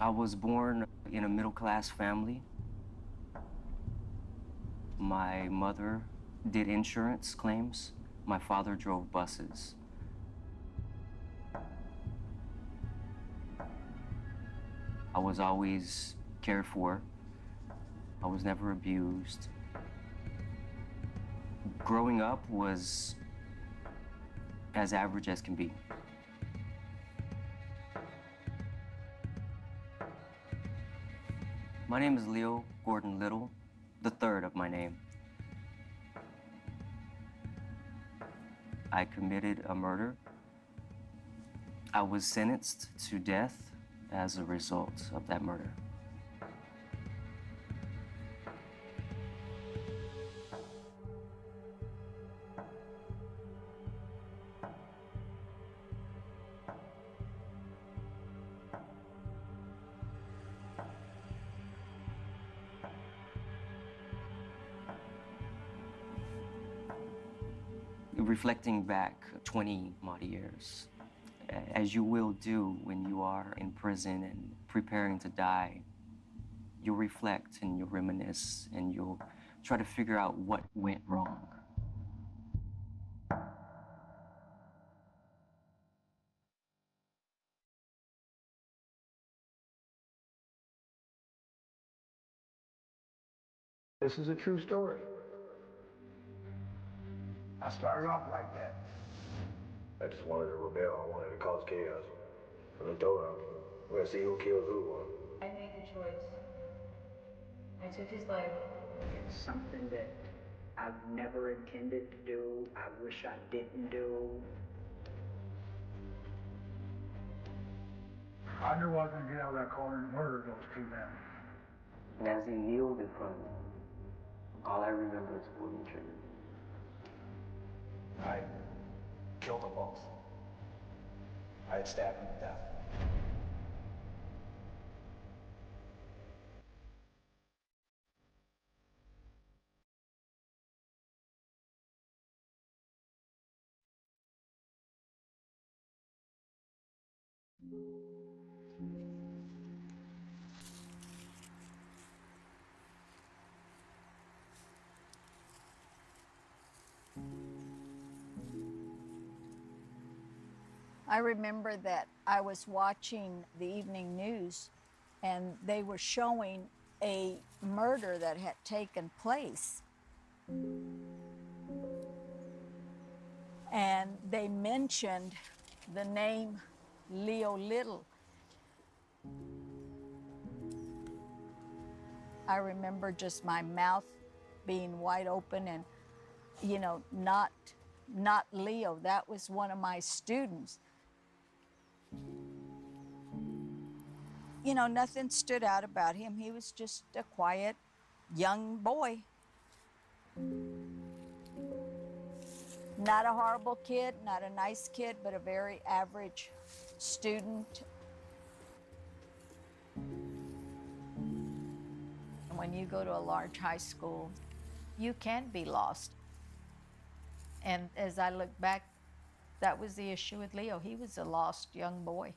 I was born in a middle-class family. My mother did insurance claims. My father drove buses. I was always cared for. I was never abused. Growing up was as average as can be. My name is Leo Gordon Little, the third of my name. I committed a murder. I was sentenced to death as a result of that murder. Reflecting back 20 odd years, as you will do when you are in prison and preparing to die, you'll reflect and you'll reminisce and you'll try to figure out what went wrong. This is a true story. I started off like that. I just wanted to rebel. I wanted to cause chaos. And I told him, we're gonna see who kills who. I made the choice. I took his life. It's something that I've never intended to do. I wish I didn't do. I knew I was gonna get out of that car and murder those two men. And as he kneeled in front of me, all I remember is pulling the trigger. I killed them both. I had stabbed them to death. I remember that I was watching the evening news and they were showing a murder that had taken place. And they mentioned the name Leo Little. I remember just my mouth being wide open and, you know, not Leo. That was one of my students. You know, nothing stood out about him. He was just a quiet young boy. Not a horrible kid, not a nice kid, but a very average student. When you go to a large high school, you can be lost. And as I look back, that was the issue with Leo. He was a lost young boy.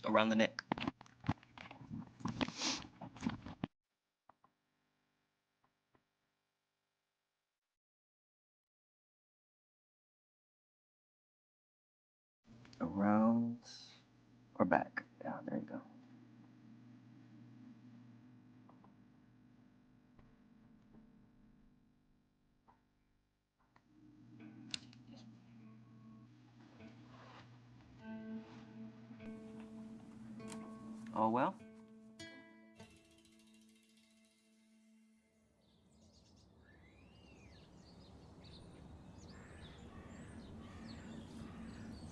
Around the neck. Around or back. Yeah, there you go. Oh, well.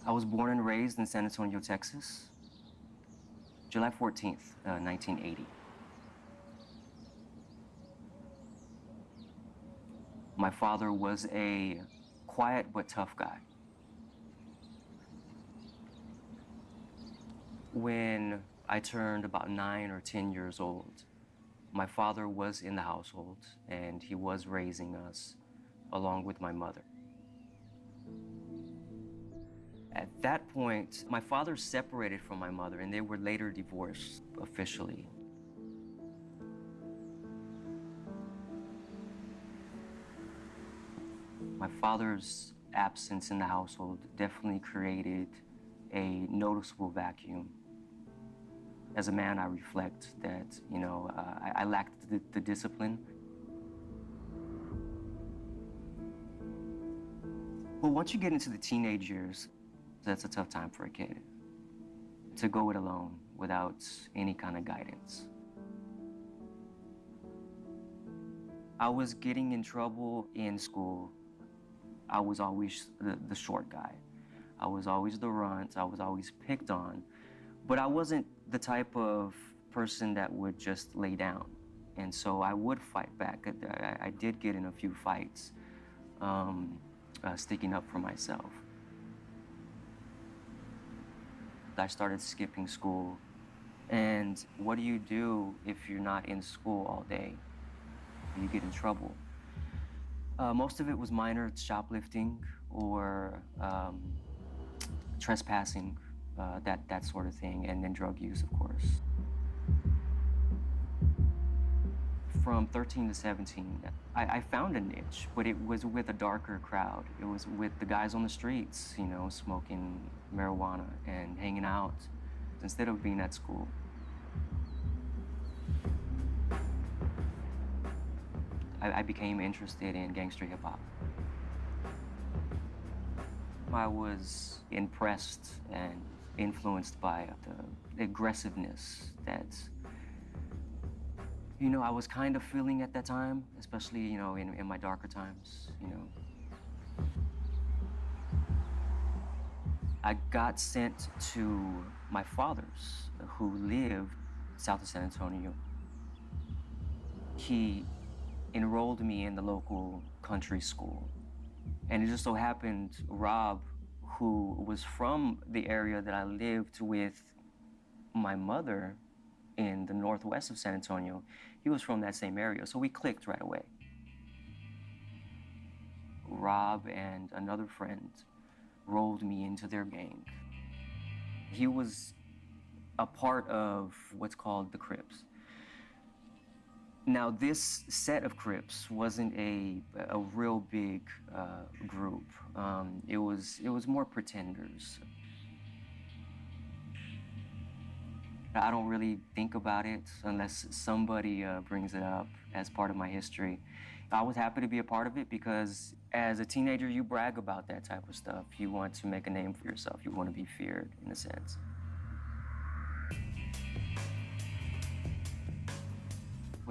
I was born and raised in San Antonio, Texas, July 14th, 1980. My father was a quiet but tough guy. When I turned about 9 or 10 years old, my father was in the household and he was raising us along with my mother. At that point, my father separated from my mother and they were later divorced officially. My father's absence in the household definitely created a noticeable vacuum. As a man, I reflect that, I lacked the discipline. Well, once you get into the teenage years, that's a tough time for a kid. To go it alone without any kind of guidance. I was getting in trouble in school. I was always the short guy. I was always the runt. I was always picked on. But I wasn't the type of person that would just lay down. And so I would fight back. I did get in a few fights, sticking up for myself. I started skipping school. And what do you do if you're not in school all day? You get in trouble. Most of it was minor shoplifting or trespassing, that sort of thing, and then drug use, of course. From 13 to 17, I found a niche, but it was with a darker crowd. It was with the guys on the streets, smoking marijuana and hanging out instead of being at school. I became interested in gangster hip hop. I was impressed and influenced by the aggressiveness that, I was kind of feeling at that time, especially, in my darker times, I got sent to my father's, who lived south of San Antonio. He enrolled me in the local country school. And it just so happened, Rob, who was from the area that I lived with my mother in the northwest of San Antonio, he was from that same area, so we clicked right away. Rob and another friend rolled me into their gang. He was a part of what's called the Crips. Now, this set of Crips wasn't a real big group. It was more pretenders. I don't really think about it unless somebody brings it up as part of my history. I was happy to be a part of it because as a teenager, you brag about that type of stuff. You want to make a name for yourself. You want to be feared, in a sense.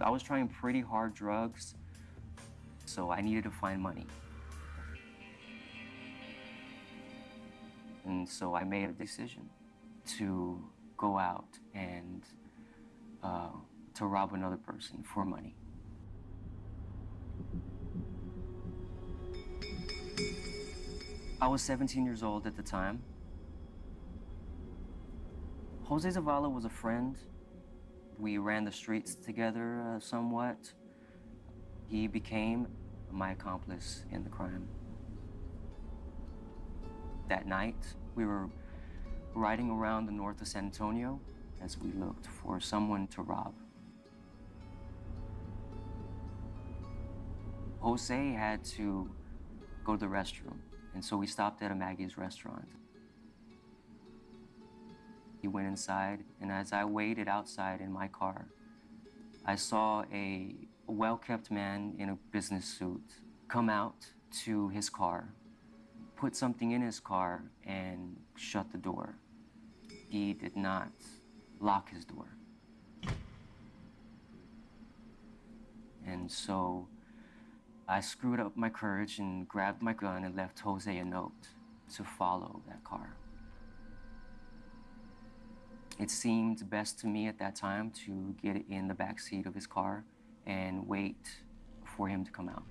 I was trying pretty hard drugs, so I needed to find money. And so I made a decision to go out and to rob another person for money. I was 17 years old at the time. Jose Zavala was a friend. We ran the streets together somewhat. He became my accomplice in the crime. That night, we were riding around the north of San Antonio as we looked for someone to rob. Jose had to go to the restroom, and so we stopped at a Maggie's restaurant. He went inside, and as I waited outside in my car, I saw a well-kept man in a business suit come out to his car, put something in his car, and shut the door. He did not lock his door. And so I screwed up my courage and grabbed my gun and left Jose a note to follow that car. It seemed best to me at that time to get in the back seat of his car and wait for him to come out.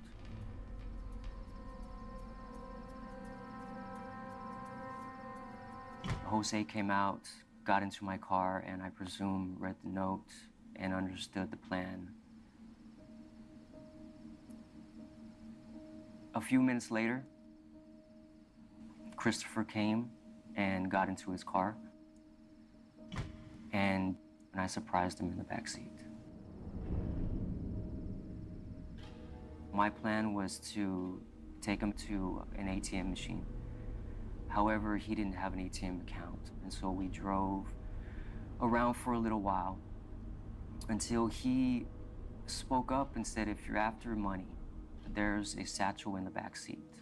Jose came out, got into my car, and I presume read the note and understood the plan. A few minutes later, Christopher came and got into his car, and I surprised him in the back seat. My plan was to take him to an ATM machine. However, he didn't have an ATM account, and so we drove around for a little while until he spoke up and said, "If you're after money, there's a satchel in the back seat."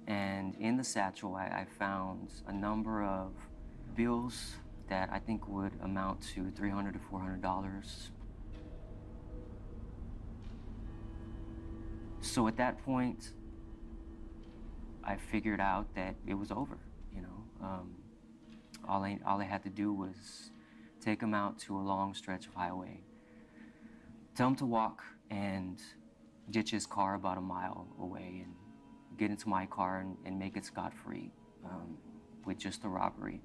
And in the satchel, I found a number of bills that I think would amount to $300 to $400. So at that point, I figured out that it was over, you know. All I had to do was take him out to a long stretch of highway, tell him to walk, and ditch his car about a mile away and get into my car and make it scot-free with just a robbery.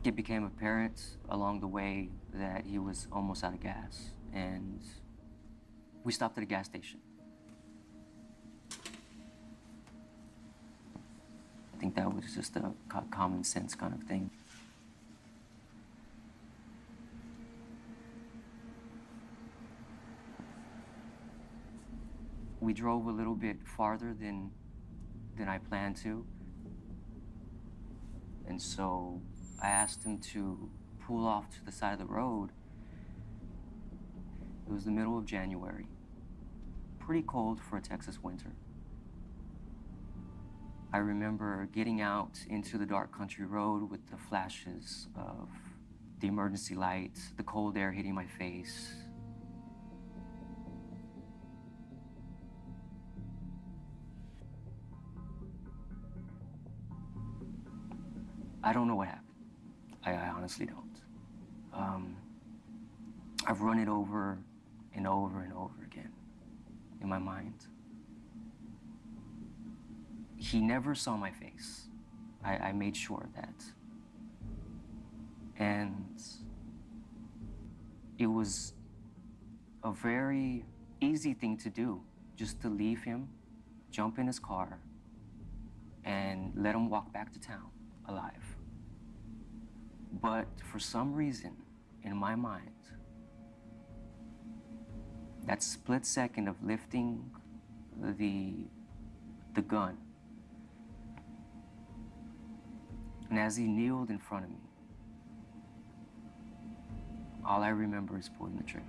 It became apparent along the way that he was almost out of gas, and we stopped at a gas station. I think that was just a common sense kind of thing. We drove a little bit farther than I planned to. And so I asked him to pull off to the side of the road. It was the middle of January. Pretty cold for a Texas winter. I remember getting out into the dark country road with the flashes of the emergency lights, the cold air hitting my face. I don't know what happened. I honestly don't. I've run it over and over and over again in my mind. He never saw my face. I made sure of that. And it was a very easy thing to do, just to leave him, jump in his car, and let him walk back to town alive. But for some reason, in my mind, that split second of lifting the gun, and as he kneeled in front of me, all I remember is pulling the trigger.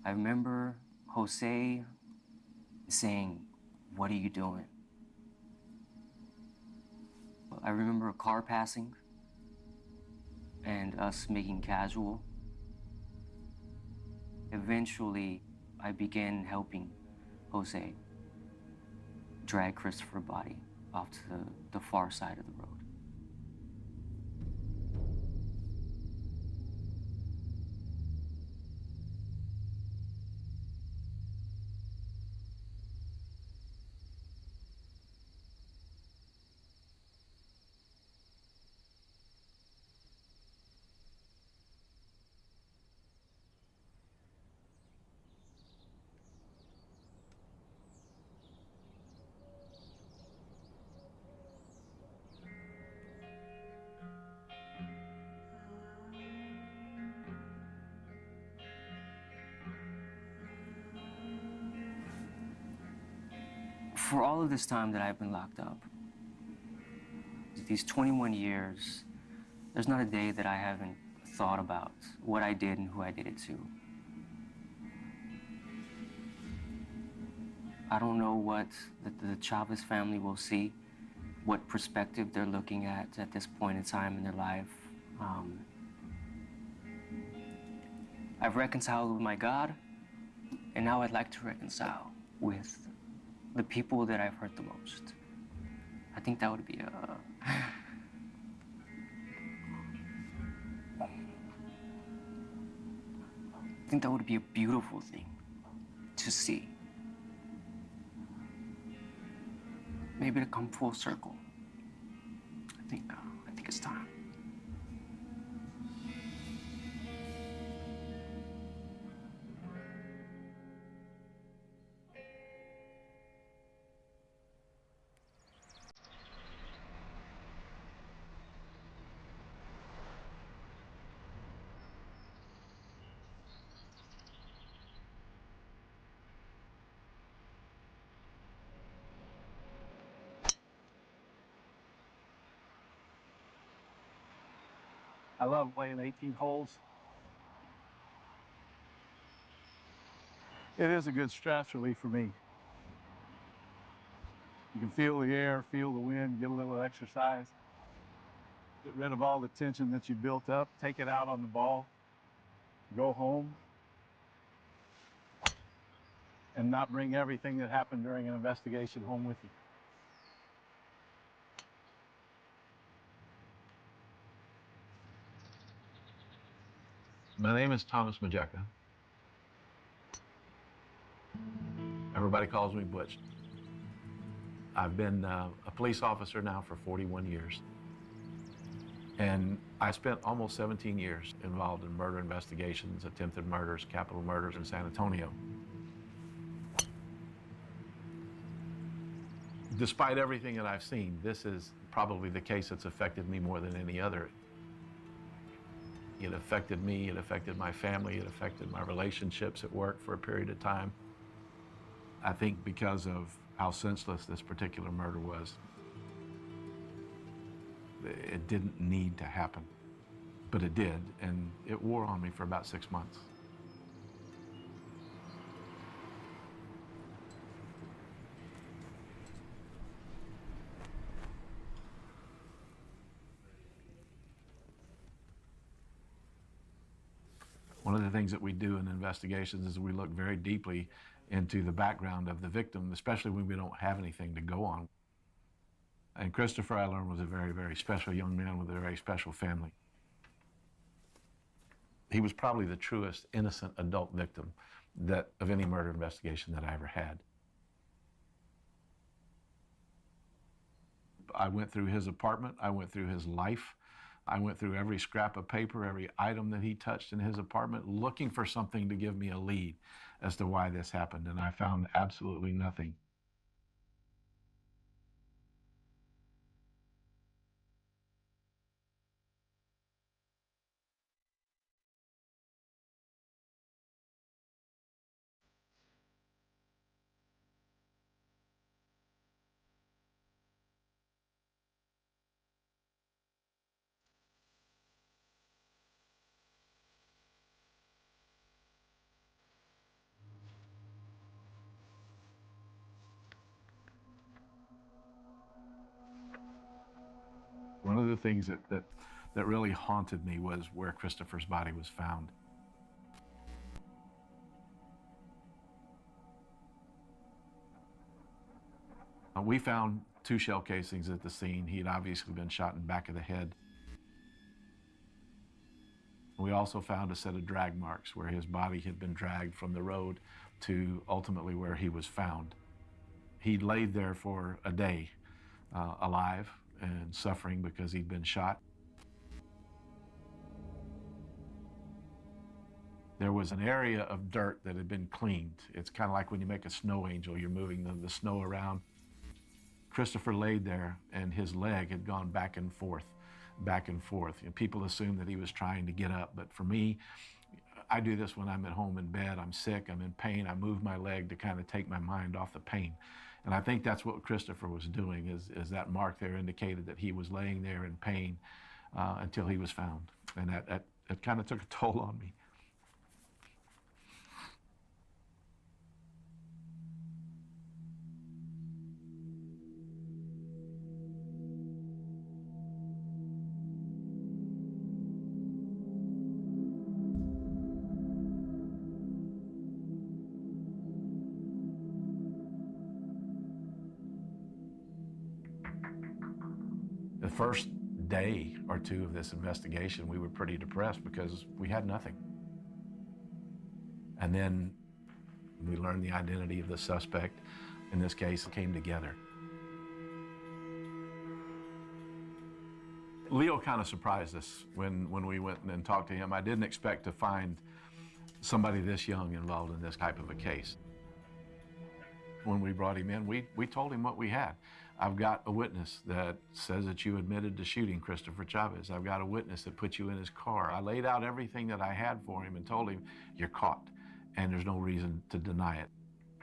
I remember Jose saying, "What are you doing?" I remember a car passing and us making casual. Eventually, I began helping Jose drag Christopher's body off to the far side of the road. For all of this time that I've been locked up, these 21 years, there's not a day that I haven't thought about what I did and who I did it to. I don't know what the Chavez family will see, what perspective they're looking at this point in time in their life. I've reconciled with my God, and now I'd like to reconcile with the people that I've hurt the most. I think that would be I think that would be a beautiful thing to see. Maybe to come full circle. I think it's time. I love playing 18 holes. It is a good stress relief for me. You can feel the air, feel the wind, get a little exercise. Get rid of all the tension that you built up, take it out on the ball, go home, and not bring everything that happened during an investigation home with you. My name is Thomas Majeka. Everybody calls me Butch. I've been a police officer now for 41 years. And I spent almost 17 years involved in murder investigations, attempted murders, capital murders in San Antonio. Despite everything that I've seen, this is probably the case that's affected me more than any other. It affected me, it affected my family, it affected my relationships at work for a period of time. I think because of how senseless this particular murder was, it didn't need to happen, but it did, and it wore on me for about 6 months. One of the things that we do in investigations is we look very deeply into the background of the victim, especially when we don't have anything to go on. And Christopher, I learned, was a very, very special young man with a very special family. He was probably the truest innocent adult victim of any murder investigation that I ever had. I went through his apartment, I went through his life, I went through every scrap of paper, every item that he touched in his apartment, looking for something to give me a lead as to why this happened, and I found absolutely nothing. One of the things that really haunted me was where Christopher's body was found. We found 2 shell casings at the scene. He had obviously been shot in the back of the head. We also found a set of drag marks where his body had been dragged from the road to ultimately where he was found. He laid there for a day, alive and suffering because he'd been shot. There was an area of dirt that had been cleaned. It's kind of like when you make a snow angel, you're moving the snow around. Christopher laid there and his leg had gone back and forth, back and forth. You know, people assumed that he was trying to get up, but for me, I do this when I'm at home in bed, I'm sick, I'm in pain, I move my leg to kind of take my mind off the pain. And I think that's what Christopher was doing, is that mark there indicated that he was laying there in pain until he was found. And that kind of took a toll on me. first day or two of this investigation, we were pretty depressed because we had nothing. And then we learned the identity of the suspect. In this case, it came together. Leo kind of surprised us when we went and talked to him. I didn't expect to find somebody this young involved in this type of a case. When we brought him in, we told him what we had. I've got a witness that says that you admitted to shooting Christopher Chavez. I've got a witness that put you in his car. I laid out everything that I had for him and told him, you're caught, and there's no reason to deny it.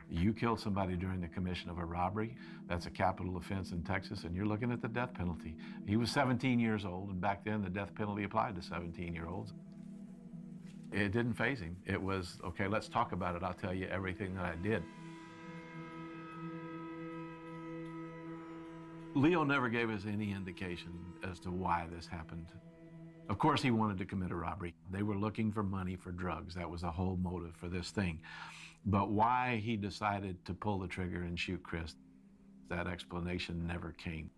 You killed somebody during the commission of a robbery. That's a capital offense in Texas, and you're looking at the death penalty. He was 17 years old, and back then the death penalty applied to 17-year-olds. It didn't faze him. It was, okay, let's talk about it. I'll tell you everything that I did. Leo never gave us any indication as to why this happened. Of course, he wanted to commit a robbery. They were looking for money for drugs. That was the whole motive for this thing. But why he decided to pull the trigger and shoot Chris, that explanation never came.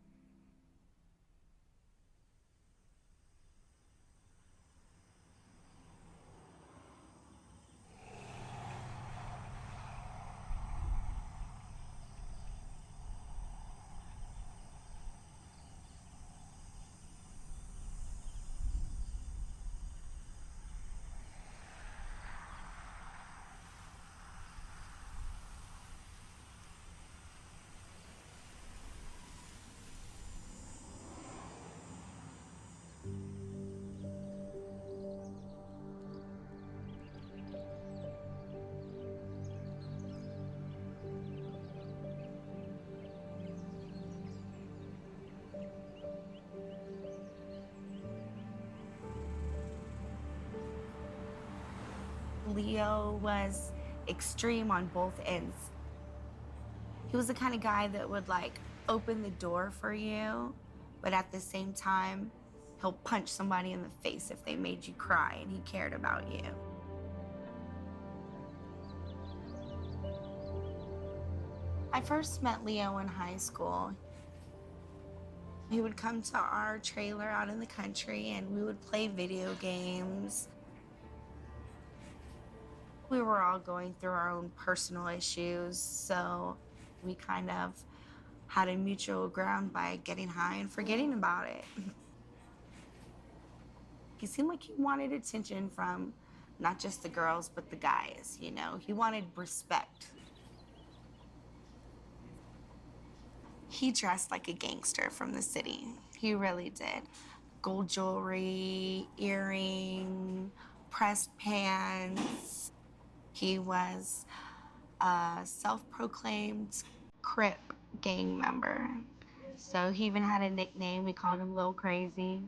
Leo was extreme on both ends. He was the kind of guy that would like open the door for you, but at the same time, he'll punch somebody in the face if they made you cry and he cared about you. I first met Leo in high school. He would come to our trailer out in the country and we would play video games. We were all going through our own personal issues, so we kind of had a mutual ground by getting high and forgetting about it. He seemed like he wanted attention from not just the girls, but the guys, you know? He wanted respect. He dressed like a gangster from the city. He really did. Gold jewelry, earring, pressed pants. He was a self-proclaimed Crip gang member. So he even had a nickname. We called him Lil Crazy.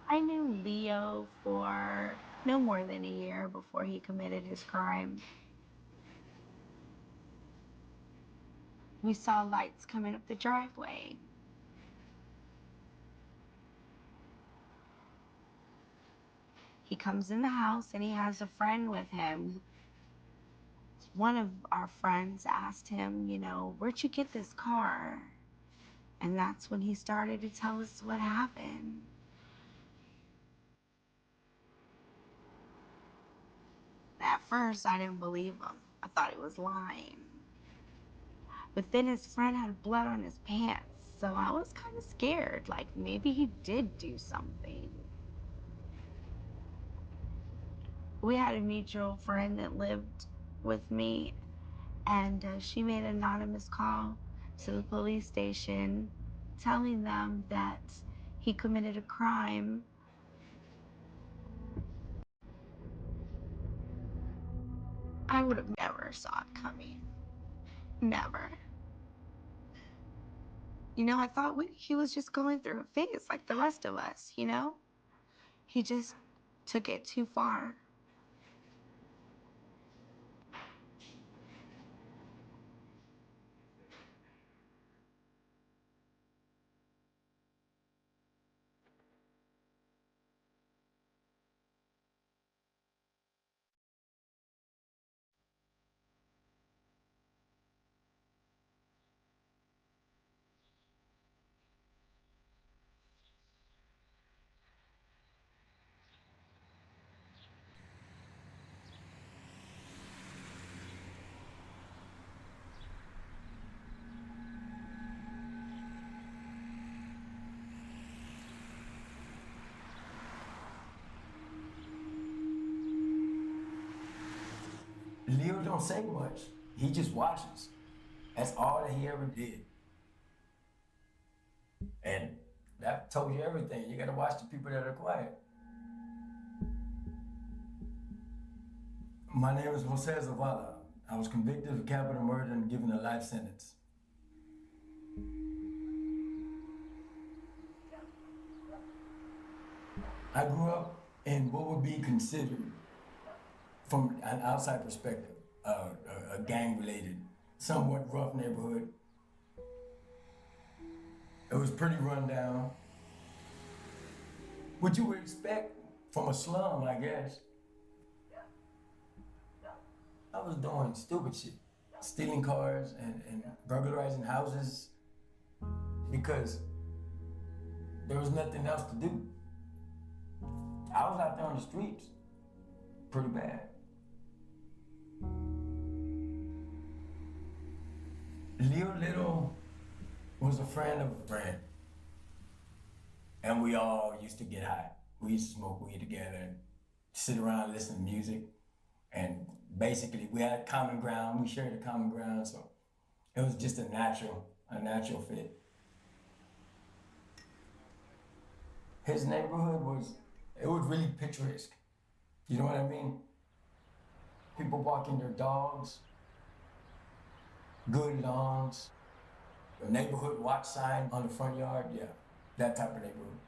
I knew Leo for no more than a year before he committed his crime. We saw lights coming up the driveway. He comes in the house and he has a friend with him. One of our friends asked him, you know, where'd you get this car? And that's when he started to tell us what happened. At first, I didn't believe him. I thought he was lying. But then his friend had blood on his pants, so I was kind of scared, like maybe he did do something. We had a mutual friend that lived with me, and she made an anonymous call to the police station telling them that he committed a crime. I would have never saw it coming. Never. You know, I thought he was just going through a phase like the rest of us, you know? He just took it too far. Leo don't say much. He just watches. That's all that he ever did. And that told you everything. You gotta watch the people that are quiet. My name is Jose Zavala. I was convicted of capital murder and given a life sentence. I grew up in what would be considered, from an outside perspective, a gang-related, somewhat rough neighborhood. It was pretty run down. What you would expect from a slum, I guess. I was doing stupid shit, stealing cars and burglarizing houses because there was nothing else to do. I was out there on the streets, pretty bad. Leo Little was a friend of a friend. And we all used to get high. We used to smoke weed together and sit around and listen to music. And basically we had common ground, we shared a common ground, so it was just a natural fit. His neighborhood was really picturesque. You know what I mean? People walking their dogs, good lawns, a neighborhood watch sign on the front yard, yeah, that type of neighborhood.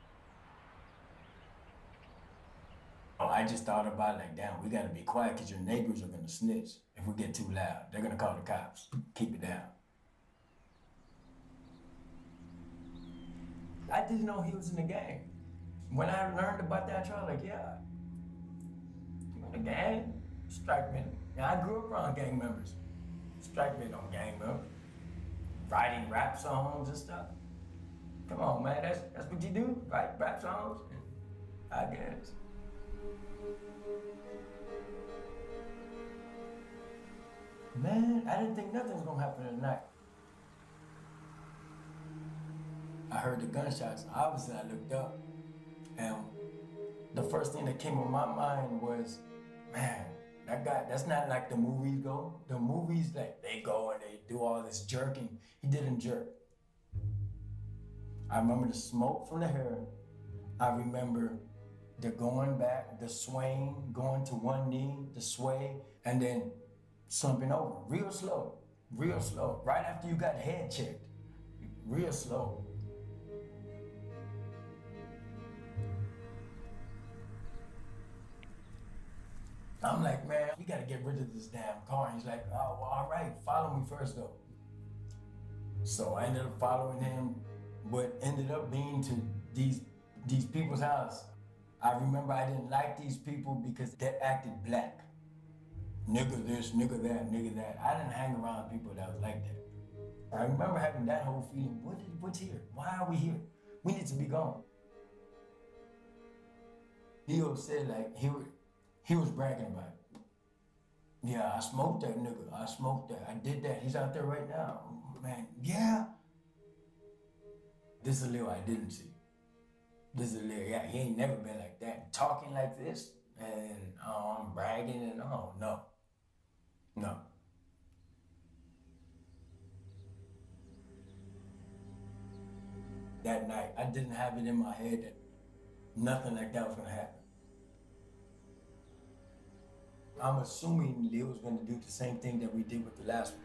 Oh, I just thought about it like, damn, we gotta be quiet because your neighbors are gonna snitch if we get too loud. They're gonna call the cops. Keep it down. I didn't know he was in the gang. When I learned about that trial, like, yeah, you in the gang? Strike me. Now, I grew up around gang members. Strike me on gang members. Writing rap songs and stuff. Come on, man, that's what you do? Write rap songs? I guess. Man, I didn't think nothing was gonna happen tonight. I heard the gunshots. Obviously, I looked up, and the first thing that came to my mind was, man, that guy, that's not like the movies go. The movies, like, they go and they do all this jerking. He didn't jerk. I remember the smoke from the heroin. I remember the going back, the swaying, going to one knee, the sway, and then slumping over, real slow, right after you got head checked, real slow. I'm like, man, we gotta get rid of this damn car. He's like, oh, well, all right, follow me first though. So I ended up following him, but ended up being to these people's house. I remember I didn't like these people because they acted black. Nigga this, nigga that, nigga that. I didn't hang around people that was like that. I remember having that whole feeling, what's here? Why are we here? We need to be gone. Leo said like, he was bragging about it. Yeah, I smoked that nigga, I smoked that, I did that. He's out there right now. Man, yeah. This is Leo I didn't see. This is Leo, yeah, he ain't never been like that. Talking like this, and I'm bragging and oh, no. No. That night, I didn't have it in my head that nothing like that was gonna happen. I'm assuming Leo's gonna do the same thing that we did with the last one.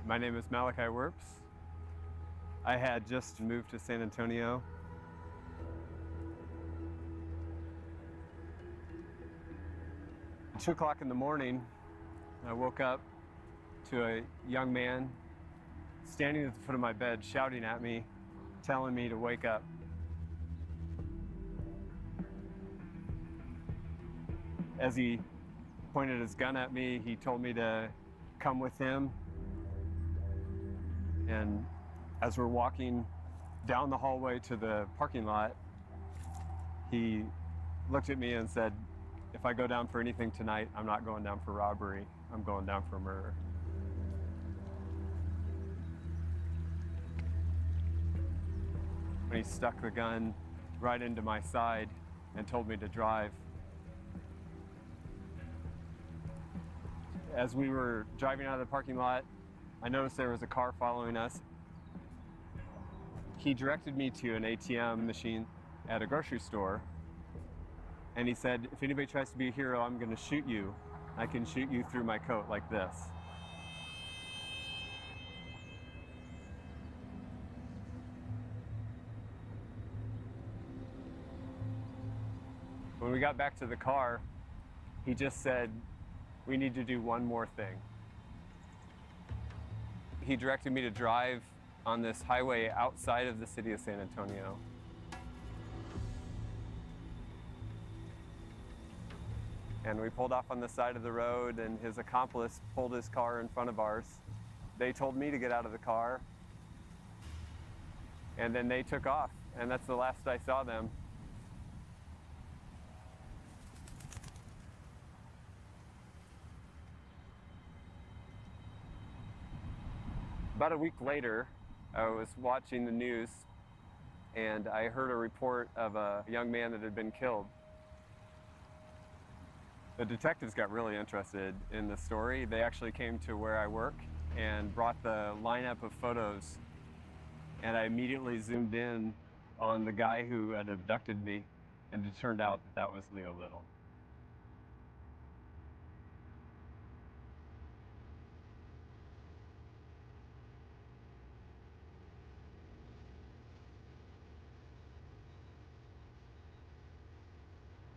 My name is Malachi Werps. I had just moved to San Antonio. At 2 o'clock in the morning, I woke up to a young man standing at the foot of my bed, shouting at me, telling me to wake up. As he pointed his gun at me, he told me to come with him. And as we're walking down the hallway to the parking lot, he looked at me and said, "If I go down for anything tonight, I'm not going down for robbery. I'm going down for murder." When he stuck the gun right into my side and told me to drive. As we were driving out of the parking lot, I noticed there was a car following us. He directed me to an ATM machine at a grocery store, and he said, "If anybody tries to be a hero, I'm going to shoot you. I can shoot you through my coat like this." When we got back to the car, he just said, "We need to do one more thing." He directed me to drive on this highway outside of the city of San Antonio. And we pulled off on the side of the road, and his accomplice pulled his car in front of ours. They told me to get out of the car, and then they took off, and that's the last I saw them. About a week later, I was watching the news, and I heard a report of a young man that had been killed. The detectives got really interested in the story. They actually came to where I work and brought the lineup of photos, and I immediately zoomed in on the guy who had abducted me, and it turned out that was Leo Little.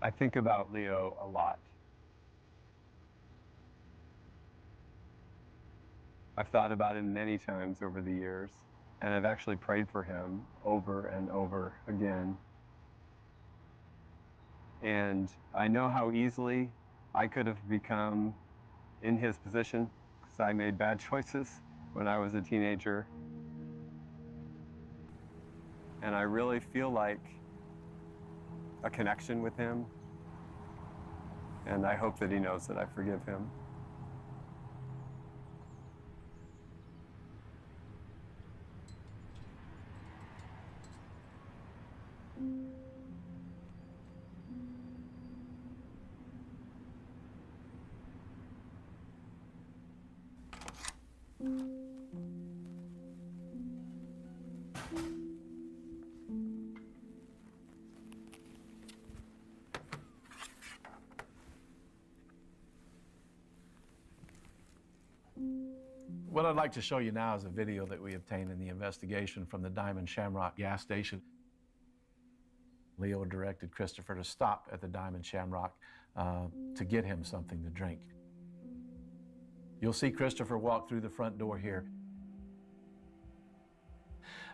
I think about Leo a lot. I've thought about him many times over the years, and I've actually prayed for him over and over again. And I know how easily I could have become in his position because I made bad choices when I was a teenager. And I really feel like a connection with him. And I hope that he knows that I forgive him. What I'd like to show you now is a video that we obtained in the investigation from the Diamond Shamrock gas station. Leo directed Christopher to stop at the Diamond Shamrock to get him something to drink. You'll see Christopher walk through the front door here.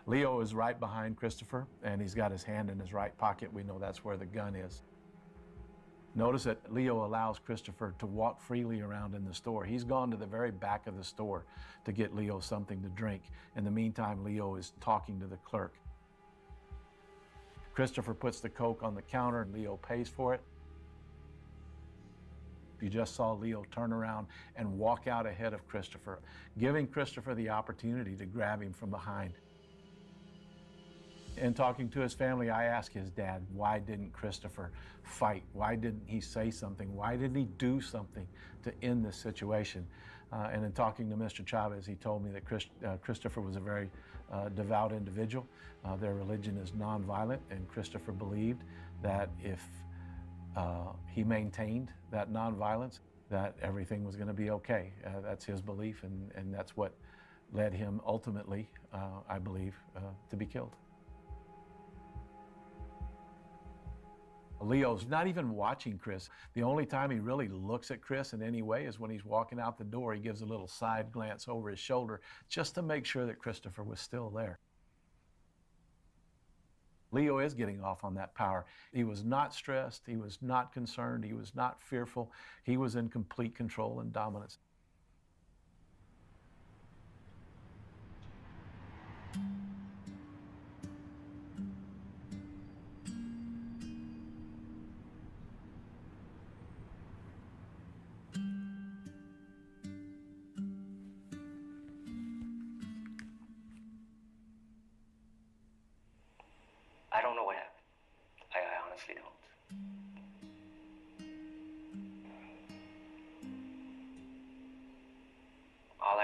Leo is right behind Christopher, and he's got his hand in his right pocket. We know that's where the gun is. Notice that Leo allows Christopher to walk freely around in the store. He's gone to the very back of the store to get Leo something to drink. In the meantime, Leo is talking to the clerk. Christopher puts the Coke on the counter, and Leo pays for it. You just saw Leo turn around and walk out ahead of Christopher, giving Christopher the opportunity to grab him from behind. In talking to his family, I asked his dad, why didn't Christopher fight? Why didn't he say something? Why didn't he do something to end this situation? And in talking to Mr. Chavez, he told me that Christopher was a very devout individual. Their religion is nonviolent, and Christopher believed that if he maintained that nonviolence, that everything was going to be okay. That's his belief, and that's what led him ultimately, I believe, to be killed. Leo's not even watching Chris. The only time he really looks at Chris in any way is when he's walking out the door. He gives a little side glance over his shoulder just to make sure that Christopher was still there. Leo is getting off on that power. He was not stressed. He was not concerned. He was not fearful. He was in complete control and dominance.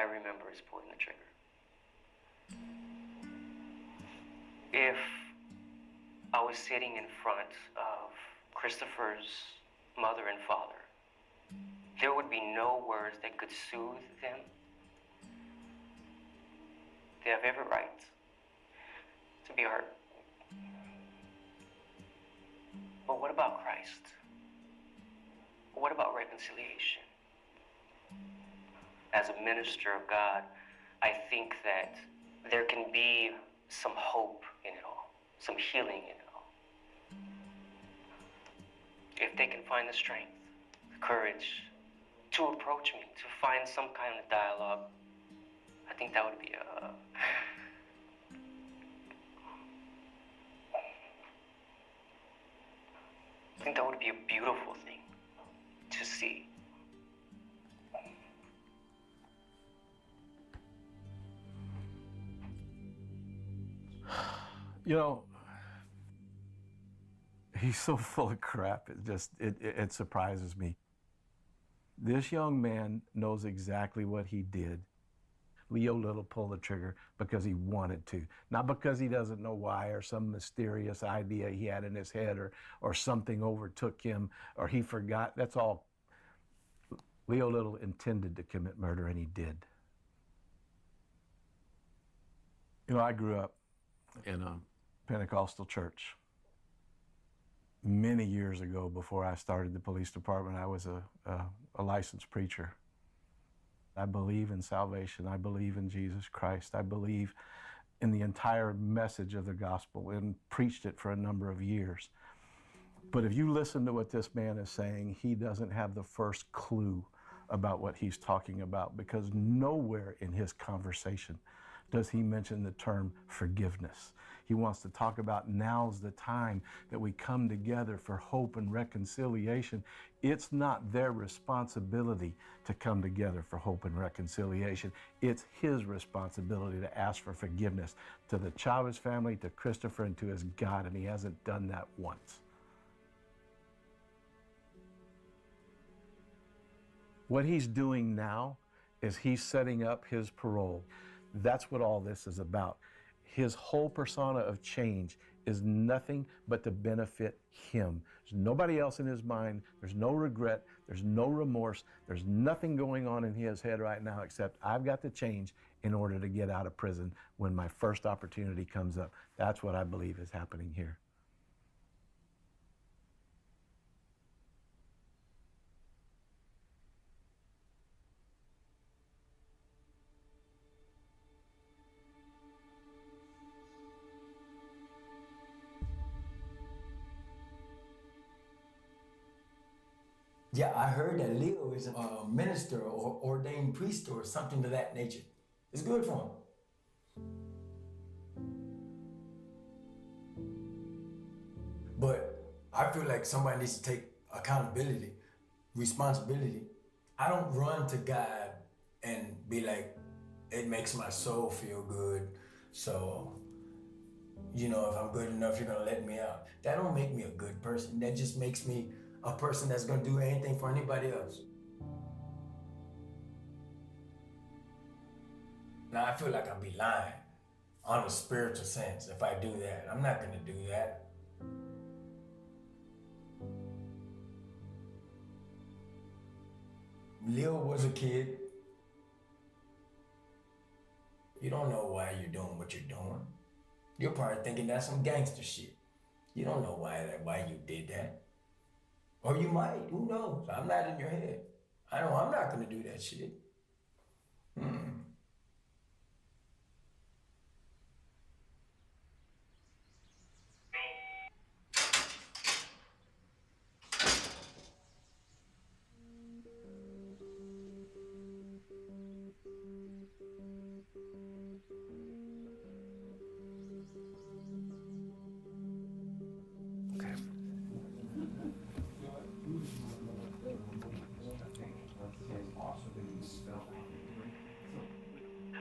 I remember is pulling the trigger. If I was sitting in front of Christopher's mother and father, there would be no words that could soothe them. They have every right to be hurt. But what about Christ? What about reconciliation? As a minister of God, I think that there can be some hope in it all, some healing in it all. If they can find the strength, the courage to approach me, to find some kind of dialogue, I think that would be I think that would be a beautiful thing to see. You know, he's so full of crap. It surprises me. This young man knows exactly what he did. Leo Little pulled the trigger because he wanted to, not because he doesn't know why or some mysterious idea he had in his head or something overtook him or he forgot. That's all. Leo Little intended to commit murder, and he did. You know, I grew up in a Pentecostal church. Many years ago, before I started the police department, I was a licensed preacher. I believe in salvation. I believe in Jesus Christ. I believe in the entire message of the gospel and preached it for a number of years. But if you listen to what this man is saying, he doesn't have the first clue about what he's talking about, because nowhere in his conversation does he mention the term forgiveness. He wants to talk about now's the time that we come together for hope and reconciliation. It's not their responsibility to come together for hope and reconciliation. It's his responsibility to ask for forgiveness to the Chavez family, to Christopher, and to his God, and he hasn't done that once. What he's doing now is he's setting up his parole. That's what all this is about. His whole persona of change is nothing but to benefit him. There's nobody else in his mind. There's no regret. There's no remorse. There's nothing going on in his head right now except I've got to change in order to get out of prison when my first opportunity comes up. That's what I believe is happening here. Yeah, I heard that Leo is a minister or ordained priest or something of that nature. It's good for him. But I feel like somebody needs to take accountability, responsibility. I don't run to God and be like, it makes my soul feel good, so, you know, if I'm good enough, you're gonna let me out. That don't make me a good person. That just makes me a person that's gonna do anything for anybody else. Now, I feel like I'd be lying on a spiritual sense if I do that. I'm not gonna do that. Leo was a kid. You don't know why you're doing what you're doing. You're probably thinking that's some gangster shit. You don't know why you did that. Or you might, who knows? I'm not in your head. I know I'm not gonna do that shit.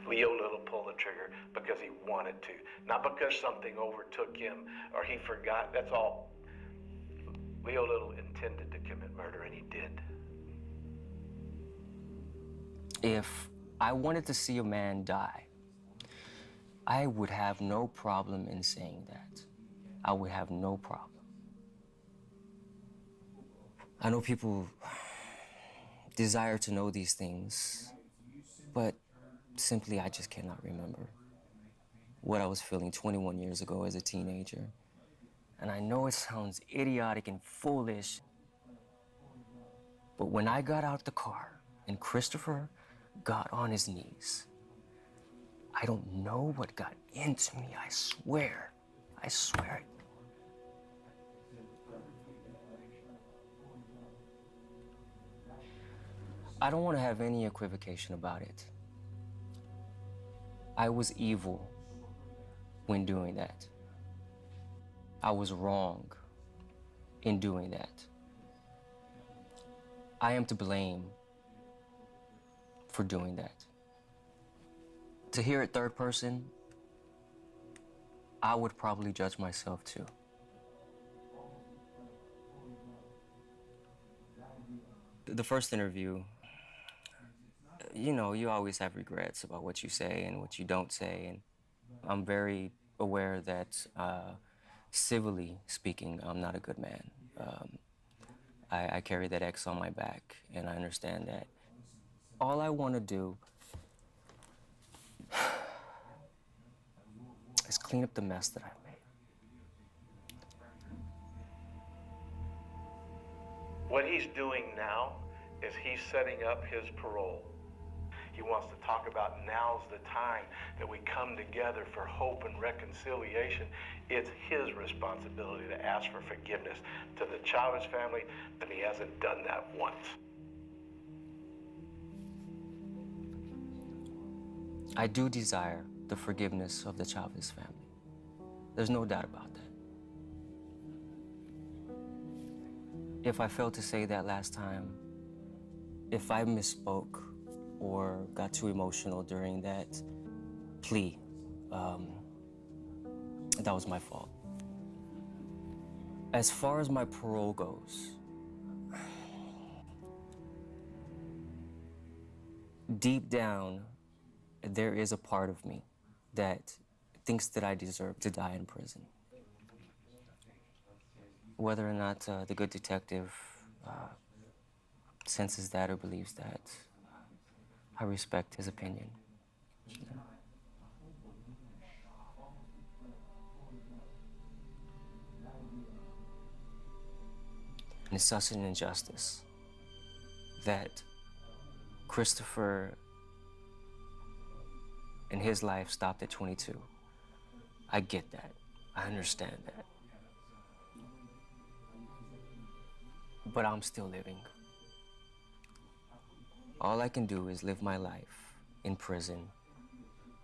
Leo Little pulled the trigger because he wanted to, not because something overtook him or he forgot. That's all. Leo Little intended to commit murder, and he did. If I wanted to see a man die. I would have no problem in saying that. I would have no problem. I know people desire to know these things, but simply I just cannot remember what I was feeling 21 years ago as a teenager. And I know it sounds idiotic and foolish, but when I got out the car and Christopher got on his knees, I don't know what got into me, I swear. I swear. I don't want to have any equivocation about it. I was evil when doing that. I was wrong in doing that. I am to blame for doing that. To hear it third person, I would probably judge myself too. The first interview, you know, you always have regrets about what you say and what you don't say, and I'm very aware that civilly speaking, I'm not a good man. I carry that X on my back, and I understand that. All I want to do is clean up the mess that I've made. What he's doing now is he's setting up his parole. He wants to talk about now's the time that we come together for hope and reconciliation. It's his responsibility to ask for forgiveness to the Chavez family, and he hasn't done that once. I do desire the forgiveness of the Chavez family. There's no doubt about that. If I failed to say that last time, if I misspoke or got too emotional during that plea, that was my fault. As far as my parole goes, deep down, there is a part of me that thinks that I deserve to die in prison. Whether or not the good detective senses that or believes that, I respect his opinion. And it's such an injustice that Christopher and his life stopped at 22. I get that. I understand that. But I'm still living. All I can do is live my life in prison,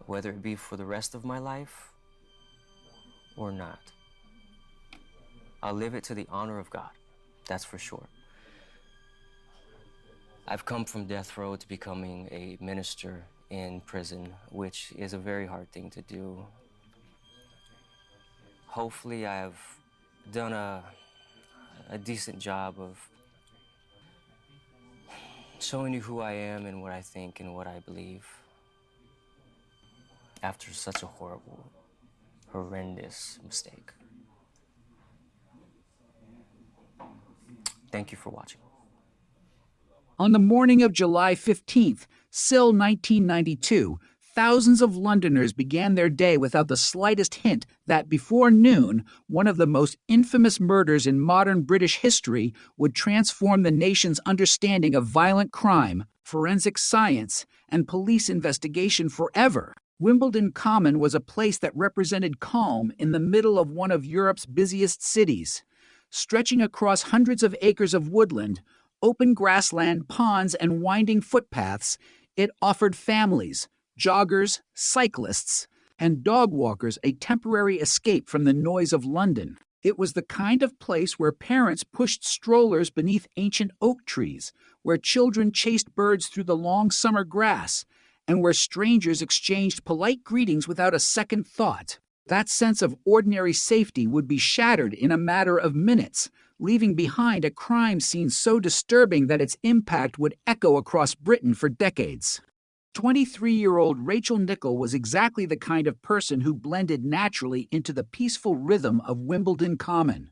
whether it be for the rest of my life or not. I'll live it to the honor of God, that's for sure. I've come from death row to becoming a minister in prison, which is a very hard thing to do. Hopefully I've done a decent job of showing you who I am and what I think and what I believe after such a horrible, horrendous mistake. Thank you for watching. On the morning of July 15th, Sill 1992, thousands of Londoners began their day without the slightest hint that before noon, one of the most infamous murders in modern British history would transform the nation's understanding of violent crime, forensic science, and police investigation forever. Wimbledon Common was a place that represented calm in the middle of one of Europe's busiest cities. Stretching across hundreds of acres of woodland, open grassland, ponds, and winding footpaths, it offered families, joggers, cyclists, and dog walkers a temporary escape from the noise of London. It was the kind of place where parents pushed strollers beneath ancient oak trees, where children chased birds through the long summer grass, and where strangers exchanged polite greetings without a second thought. That sense of ordinary safety would be shattered in a matter of minutes, leaving behind a crime scene so disturbing that its impact would echo across Britain for decades. 23-year-old Rachel Nichol was exactly the kind of person who blended naturally into the peaceful rhythm of Wimbledon Common.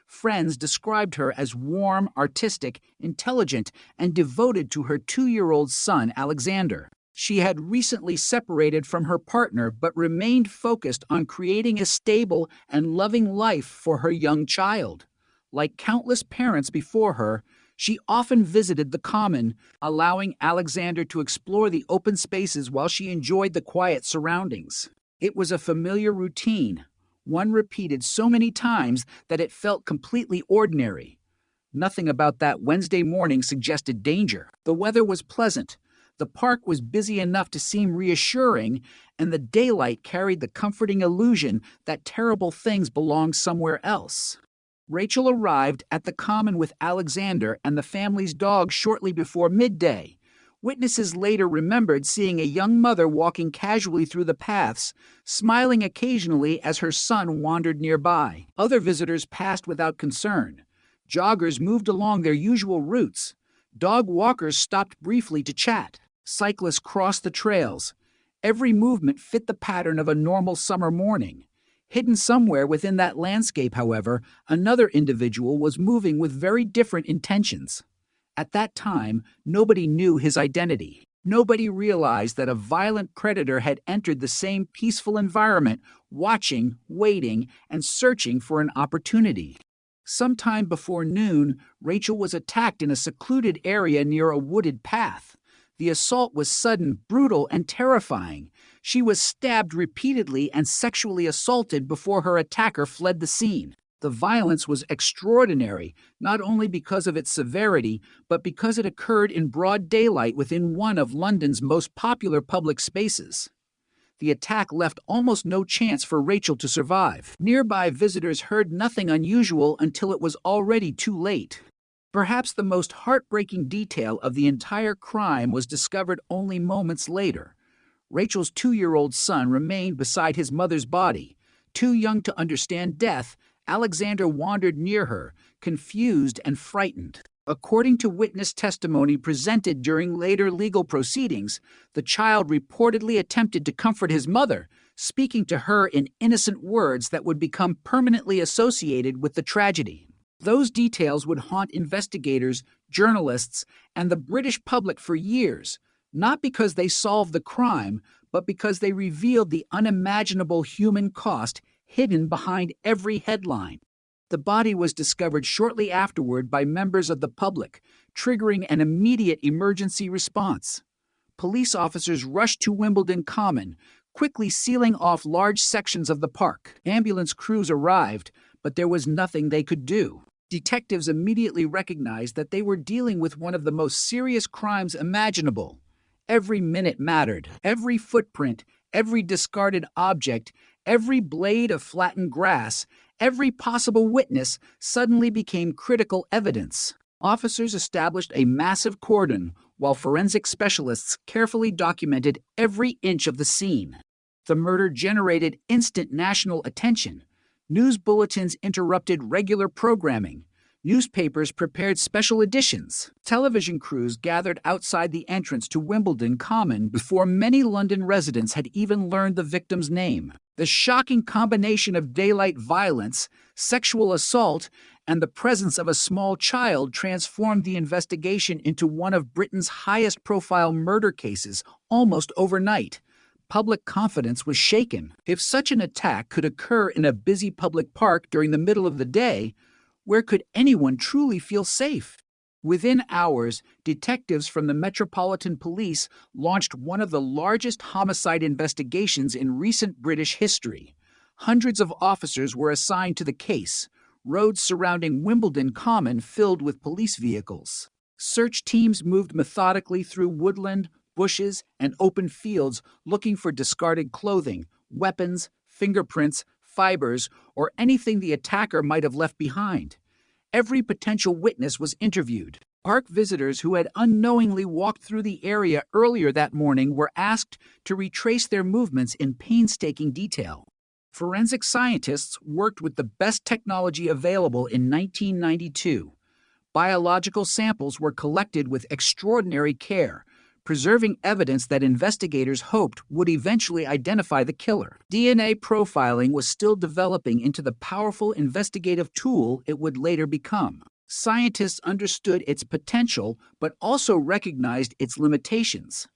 Friends described her as warm, artistic, intelligent, and devoted to her 2-year-old son, Alexander. She had recently separated from her partner but remained focused on creating a stable and loving life for her young child. Like countless parents before her, she often visited the Common, allowing Alexander to explore the open spaces while she enjoyed the quiet surroundings. It was a familiar routine, one repeated so many times that it felt completely ordinary. Nothing about that Wednesday morning suggested danger. The weather was pleasant, the park was busy enough to seem reassuring, and the daylight carried the comforting illusion that terrible things belonged somewhere else. Rachel arrived at the Common with Alexander and the family's dog shortly before midday. Witnesses later remembered seeing a young mother walking casually through the paths, smiling occasionally as her son wandered nearby. Other visitors passed without concern. Joggers moved along their usual routes. Dog walkers stopped briefly to chat. Cyclists crossed the trails. Every movement fit the pattern of a normal summer morning. Hidden somewhere within that landscape, however, another individual was moving with very different intentions. At that time, nobody knew his identity. Nobody realized that a violent predator had entered the same peaceful environment, watching, waiting, and searching for an opportunity. Sometime before noon, Rachel was attacked in a secluded area near a wooded path. The assault was sudden, brutal, and terrifying. She was stabbed repeatedly and sexually assaulted before her attacker fled the scene. The violence was extraordinary, not only because of its severity, but because it occurred in broad daylight within one of London's most popular public spaces. The attack left almost no chance for Rachel to survive. Nearby visitors heard nothing unusual until it was already too late. Perhaps the most heartbreaking detail of the entire crime was discovered only moments later. Rachel's 2-year-old son remained beside his mother's body. Too young to understand death, Alexander wandered near her, confused and frightened. According to witness testimony presented during later legal proceedings, the child reportedly attempted to comfort his mother, speaking to her in innocent words that would become permanently associated with the tragedy. Those details would haunt investigators, journalists, and the British public for years, not because they solved the crime, but because they revealed the unimaginable human cost hidden behind every headline. The body was discovered shortly afterward by members of the public, triggering an immediate emergency response. Police officers rushed to Wimbledon Common, quickly sealing off large sections of the park. Ambulance crews arrived, but there was nothing they could do. Detectives immediately recognized that they were dealing with one of the most serious crimes imaginable. Every minute mattered. Every footprint, every discarded object, every blade of flattened grass, every possible witness suddenly became critical evidence. Officers established a massive cordon, while forensic specialists carefully documented every inch of the scene. The murder generated instant national attention. News bulletins interrupted regular programming. Newspapers prepared special editions. Television crews gathered outside the entrance to Wimbledon Common before many London residents had even learned the victim's name. The shocking combination of daylight violence, sexual assault, and the presence of a small child transformed the investigation into one of Britain's highest-profile murder cases almost overnight. Public confidence was shaken. If such an attack could occur in a busy public park during the middle of the day, where could anyone truly feel safe? Within hours, detectives from the Metropolitan Police launched one of the largest homicide investigations in recent British history. Hundreds of officers were assigned to the case, roads surrounding Wimbledon Common filled with police vehicles. Search teams moved methodically through woodland, bushes, and open fields looking for discarded clothing, weapons, fingerprints, fibers, or anything the attacker might have left behind. Every potential witness was interviewed. Park visitors who had unknowingly walked through the area earlier that morning were asked to retrace their movements in painstaking detail. Forensic scientists worked with the best technology available in 1992. Biological samples were collected with extraordinary care, preserving evidence that investigators hoped would eventually identify the killer. DNA profiling was still developing into the powerful investigative tool it would later become. Scientists understood its potential, but also recognized its limitations.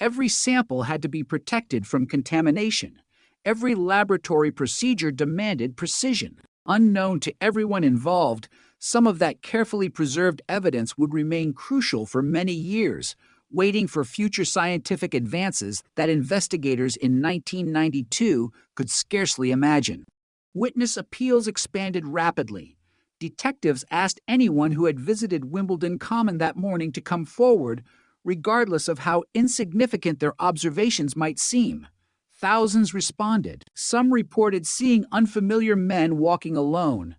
Every sample had to be protected from contamination. Every laboratory procedure demanded precision. Unknown to everyone involved, some of that carefully preserved evidence would remain crucial for many years, waiting for future scientific advances that investigators in 1992 could scarcely imagine. Witness appeals expanded rapidly. Detectives asked anyone who had visited Wimbledon Common that morning to come forward, regardless of how insignificant their observations might seem. Thousands responded. Some reported seeing unfamiliar men walking alone.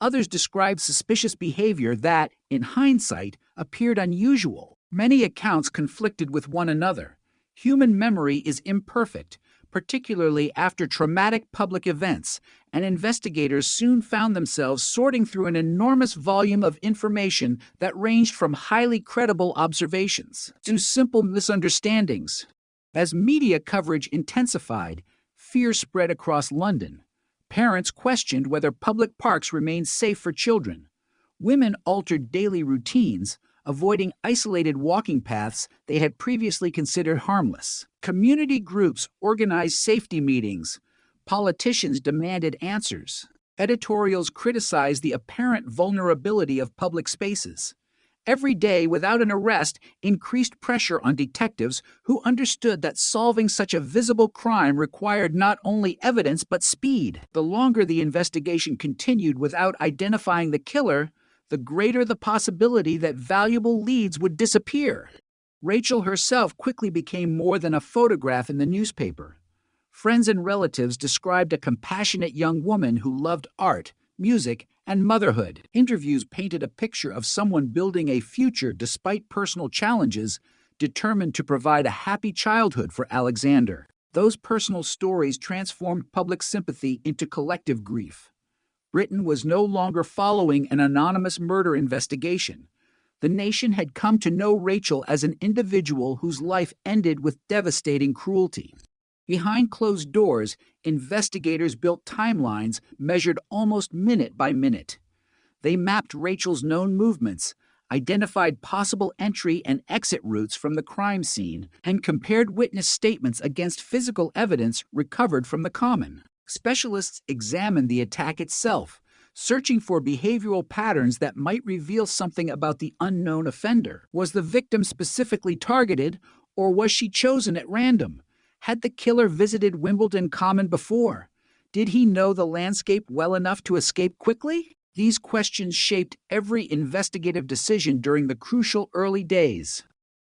Others described suspicious behavior that, in hindsight, appeared unusual. Many accounts conflicted with one another. Human memory is imperfect, particularly after traumatic public events, and investigators soon found themselves sorting through an enormous volume of information that ranged from highly credible observations to simple misunderstandings. As media coverage intensified, fear spread across London. Parents questioned whether public parks remained safe for children. Women altered daily routines, avoiding isolated walking paths they had previously considered harmless. Community groups organized safety meetings. Politicians demanded answers. Editorials criticized the apparent vulnerability of public spaces. Every day without an arrest increased pressure on detectives who understood that solving such a visible crime required not only evidence but speed. The longer the investigation continued without identifying the killer, the greater the possibility that valuable leads would disappear. Rachel herself quickly became more than a photograph in the newspaper. Friends and relatives described a compassionate young woman who loved art, music, and motherhood. Interviews painted a picture of someone building a future despite personal challenges, determined to provide a happy childhood for Alexander. Those personal stories transformed public sympathy into collective grief. Britain was no longer following an anonymous murder investigation. The nation had come to know Rachel as an individual whose life ended with devastating cruelty. Behind closed doors, investigators built timelines measured almost minute by minute. They mapped Rachel's known movements, identified possible entry and exit routes from the crime scene, and compared witness statements against physical evidence recovered from the common. Specialists examined the attack itself, searching for behavioral patterns that might reveal something about the unknown offender. Was the victim specifically targeted, or was she chosen at random? Had the killer visited Wimbledon Common before? Did he know the landscape well enough to escape quickly? These questions shaped every investigative decision during the crucial early days.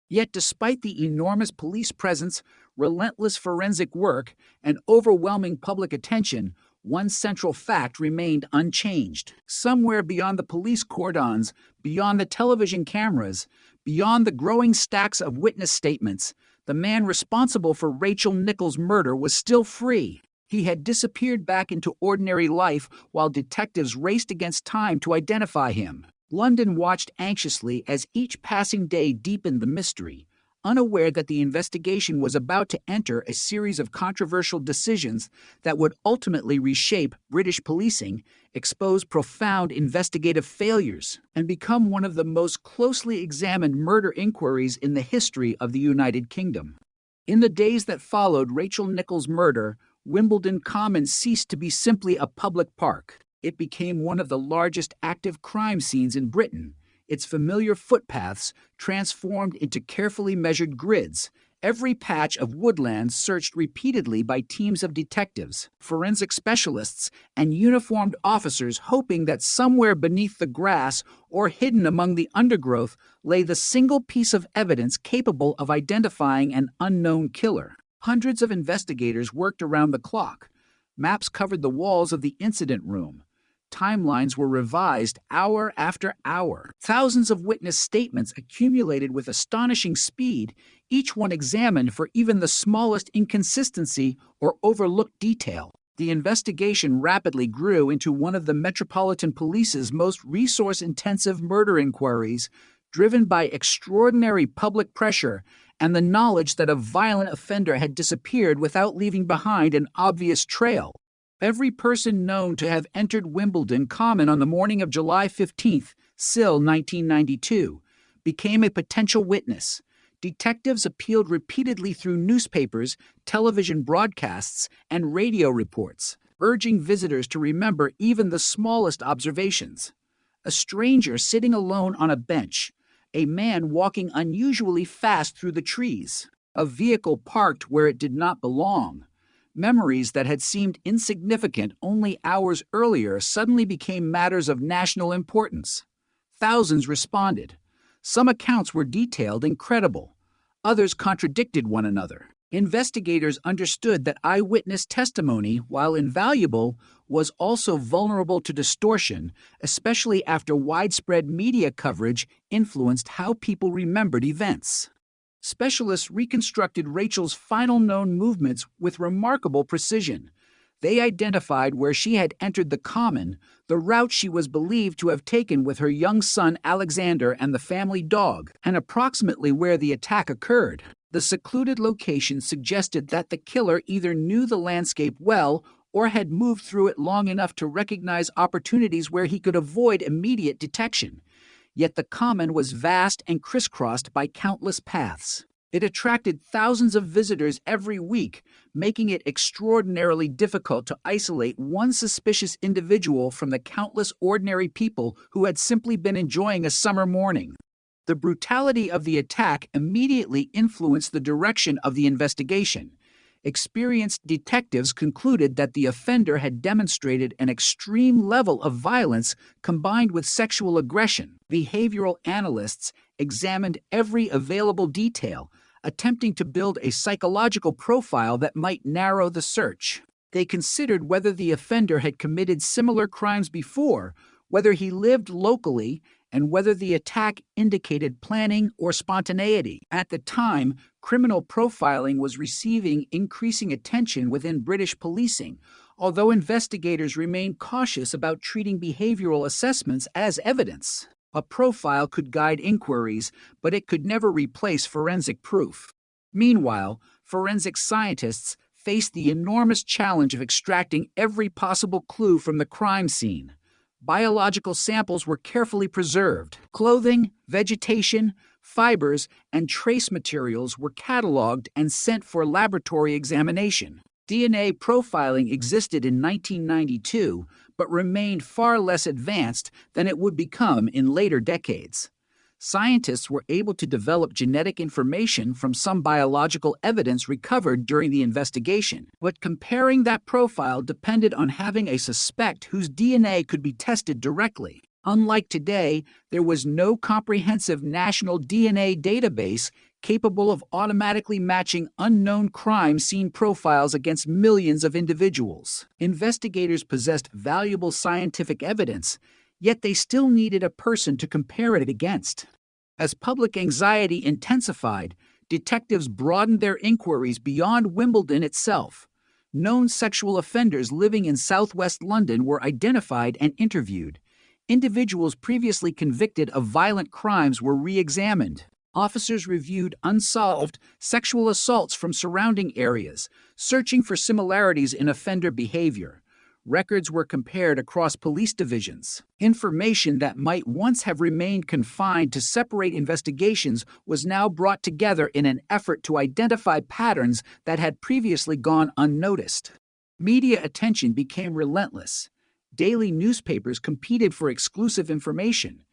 Yet despite the enormous police presence, relentless forensic work, and overwhelming public attention, one central fact remained unchanged. Somewhere beyond the police cordons, beyond the television cameras, beyond the growing stacks of witness statements, the man responsible for Rachel Nichols' murder was still free. He had disappeared back into ordinary life while detectives raced against time to identify him. London watched anxiously as each passing day deepened the mystery, unaware that the investigation was about to enter a series of controversial decisions that would ultimately reshape British policing, expose profound investigative failures, and become one of the most closely examined murder inquiries in the history of the United Kingdom. In the days that followed Rachel Nichols' murder, Wimbledon Common ceased to be simply a public park. It became one of the largest active crime scenes in Britain, its familiar footpaths transformed into carefully measured grids, every patch of woodland searched repeatedly by teams of detectives, forensic specialists, and uniformed officers hoping that somewhere beneath the grass or hidden among the undergrowth lay the single piece of evidence capable of identifying an unknown killer. Hundreds of investigators worked around the clock. Maps covered the walls of the incident room. Timelines were revised hour after hour. Thousands of witness statements accumulated with astonishing speed, each one examined for even the smallest inconsistency or overlooked detail. The investigation rapidly grew into one of the Metropolitan Police's most resource-intensive murder inquiries, driven by extraordinary public pressure and the knowledge that a violent offender had disappeared without leaving behind an obvious trail. Every person known to have entered Wimbledon Common on the morning of July 15th, Sill 1992, became a potential witness. Detectives appealed repeatedly through newspapers, television broadcasts, and radio reports, urging visitors to remember even the smallest observations. A stranger sitting alone on a bench, a man walking unusually fast through the trees, a vehicle parked where it did not belong. Memories that had seemed insignificant only hours earlier suddenly became matters of national importance. Thousands responded. Some accounts were detailed and credible. Others contradicted one another. Investigators understood that eyewitness testimony, while invaluable, was also vulnerable to distortion, especially after widespread media coverage influenced how people remembered events. Specialists reconstructed Rachel's final known movements with remarkable precision. They identified where she had entered the Common, the route she was believed to have taken with her young son Alexander and the family dog, and approximately where the attack occurred. The secluded location suggested that the killer either knew the landscape well or had moved through it long enough to recognize opportunities where he could avoid immediate detection. Yet the Common was vast and crisscrossed by countless paths. It attracted thousands of visitors every week, making it extraordinarily difficult to isolate one suspicious individual from the countless ordinary people who had simply been enjoying a summer morning. The brutality of the attack immediately influenced the direction of the investigation. Experienced detectives concluded that the offender had demonstrated an extreme level of violence combined with sexual aggression. Behavioral analysts examined every available detail, attempting to build a psychological profile that might narrow the search. They considered whether the offender had committed similar crimes before, whether he lived locally, and whether the attack indicated planning or spontaneity. At the time, criminal profiling was receiving increasing attention within British policing, although investigators remained cautious about treating behavioral assessments as evidence. A profile could guide inquiries, but it could never replace forensic proof. Meanwhile, forensic scientists faced the enormous challenge of extracting every possible clue from the crime scene. Biological samples were carefully preserved. Clothing, vegetation, fibers, and trace materials were cataloged and sent for laboratory examination. DNA profiling existed in 1992, but remained far less advanced than it would become in later decades. Scientists were able to develop genetic information from some biological evidence recovered during the investigation, but comparing that profile depended on having a suspect whose DNA could be tested directly. Unlike today, there was no comprehensive national DNA database capable of automatically matching unknown crime scene profiles against millions of individuals. Investigators possessed valuable scientific evidence, yet they still needed a person to compare it against. As public anxiety intensified, detectives broadened their inquiries beyond Wimbledon itself. Known sexual offenders living in southwest London were identified and interviewed. Individuals previously convicted of violent crimes were re-examined. Officers reviewed unsolved sexual assaults from surrounding areas, searching for similarities in offender behavior. Records were compared across police divisions. Information that might once have remained confined to separate investigations was now brought together in an effort to identify patterns that had previously gone unnoticed. Media attention became relentless. Daily newspapers competed for exclusive information.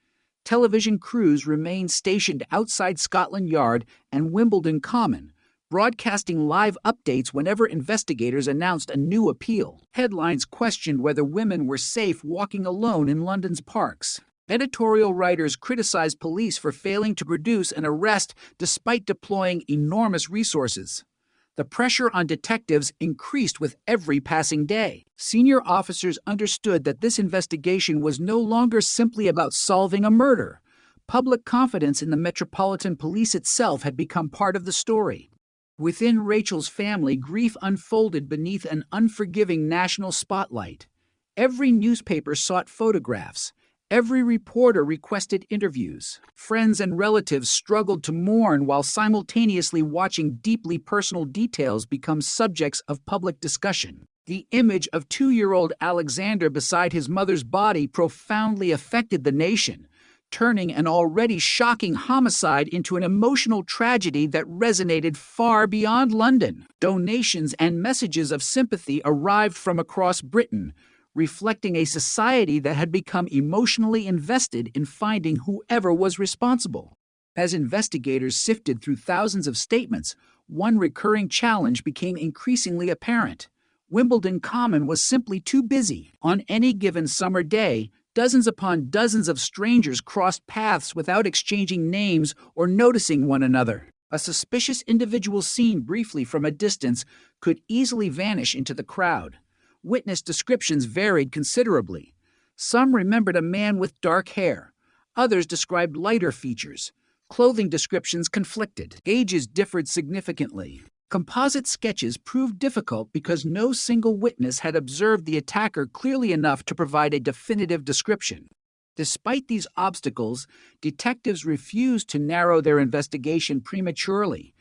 Television crews remained stationed outside Scotland Yard and Wimbledon Common, broadcasting live updates whenever investigators announced a new appeal. Headlines questioned whether women were safe walking alone in London's parks. Editorial writers criticized police for failing to produce an arrest despite deploying enormous resources. The pressure on detectives increased with every passing day. Senior officers understood that this investigation was no longer simply about solving a murder. Public confidence in the Metropolitan Police itself had become part of the story. Within Rachel's family, grief unfolded beneath an unforgiving national spotlight. Every newspaper sought photographs. Every reporter requested interviews. Friends and relatives struggled to mourn while simultaneously watching deeply personal details become subjects of public discussion. The image of 2-year-old Alexander beside his mother's body profoundly affected the nation, turning an already shocking homicide into an emotional tragedy that resonated far beyond London. Donations and messages of sympathy arrived from across Britain, reflecting a society that had become emotionally invested in finding whoever was responsible. As investigators sifted through thousands of statements, one recurring challenge became increasingly apparent. Wimbledon Common was simply too busy. On any given summer day, dozens upon dozens of strangers crossed paths without exchanging names or noticing one another. A suspicious individual seen briefly from a distance could easily vanish into the crowd. Witness descriptions varied considerably. Some remembered a man with dark hair. Others described lighter features. Clothing descriptions conflicted. Ages differed significantly. Composite sketches proved difficult because no single witness had observed the attacker clearly enough to provide a definitive description. Despite these obstacles, detectives refused to narrow their investigation prematurely.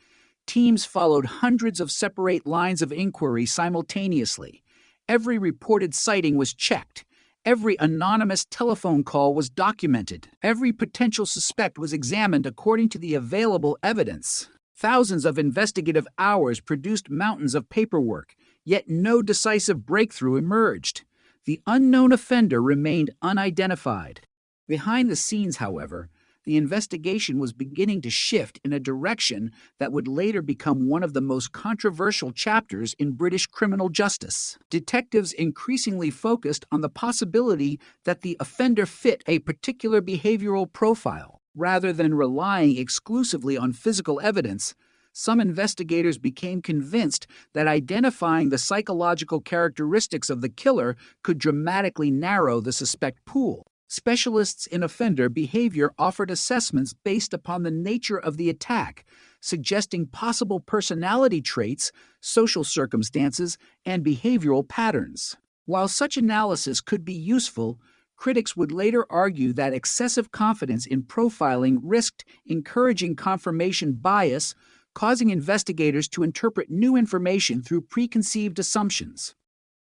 Teams followed hundreds of separate lines of inquiry simultaneously. Every reported sighting was checked. Every anonymous telephone call was documented. Every potential suspect was examined according to the available evidence. Thousands of investigative hours produced mountains of paperwork, yet no decisive breakthrough emerged. The unknown offender remained unidentified. Behind the scenes, however, the investigation was beginning to shift in a direction that would later become one of the most controversial chapters in British criminal justice. Detectives increasingly focused on the possibility that the offender fit a particular behavioral profile. Rather than relying exclusively on physical evidence, some investigators became convinced that identifying the psychological characteristics of the killer could dramatically narrow the suspect pool. Specialists in offender behavior offered assessments based upon the nature of the attack, suggesting possible personality traits, social circumstances, and behavioral patterns. While such analysis could be useful, critics would later argue that excessive confidence in profiling risked encouraging confirmation bias, causing investigators to interpret new information through preconceived assumptions.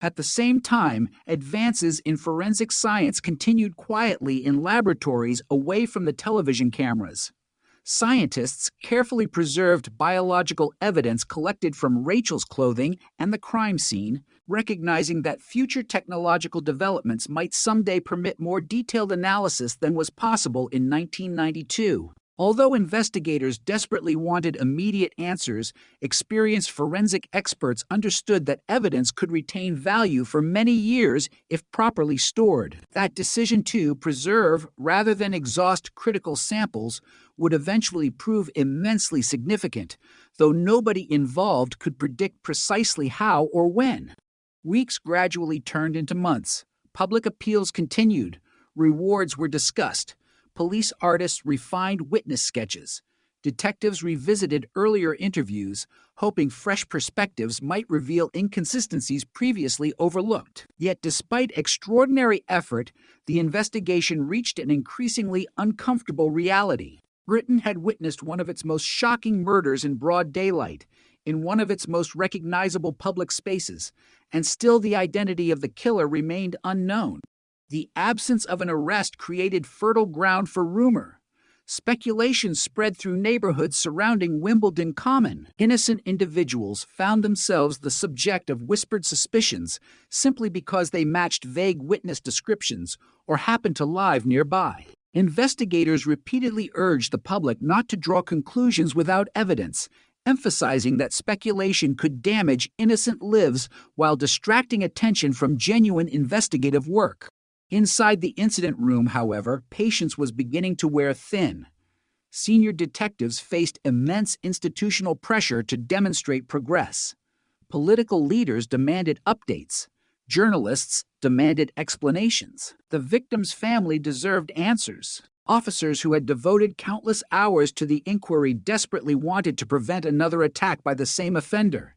At the same time, advances in forensic science continued quietly in laboratories away from the television cameras. Scientists carefully preserved biological evidence collected from Rachel's clothing and the crime scene, recognizing that future technological developments might someday permit more detailed analysis than was possible in 1992. Although investigators desperately wanted immediate answers, experienced forensic experts understood that evidence could retain value for many years if properly stored. That decision to preserve rather than exhaust critical samples would eventually prove immensely significant, though nobody involved could predict precisely how or when. Weeks gradually turned into months. Public appeals continued. Rewards were discussed. Police artists refined witness sketches. Detectives revisited earlier interviews, hoping fresh perspectives might reveal inconsistencies previously overlooked. Yet despite extraordinary effort, the investigation reached an increasingly uncomfortable reality. Britain had witnessed one of its most shocking murders in broad daylight, in one of its most recognizable public spaces, and still the identity of the killer remained unknown. The absence of an arrest created fertile ground for rumor. Speculation spread through neighborhoods surrounding Wimbledon Common. Innocent individuals found themselves the subject of whispered suspicions simply because they matched vague witness descriptions or happened to live nearby. Investigators repeatedly urged the public not to draw conclusions without evidence, emphasizing that speculation could damage innocent lives while distracting attention from genuine investigative work. Inside the incident room, however, patience was beginning to wear thin. Senior detectives faced immense institutional pressure to demonstrate progress. Political leaders demanded updates. Journalists demanded explanations. The victim's family deserved answers. Officers who had devoted countless hours to the inquiry desperately wanted to prevent another attack by the same offender.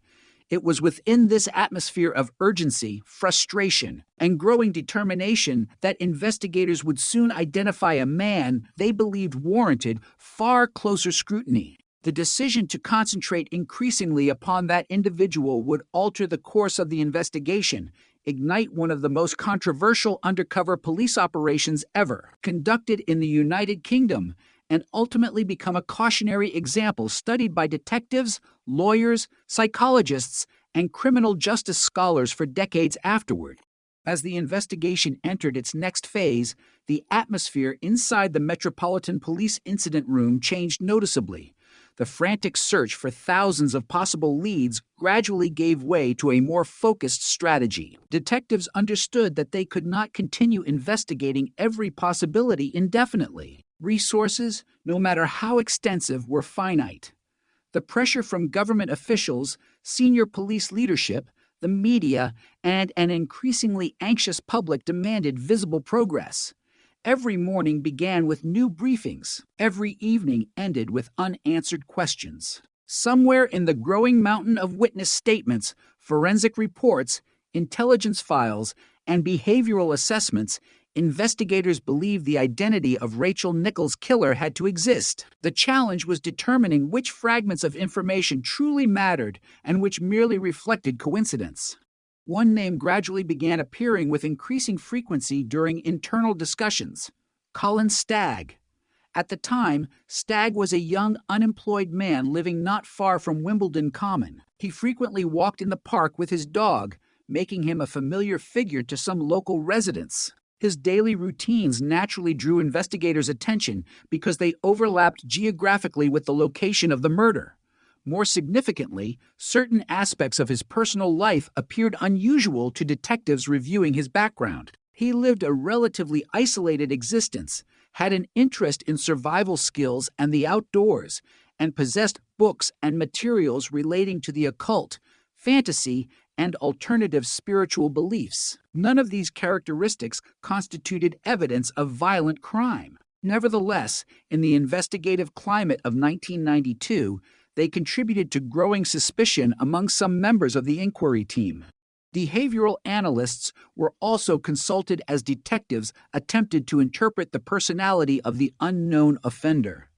It was within this atmosphere of urgency, frustration, and growing determination that investigators would soon identify a man they believed warranted far closer scrutiny. The decision to concentrate increasingly upon that individual would alter the course of the investigation, ignite one of the most controversial undercover police operations ever conducted in the United Kingdom, and ultimately become a cautionary example studied by detectives, lawyers, psychologists, and criminal justice scholars for decades afterward. As the investigation entered its next phase, the atmosphere inside the Metropolitan Police incident room changed noticeably. The frantic search for thousands of possible leads gradually gave way to a more focused strategy. Detectives understood that they could not continue investigating every possibility indefinitely. Resources, no matter how extensive, were finite. The pressure from government officials, senior police leadership, the media, and an increasingly anxious public demanded visible progress. Every morning began with new briefings. Every evening ended with unanswered questions. Somewhere in the growing mountain of witness statements, forensic reports, intelligence files, and behavioral assessments, investigators believed the identity of Rachel Nichols' killer had to exist. The challenge was determining which fragments of information truly mattered and which merely reflected coincidence. One name gradually began appearing with increasing frequency during internal discussions: Colin Stagg. At the time, Stagg was a young, unemployed man living not far from Wimbledon Common. He frequently walked in the park with his dog, making him a familiar figure to some local residents. His daily routines naturally drew investigators' attention because they overlapped geographically with the location of the murder. More significantly, certain aspects of his personal life appeared unusual to detectives reviewing his background. He lived a relatively isolated existence, had an interest in survival skills and the outdoors, and possessed books and materials relating to the occult, fantasy, and alternative spiritual beliefs. None of these characteristics constituted evidence of violent crime. Nevertheless, in the investigative climate of 1992, they contributed to growing suspicion among some members of the inquiry team. Behavioral analysts were also consulted as detectives attempted to interpret the personality of the unknown offender.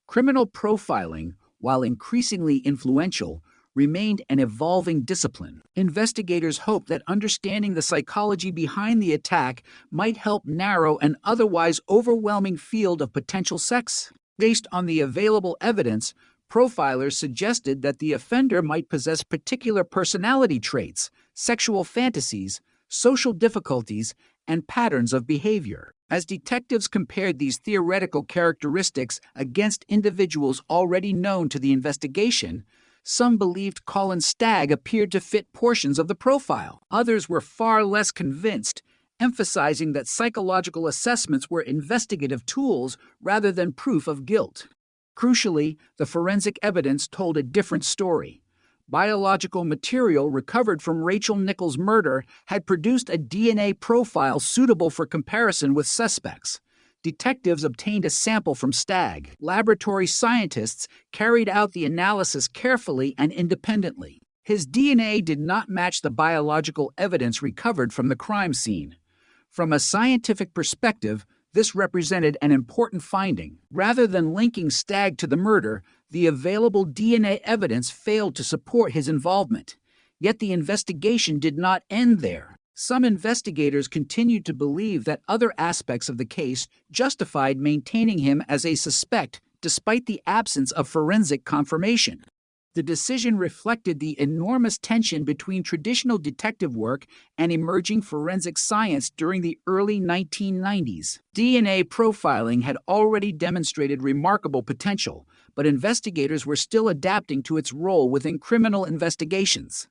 Criminal profiling, while increasingly influential, remained an evolving discipline. Investigators hoped that understanding the psychology behind the attack might help narrow an otherwise overwhelming field of potential sex. Based on the available evidence, profilers suggested that the offender might possess particular personality traits, sexual fantasies, social difficulties, and patterns of behavior. As detectives compared these theoretical characteristics against individuals already known to the investigation, some believed Colin Stagg appeared to fit portions of the profile. Others were far less convinced, emphasizing that psychological assessments were investigative tools rather than proof of guilt. Crucially, the forensic evidence told a different story. Biological material recovered from Rachel Nichols' murder had produced a DNA profile suitable for comparison with suspects. Detectives obtained a sample from Stagg. Laboratory scientists carried out the analysis carefully and independently. His DNA did not match the biological evidence recovered from the crime scene. From a scientific perspective, this represented an important finding. Rather than linking Stagg to the murder, the available DNA evidence failed to support his involvement. Yet the investigation did not end there. Some investigators continued to believe that other aspects of the case justified maintaining him as a suspect despite the absence of forensic confirmation. The decision reflected the enormous tension between traditional detective work and emerging forensic science during the early 1990s. DNA profiling had already demonstrated remarkable potential, but investigators were still adapting to its role within criminal investigations.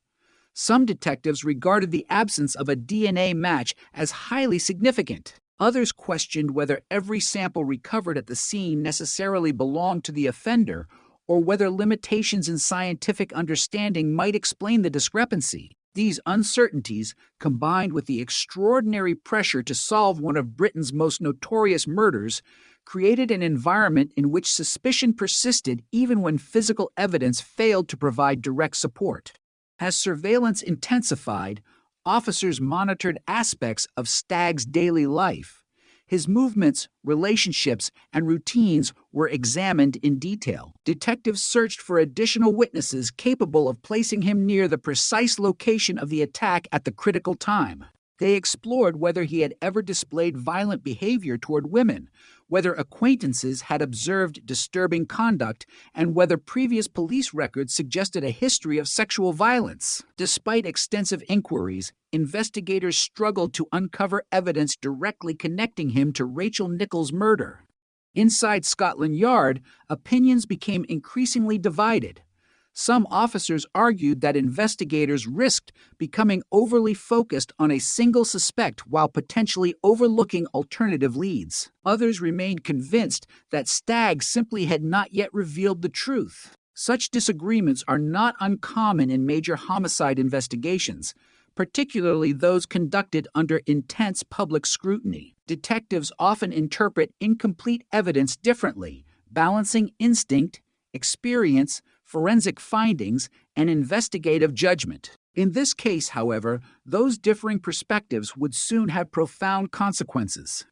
Some detectives regarded the absence of a DNA match as highly significant. Others questioned whether every sample recovered at the scene necessarily belonged to the offender, or whether limitations in scientific understanding might explain the discrepancy. These uncertainties, combined with the extraordinary pressure to solve one of Britain's most notorious murders, created an environment in which suspicion persisted even when physical evidence failed to provide direct support. As surveillance intensified, officers monitored aspects of Stagg's daily life. His movements, relationships, and routines were examined in detail. Detectives searched for additional witnesses capable of placing him near the precise location of the attack at the critical time. They explored whether he had ever displayed violent behavior toward women, whether acquaintances had observed disturbing conduct, and whether previous police records suggested a history of sexual violence. Despite extensive inquiries, investigators struggled to uncover evidence directly connecting him to Rachel Nichols' murder. Inside Scotland Yard, opinions became increasingly divided. Some officers argued that investigators risked becoming overly focused on a single suspect while potentially overlooking alternative leads. Others remained convinced that Stagg simply had not yet revealed the truth. Such disagreements are not uncommon in major homicide investigations, particularly those conducted under intense public scrutiny. Detectives often interpret incomplete evidence differently, balancing instinct, experience, forensic findings, and investigative judgment. In this case, however, those differing perspectives would soon have profound consequences.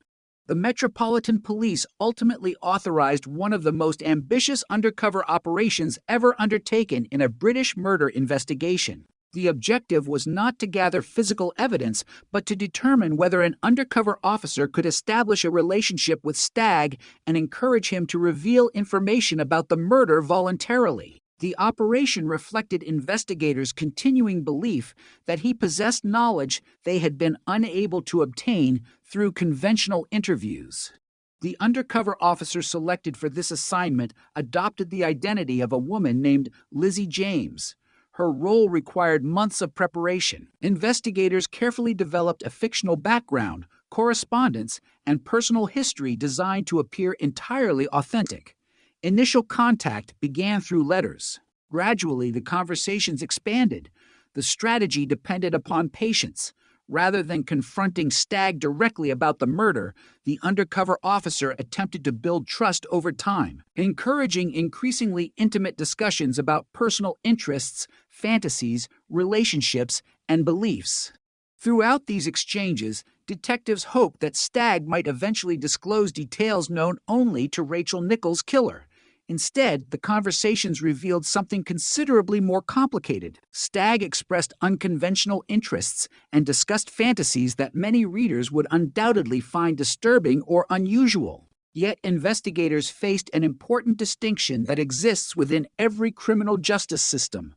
The Metropolitan Police ultimately authorized one of the most ambitious undercover operations ever undertaken in a British murder investigation. The objective was not to gather physical evidence, but to determine whether an undercover officer could establish a relationship with Stagg and encourage him to reveal information about the murder voluntarily. The operation reflected investigators' continuing belief that he possessed knowledge they had been unable to obtain through conventional interviews. The undercover officer selected for this assignment adopted the identity of a woman named Lizzie James. Her role required months of preparation. Investigators carefully developed a fictional background, correspondence, and personal history designed to appear entirely authentic. Initial contact began through letters. Gradually, the conversations expanded. The strategy depended upon patience. Rather than confronting Stagg directly about the murder, the undercover officer attempted to build trust over time, encouraging increasingly intimate discussions about personal interests, fantasies, relationships, and beliefs. Throughout these exchanges, detectives hoped that Stagg might eventually disclose details known only to Rachel Nichols' killer. Instead, the conversations revealed something considerably more complicated. Stagg expressed unconventional interests and discussed fantasies that many readers would undoubtedly find disturbing or unusual. Yet investigators faced an important distinction that exists within every criminal justice system.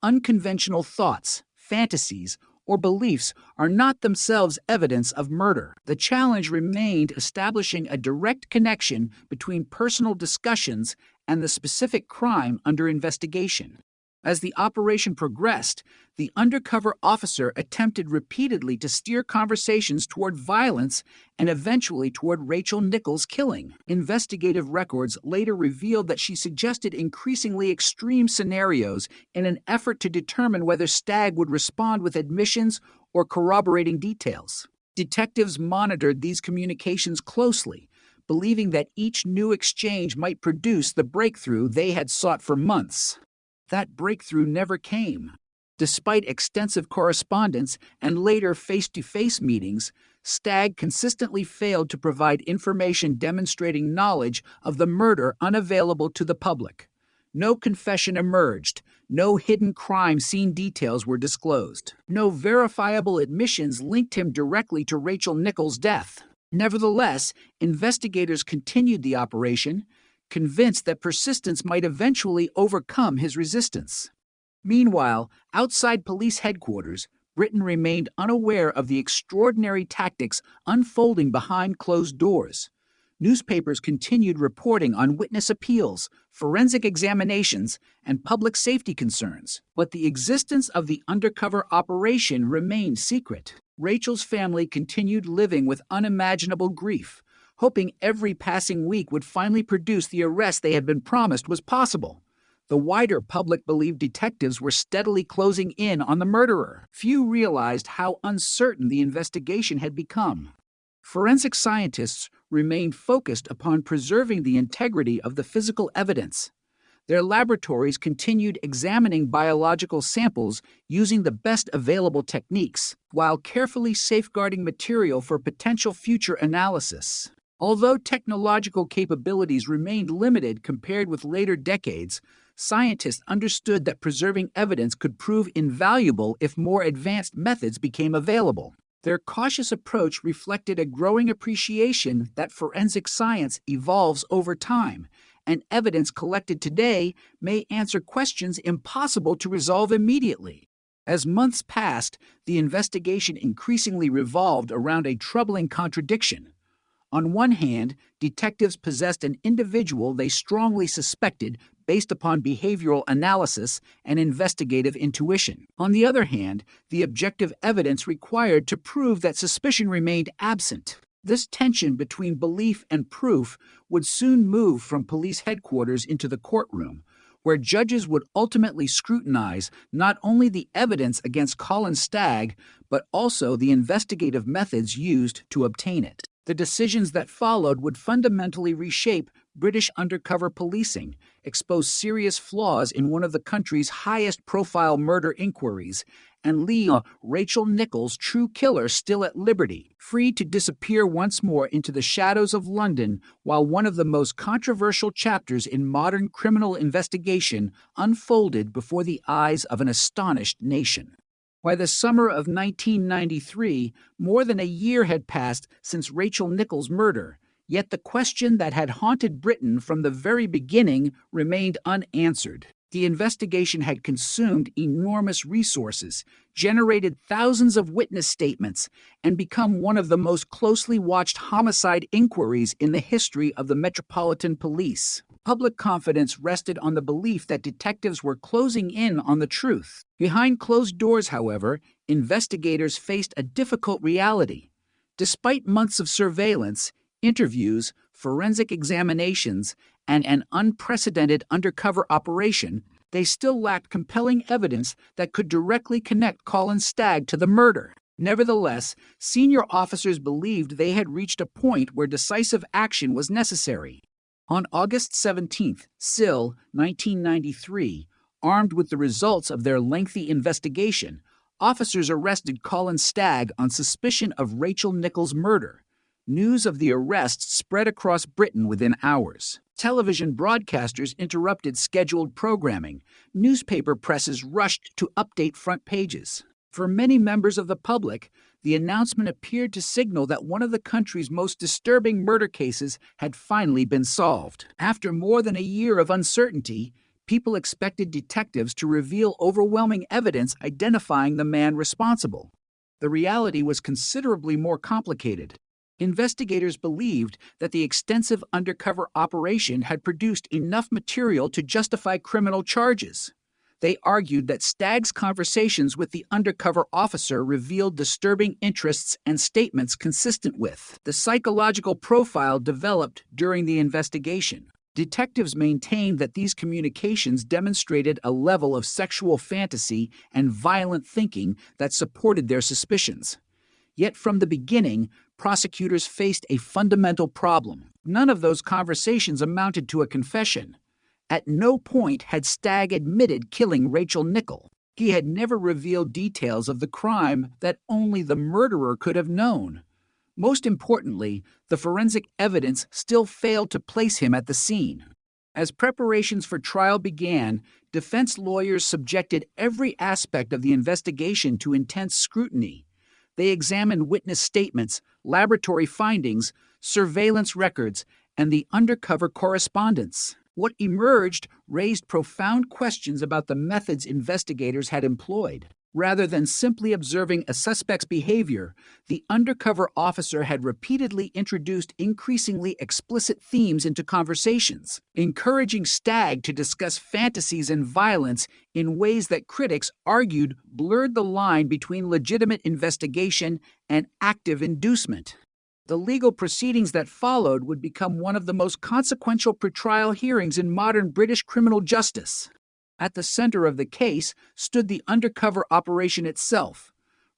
Unconventional thoughts, fantasies, or beliefs are not themselves evidence of murder. The challenge remained establishing a direct connection between personal discussions and the specific crime under investigation. As the operation progressed, the undercover officer attempted repeatedly to steer conversations toward violence and eventually toward Rachel Nichols' killing. Investigative records later revealed that she suggested increasingly extreme scenarios in an effort to determine whether Stagg would respond with admissions or corroborating details. Detectives monitored these communications closely, believing that each new exchange might produce the breakthrough they had sought for months. That breakthrough never came. Despite extensive correspondence and later face-to-face meetings, Stagg consistently failed to provide information demonstrating knowledge of the murder unavailable to the public. No confession emerged. No hidden crime scene details were disclosed. No verifiable admissions linked him directly to Rachel Nichols' death. Nevertheless, investigators continued the operation, convinced that persistence might eventually overcome his resistance. Meanwhile, outside police headquarters, Britain remained unaware of the extraordinary tactics unfolding behind closed doors. Newspapers continued reporting on witness appeals, forensic examinations, and public safety concerns, but the existence of the undercover operation remained secret. Rachel's family continued living with unimaginable grief, hoping every passing week would finally produce the arrest they had been promised was possible. The wider public believed detectives were steadily closing in on the murderer. Few realized how uncertain the investigation had become. Forensic scientists remained focused upon preserving the integrity of the physical evidence. their laboratories continued examining biological samples using the best available techniques, while carefully safeguarding material for potential future analysis. Although technological capabilities remained limited compared with later decades, scientists understood that preserving evidence could prove invaluable if more advanced methods became available. Their cautious approach reflected a growing appreciation that forensic science evolves over time, and evidence collected today may answer questions impossible to resolve immediately. As months passed, the investigation increasingly revolved around a troubling contradiction. On one hand, detectives possessed an individual they strongly suspected based upon behavioral analysis and investigative intuition. On the other hand, the objective evidence required to prove that suspicion remained absent. This tension between belief and proof would soon move from police headquarters into the courtroom, where judges would ultimately scrutinize not only the evidence against Colin Stagg, but also the investigative methods used to obtain it. The decisions that followed would fundamentally reshape British undercover policing, expose serious flaws in one of the country's highest-profile murder inquiries, and leave Rachel Nichols' true killer still at liberty, free to disappear once more into the shadows of London, while one of the most controversial chapters in modern criminal investigation unfolded before the eyes of an astonished nation. By the summer of 1993, more than a year had passed since Rachel Nichols' murder, yet the question that had haunted Britain from the very beginning remained unanswered. The investigation had consumed enormous resources, generated thousands of witness statements, and become one of the most closely watched homicide inquiries in the history of the Metropolitan Police. Public confidence rested on the belief that detectives were closing in on the truth. Behind closed doors, however, investigators faced a difficult reality. Despite months of surveillance, interviews, forensic examinations, and an unprecedented undercover operation, they still lacked compelling evidence that could directly connect Colin Stagg to the murder. Nevertheless, senior officers believed they had reached a point where decisive action was necessary. On August 17, SIL, 1993, armed with the results of their lengthy investigation, officers arrested Colin Stagg on suspicion of Rachel Nichols' murder. News of the arrest spread across Britain within hours. Television broadcasters interrupted scheduled programming. Newspaper presses rushed to update front pages. For many members of the public, the announcement appeared to signal that one of the country's most disturbing murder cases had finally been solved. After more than a year of uncertainty, people expected detectives to reveal overwhelming evidence identifying the man responsible. The reality was considerably more complicated. Investigators believed that the extensive undercover operation had produced enough material to justify criminal charges. They argued that Stagg's conversations with the undercover officer revealed disturbing interests and statements consistent with the psychological profile developed during the investigation. Detectives maintained that these communications demonstrated a level of sexual fantasy and violent thinking that supported their suspicions. Yet from the beginning, prosecutors faced a fundamental problem. None of those conversations amounted to a confession. At no point had Stagg admitted killing Rachel Nichols. He had never revealed details of the crime that only the murderer could have known. Most importantly, the forensic evidence still failed to place him at the scene. As preparations for trial began, defense lawyers subjected every aspect of the investigation to intense scrutiny. They examined witness statements, laboratory findings, surveillance records, and the undercover correspondence. What emerged raised profound questions about the methods investigators had employed. Rather than simply observing a suspect's behavior, the undercover officer had repeatedly introduced increasingly explicit themes into conversations, encouraging Stagg to discuss fantasies and violence in ways that critics argued blurred the line between legitimate investigation and active inducement. The legal proceedings that followed would become one of the most consequential pretrial hearings in modern British criminal justice. At the center of the case stood the undercover operation itself.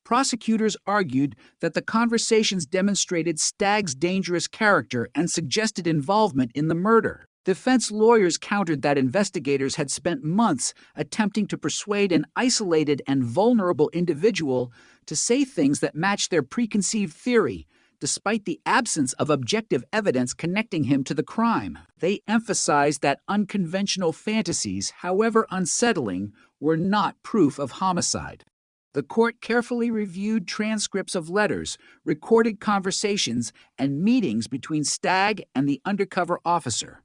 Prosecutors argued that the conversations demonstrated Stagg's dangerous character and suggested involvement in the murder. Defense lawyers countered that investigators had spent months attempting to persuade an isolated and vulnerable individual to say things that matched their preconceived theory, despite the absence of objective evidence connecting him to the crime. They emphasized that unconventional fantasies, however unsettling, were not proof of homicide. The court carefully reviewed transcripts of letters, recorded conversations, and meetings between Stagg and the undercover officer.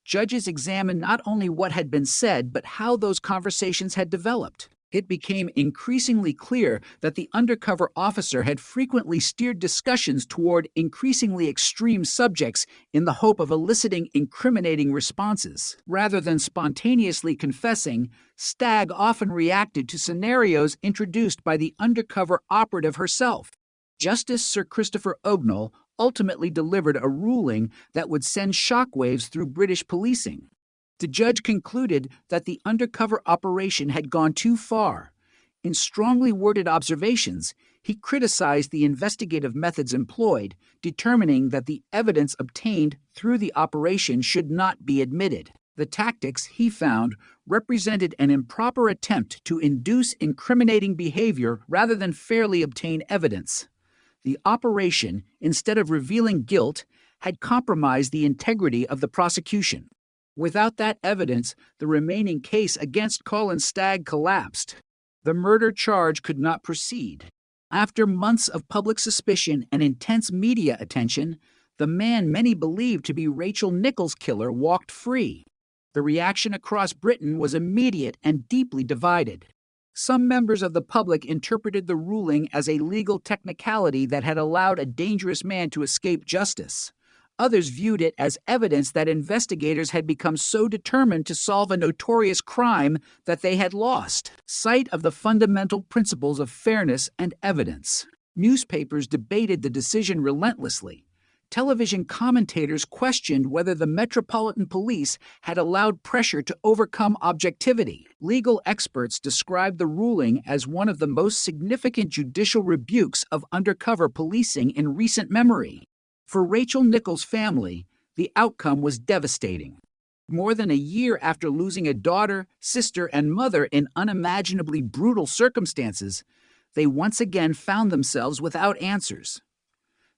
Judges examined not only what had been said, but how those conversations had developed. It became increasingly clear that the undercover officer had frequently steered discussions toward increasingly extreme subjects in the hope of eliciting incriminating responses. Rather than spontaneously confessing, Stagg often reacted to scenarios introduced by the undercover operative herself. Justice Sir Christopher Ognall ultimately delivered a ruling that would send shockwaves through British policing. The judge concluded that the undercover operation had gone too far. In strongly worded observations, he criticized the investigative methods employed, determining that the evidence obtained through the operation should not be admitted. The tactics, he found, represented an improper attempt to induce incriminating behavior rather than fairly obtain evidence. The operation, instead of revealing guilt, had compromised the integrity of the prosecution. Without that evidence, the remaining case against Colin Stagg collapsed. The murder charge could not proceed. After months of public suspicion and intense media attention, the man many believed to be Rachel Nichols' killer walked free. The reaction across Britain was immediate and deeply divided. Some members of the public interpreted the ruling as a legal technicality that had allowed a dangerous man to escape justice. Others viewed it as evidence that investigators had become so determined to solve a notorious crime that they had lost sight of the fundamental principles of fairness and evidence. Newspapers debated the decision relentlessly. Television commentators questioned whether the Metropolitan Police had allowed pressure to overcome objectivity. Legal experts described the ruling as one of the most significant judicial rebukes of undercover policing in recent memory. For Rachel Nichols' family, the outcome was devastating. More than a year after losing a daughter, sister, and mother in unimaginably brutal circumstances, they once again found themselves without answers.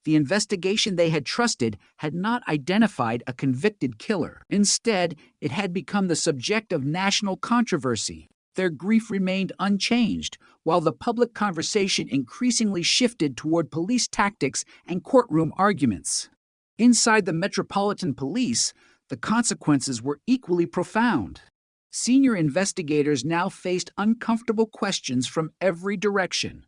The investigation they had trusted had not identified a convicted killer. Instead, it had become the subject of national controversy. Their grief remained unchanged, while the public conversation increasingly shifted toward police tactics and courtroom arguments. Inside the Metropolitan Police, the consequences were equally profound. Senior investigators now faced uncomfortable questions from every direction.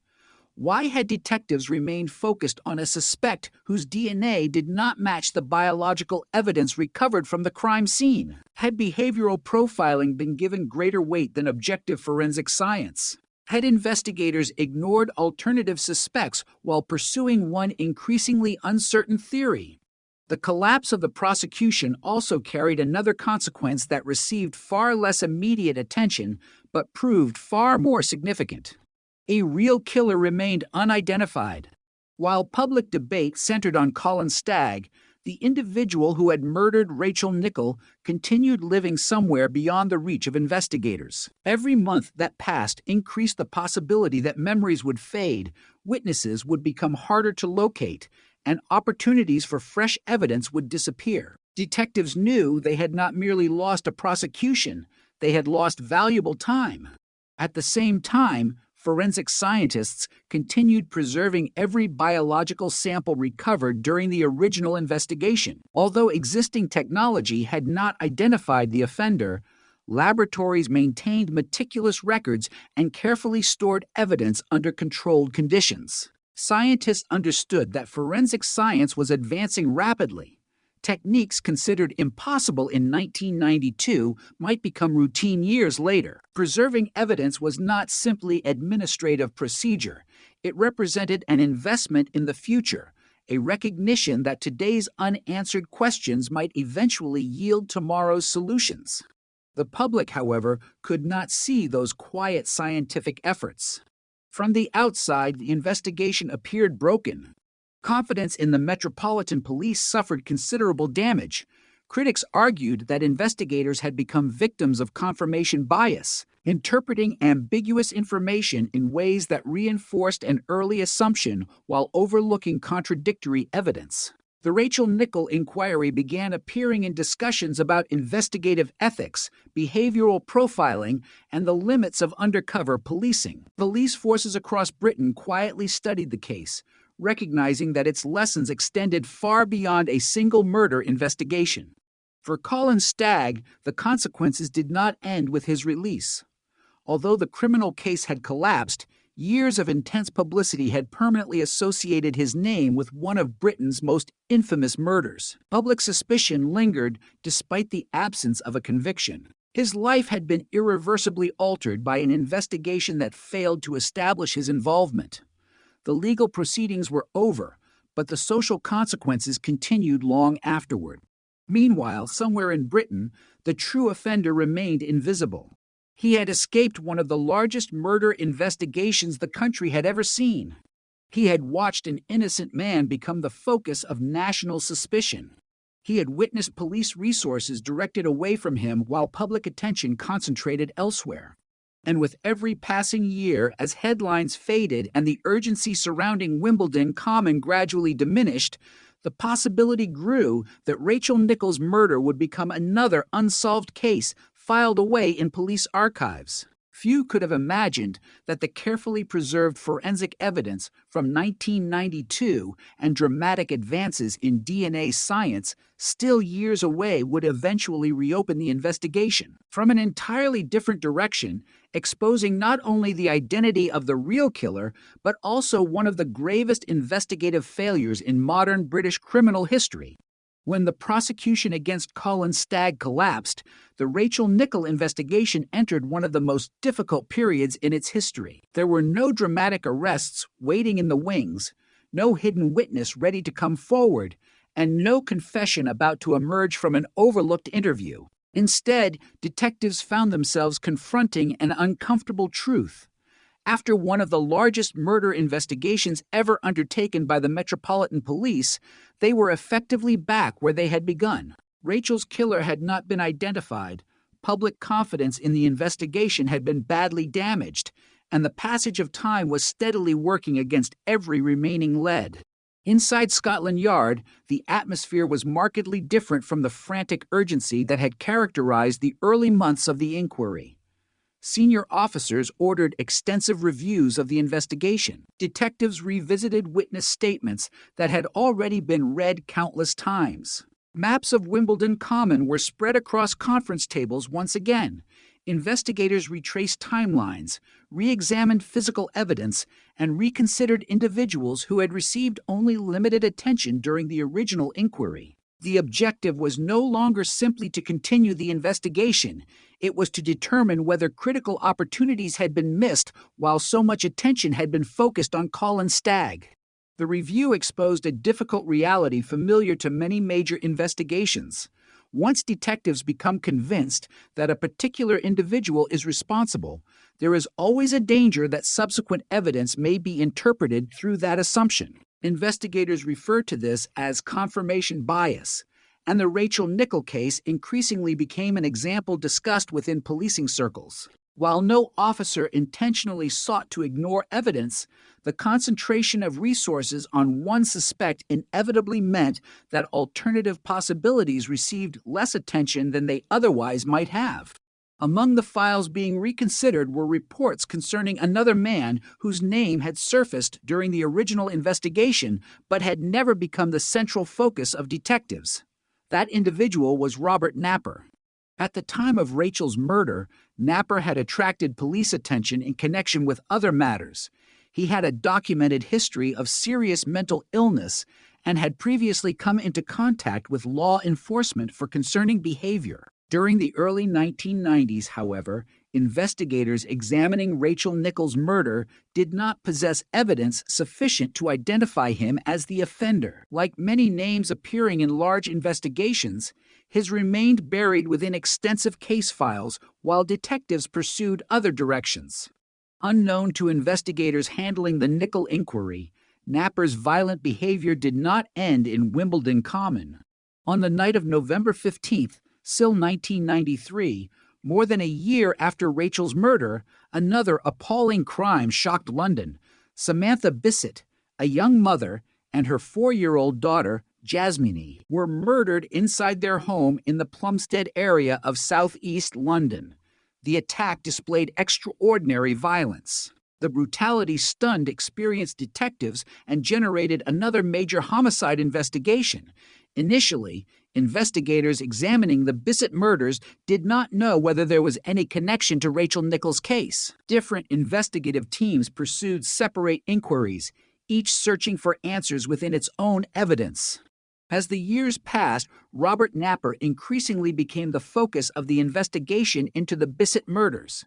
Why had detectives remained focused on a suspect whose DNA did not match the biological evidence recovered from the crime scene? Had behavioral profiling been given greater weight than objective forensic science? Had investigators ignored alternative suspects while pursuing one increasingly uncertain theory? The collapse of the prosecution also carried another consequence that received far less immediate attention but proved far more significant. A real killer remained unidentified. While public debate centered on Colin Stagg, the individual who had murdered Rachel Nichols continued living somewhere beyond the reach of investigators. Every month that passed increased the possibility that memories would fade, witnesses would become harder to locate, and opportunities for fresh evidence would disappear. Detectives knew they had not merely lost a prosecution, they had lost valuable time. At the same time, forensic scientists continued preserving every biological sample recovered during the original investigation. Although existing technology had not identified the offender, laboratories maintained meticulous records and carefully stored evidence under controlled conditions. Scientists understood that forensic science was advancing rapidly. Techniques considered impossible in 1992 might become routine years later. Preserving evidence was not simply administrative procedure. It represented an investment in the future, a recognition that today's unanswered questions might eventually yield tomorrow's solutions. The public, however, could not see those quiet scientific efforts. From the outside, the investigation appeared broken. Confidence in the Metropolitan Police suffered considerable damage. Critics argued that investigators had become victims of confirmation bias, interpreting ambiguous information in ways that reinforced an early assumption while overlooking contradictory evidence. The Rachel Nichols inquiry began appearing in discussions about investigative ethics, behavioral profiling, and the limits of undercover policing. Police forces across Britain quietly studied the case, recognizing that its lessons extended far beyond a single murder investigation. For Colin Stagg, the consequences did not end with his release. Although the criminal case had collapsed, years of intense publicity had permanently associated his name with one of Britain's most infamous murders. Public suspicion lingered despite the absence of a conviction. His life had been irreversibly altered by an investigation that failed to establish his involvement. The legal proceedings were over, but the social consequences continued long afterward. Meanwhile, somewhere in Britain, the true offender remained invisible. He had escaped one of the largest murder investigations the country had ever seen. He had watched an innocent man become the focus of national suspicion. He had witnessed police resources directed away from him while public attention concentrated elsewhere. And with every passing year, as headlines faded and the urgency surrounding Wimbledon Common gradually diminished, the possibility grew that Rachel Nichols' murder would become another unsolved case filed away in police archives. Few could have imagined that the carefully preserved forensic evidence from 1992 and dramatic advances in DNA science, still years away, would eventually reopen the investigation from an entirely different direction, exposing not only the identity of the real killer, but also one of the gravest investigative failures in modern British criminal history. When the prosecution against Colin Stagg collapsed, the Rachel Nichols investigation entered one of the most difficult periods in its history. There were no dramatic arrests waiting in the wings, no hidden witness ready to come forward, and no confession about to emerge from an overlooked interview. Instead, detectives found themselves confronting an uncomfortable truth. After one of the largest murder investigations ever undertaken by the Metropolitan Police, they were effectively back where they had begun. Rachel's killer had not been identified, public confidence in the investigation had been badly damaged, and the passage of time was steadily working against every remaining lead. Inside Scotland Yard, the atmosphere was markedly different from the frantic urgency that had characterized the early months of the inquiry. Senior officers ordered extensive reviews of the investigation. Detectives revisited witness statements that had already been read countless times. Maps of Wimbledon Common were spread across conference tables once again. Investigators retraced timelines, re-examined physical evidence, and reconsidered individuals who had received only limited attention during the original inquiry. The objective was no longer simply to continue the investigation. It was to determine whether critical opportunities had been missed while so much attention had been focused on Colin Stagg. The review exposed a difficult reality familiar to many major investigations. Once detectives become convinced that a particular individual is responsible, there is always a danger that subsequent evidence may be interpreted through that assumption. Investigators refer to this as confirmation bias, and the Rachel Nichols case increasingly became an example discussed within policing circles. While no officer intentionally sought to ignore evidence, the concentration of resources on one suspect inevitably meant that alternative possibilities received less attention than they otherwise might have. Among the files being reconsidered were reports concerning another man whose name had surfaced during the original investigation but had never become the central focus of detectives. That individual was Robert Napper. At the time of Rachel's murder, Napper had attracted police attention in connection with other matters. He had a documented history of serious mental illness and had previously come into contact with law enforcement for concerning behavior. During the early 1990s, however, investigators examining Rachel Nichols' murder did not possess evidence sufficient to identify him as the offender. Like many names appearing in large investigations, his remained buried within extensive case files while detectives pursued other directions. Unknown to investigators handling the Nichols inquiry, Napper's violent behavior did not end in Wimbledon Common. On the night of November 15th, still 1993, more than a year after Rachel's murder, another appalling crime shocked London. Samantha Bissett, a young mother, and her 4-year-old daughter, Jasmine, were murdered inside their home in the Plumstead area of southeast London. The attack displayed extraordinary violence. The brutality stunned experienced detectives and generated another major homicide investigation. Initially, investigators examining the Bissett murders did not know whether there was any connection to Rachel Nichols' case. Different investigative teams pursued separate inquiries, each searching for answers within its own evidence. As the years passed, Robert Napper increasingly became the focus of the investigation into the Bissett murders.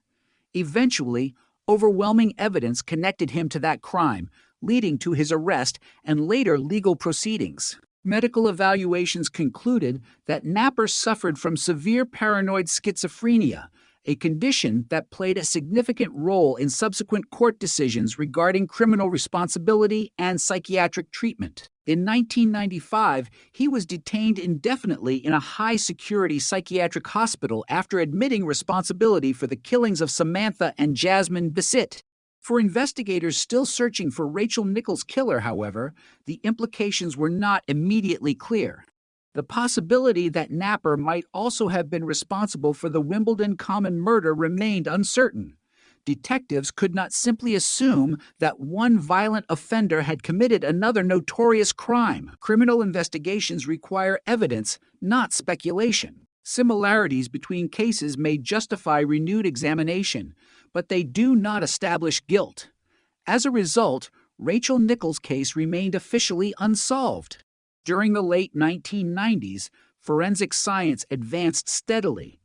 Eventually, overwhelming evidence connected him to that crime, leading to his arrest and later legal proceedings. Medical evaluations concluded that Napper suffered from severe paranoid schizophrenia, a condition that played a significant role in subsequent court decisions regarding criminal responsibility and psychiatric treatment. In 1995, he was detained indefinitely in a high-security psychiatric hospital after admitting responsibility for the killings of Samantha and Jasmine Bissett. For investigators still searching for Rachel Nichols' killer, however, the implications were not immediately clear. The possibility that Napper might also have been responsible for the Wimbledon Common murder remained uncertain. Detectives could not simply assume that one violent offender had committed another notorious crime. Criminal investigations require evidence, not speculation. Similarities between cases may justify renewed examination, but they do not establish guilt. As a result, Rachel Nichols' case remained officially unsolved. During the late 1990s, forensic science advanced steadily.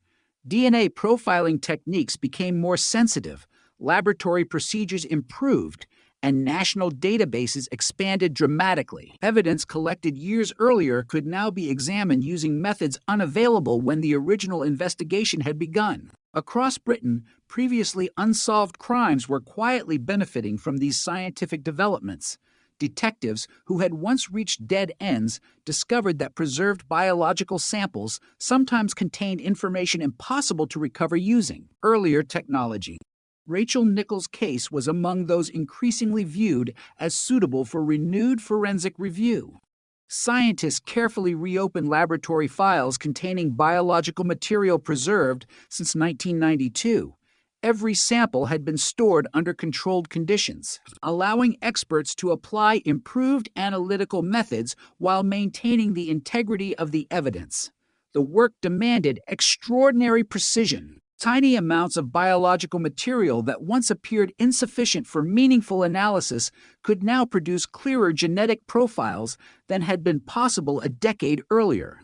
DNA profiling techniques became more sensitive, laboratory procedures improved, and national databases expanded dramatically. Evidence collected years earlier could now be examined using methods unavailable when the original investigation had begun. Across Britain, previously unsolved crimes were quietly benefiting from these scientific developments. Detectives who had once reached dead ends discovered that preserved biological samples sometimes contained information impossible to recover using earlier technology. Rachel Nichols' case was among those increasingly viewed as suitable for renewed forensic review. Scientists carefully reopened laboratory files containing biological material preserved since 1992. Every sample had been stored under controlled conditions, allowing experts to apply improved analytical methods while maintaining the integrity of the evidence. The work demanded extraordinary precision. Tiny amounts of biological material that once appeared insufficient for meaningful analysis could now produce clearer genetic profiles than had been possible a decade earlier.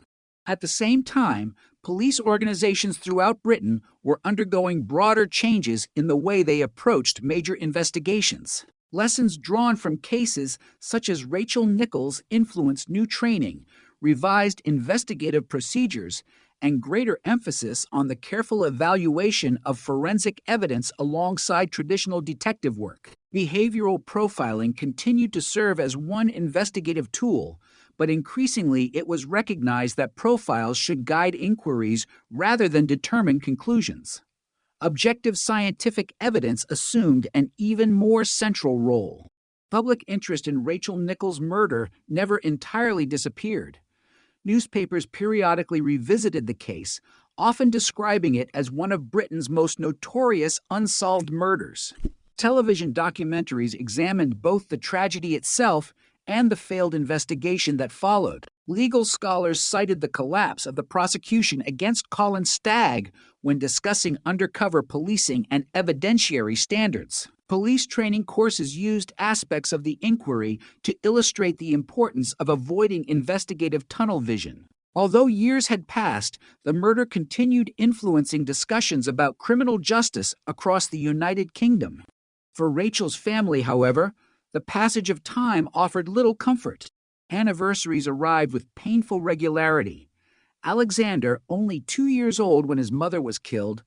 At the same time, police organizations throughout Britain were undergoing broader changes in the way they approached major investigations. Lessons drawn from cases such as Rachel Nichols influenced new training, revised investigative procedures, and greater emphasis on the careful evaluation of forensic evidence alongside traditional detective work. Behavioral profiling continued to serve as one investigative tool, but increasingly it was recognized that profiles should guide inquiries rather than determine conclusions. Objective scientific evidence assumed an even more central role. Public interest in Rachel Nichols' murder never entirely disappeared. Newspapers periodically revisited the case, often describing it as one of Britain's most notorious unsolved murders. Television documentaries examined both the tragedy itself and the failed investigation that followed. Legal scholars cited the collapse of the prosecution against Colin Stagg when discussing undercover policing and evidentiary standards. Police training courses used aspects of the inquiry to illustrate the importance of avoiding investigative tunnel vision. Although years had passed, the murder continued influencing discussions about criminal justice across the United Kingdom. For Rachel's family, however, the passage of time offered little comfort. Anniversaries arrived with painful regularity. Alexander, only 2 years old when his mother was killed,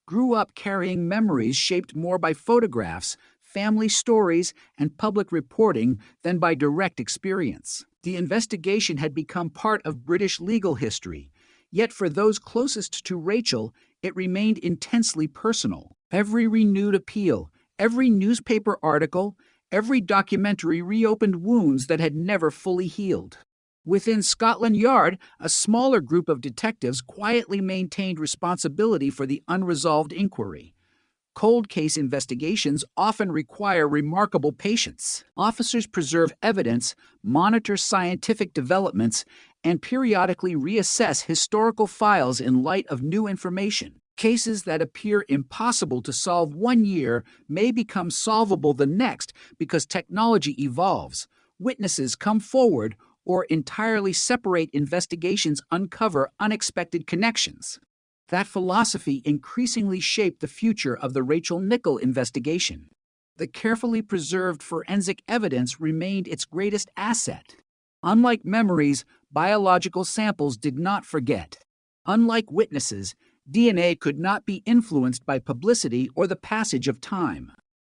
grew up carrying memories shaped more by photographs, family stories, and public reporting than by direct experience. The investigation had become part of British legal history, yet for those closest to Rachel, it remained intensely personal. Every renewed appeal, every newspaper article, every documentary reopened wounds that had never fully healed. Within Scotland Yard, a smaller group of detectives quietly maintained responsibility for the unresolved inquiry. Cold case investigations often require remarkable patience. Officers preserve evidence, monitor scientific developments, and periodically reassess historical files in light of new information. Cases that appear impossible to solve one year may become solvable the next because technology evolves, witnesses come forward, or entirely separate investigations uncover unexpected connections. That philosophy increasingly shaped the future of the Rachel Nicholl investigation. The carefully preserved forensic evidence remained its greatest asset. Unlike memories, biological samples did not forget. Unlike witnesses, DNA could not be influenced by publicity or the passage of time.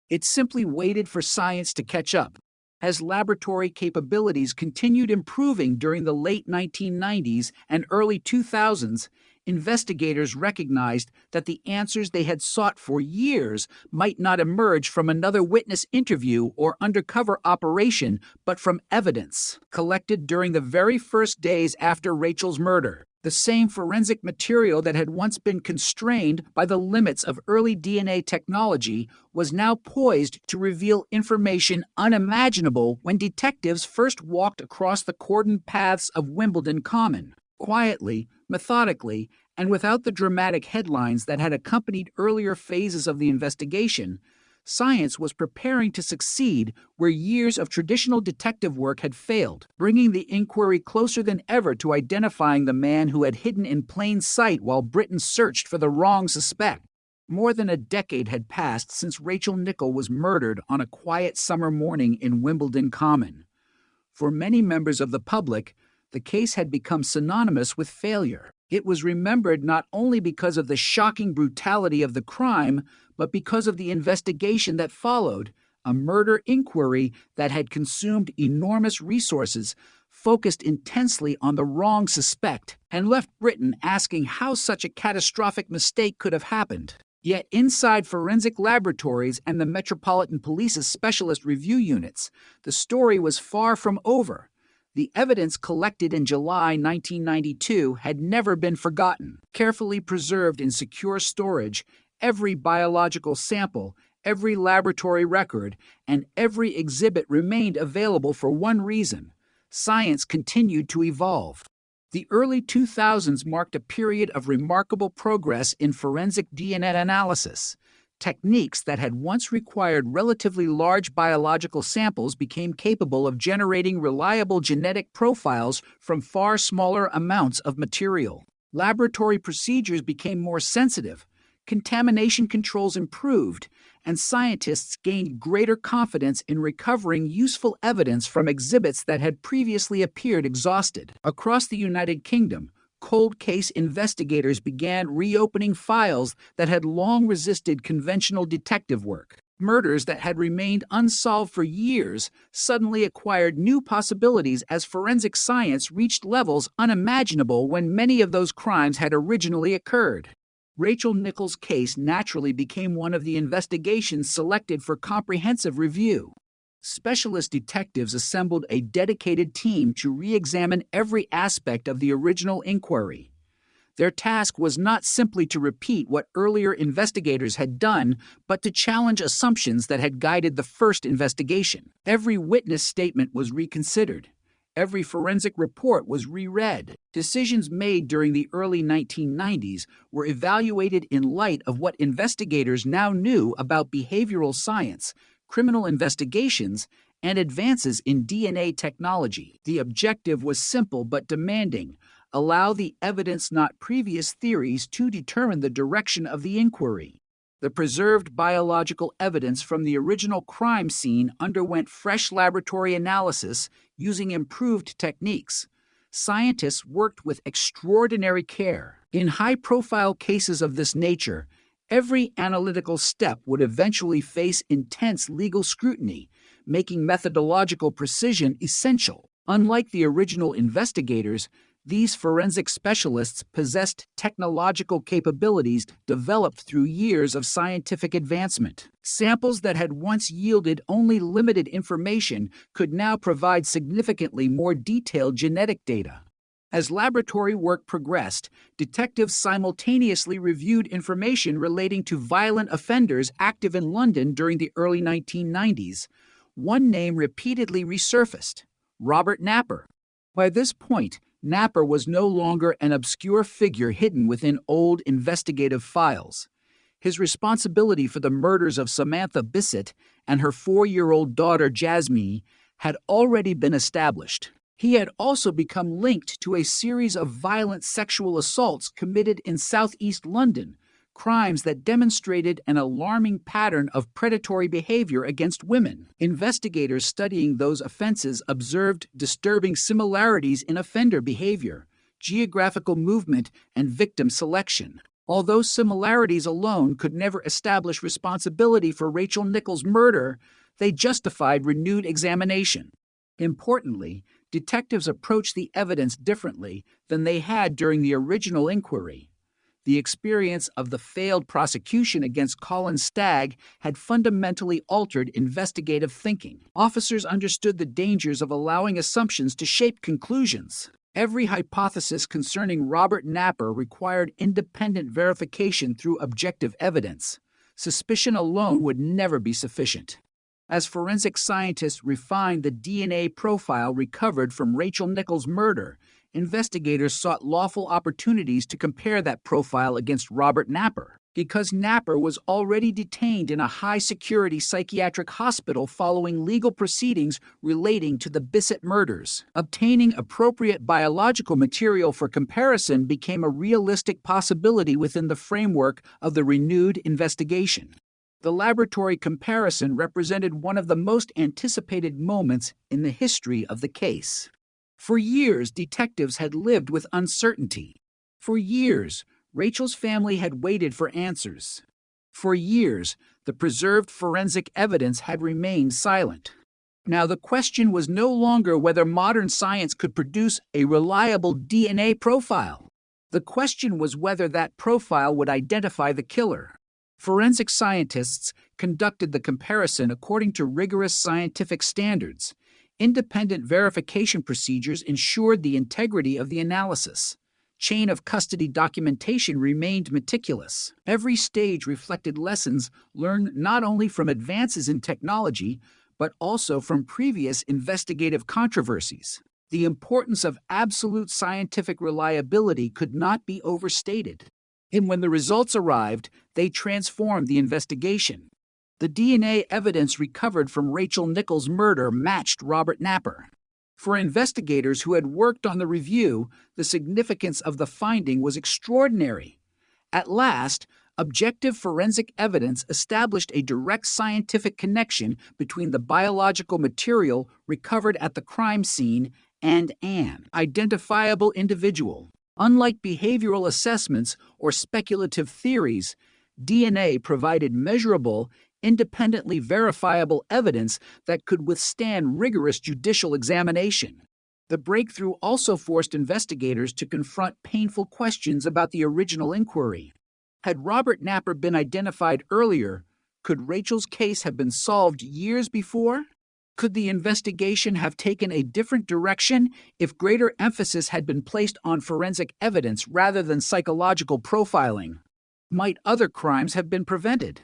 It simply waited for science to catch up. As laboratory capabilities continued improving during the late 1990s and early 2000s, investigators recognized that the answers they had sought for years might not emerge from another witness interview or undercover operation, but from evidence collected during the very first days after Rachel's murder. The same forensic material that had once been constrained by the limits of early DNA technology was now poised to reveal information unimaginable when detectives first walked across the cordoned paths of Wimbledon Common. Quietly, methodically, and without the dramatic headlines that had accompanied earlier phases of the investigation, science was preparing to succeed where years of traditional detective work had failed, bringing the inquiry closer than ever to identifying the man who had hidden in plain sight while Britain searched for the wrong suspect. More than a decade had passed since Rachel Nicholl was murdered on a quiet summer morning in Wimbledon Common. For many members of the public, the case had become synonymous with failure. It was remembered not only because of the shocking brutality of the crime, but because of the investigation that followed, a murder inquiry that had consumed enormous resources, focused intensely on the wrong suspect, and left Britain asking how such a catastrophic mistake could have happened. Yet inside forensic laboratories and the Metropolitan Police's specialist review units, the story was far from over. The evidence collected in July 1992 had never been forgotten. Carefully preserved in secure storage, every biological sample, every laboratory record, and every exhibit remained available for one reason: science continued to evolve. The early 2000s marked a period of remarkable progress in forensic DNA analysis. Techniques that had once required relatively large biological samples became capable of generating reliable genetic profiles from far smaller amounts of material. Laboratory procedures became more sensitive, contamination controls improved, and scientists gained greater confidence in recovering useful evidence from exhibits that had previously appeared exhausted. Across the United Kingdom, cold case investigators began reopening files that had long resisted conventional detective work. Murders that had remained unsolved for years suddenly acquired new possibilities as forensic science reached levels unimaginable when many of those crimes had originally occurred. Rachel Nicholl's case naturally became one of the investigations selected for comprehensive review. Specialist detectives assembled a dedicated team to re-examine every aspect of the original inquiry. Their task was not simply to repeat what earlier investigators had done, but to challenge assumptions that had guided the first investigation. Every witness statement was reconsidered. Every forensic report was reread. Decisions made during the early 1990s were evaluated in light of what investigators now knew about behavioral science, criminal investigations, and advances in DNA technology. The objective was simple but demanding: allow the evidence, not previous theories, to determine the direction of the inquiry. The preserved biological evidence from the original crime scene underwent fresh laboratory analysis using improved techniques. Scientists worked with extraordinary care. In high-profile cases of this nature, every analytical step would eventually face intense legal scrutiny, making methodological precision essential. Unlike the original investigators, these forensic specialists possessed technological capabilities developed through years of scientific advancement. Samples that had once yielded only limited information could now provide significantly more detailed genetic data. As laboratory work progressed, detectives simultaneously reviewed information relating to violent offenders active in London during the early 1990s. One name repeatedly resurfaced: Robert Napper. By this point, Napper was no longer an obscure figure hidden within old investigative files. His responsibility for the murders of Samantha Bissett and her 4-year-old daughter Jasmine had already been established. He had also become linked to a series of violent sexual assaults committed in southeast London, crimes that demonstrated an alarming pattern of predatory behavior against women. Investigators studying those offenses observed disturbing similarities in offender behavior, geographical movement, and victim selection. Although similarities alone could never establish responsibility for Rachel Nichols' murder, they justified renewed examination. Importantly, detectives approached the evidence differently than they had during the original inquiry. The experience of the failed prosecution against Colin Stagg had fundamentally altered investigative thinking. Officers understood the dangers of allowing assumptions to shape conclusions. Every hypothesis concerning Robert Napper required independent verification through objective evidence. Suspicion alone would never be sufficient. As forensic scientists refined the DNA profile recovered from Rachel Nichols' murder, investigators sought lawful opportunities to compare that profile against Robert Napper. Because Napper was already detained in a high-security psychiatric hospital following legal proceedings relating to the Bissett murders, obtaining appropriate biological material for comparison became a realistic possibility within the framework of the renewed investigation. The laboratory comparison represented one of the most anticipated moments in the history of the case. For years, detectives had lived with uncertainty. For years, Rachel's family had waited for answers. For years, the preserved forensic evidence had remained silent. Now the question was no longer whether modern science could produce a reliable DNA profile. The question was whether that profile would identify the killer. Forensic scientists conducted the comparison according to rigorous scientific standards. Independent verification procedures ensured the integrity of the analysis. Chain of custody documentation remained meticulous. Every stage reflected lessons learned not only from advances in technology, but also from previous investigative controversies. The importance of absolute scientific reliability could not be overstated. And when the results arrived, they transformed the investigation. The DNA evidence recovered from Rachel Nichols' murder matched Robert Napper. For investigators who had worked on the review, the significance of the finding was extraordinary. At last, objective forensic evidence established a direct scientific connection between the biological material recovered at the crime scene and an identifiable individual. Unlike behavioral assessments or speculative theories, DNA provided measurable, independently verifiable evidence that could withstand rigorous judicial examination. The breakthrough also forced investigators to confront painful questions about the original inquiry. Had Robert Napper been identified earlier, could Rachel's case have been solved years before? Could the investigation have taken a different direction if greater emphasis had been placed on forensic evidence rather than psychological profiling? Might other crimes have been prevented?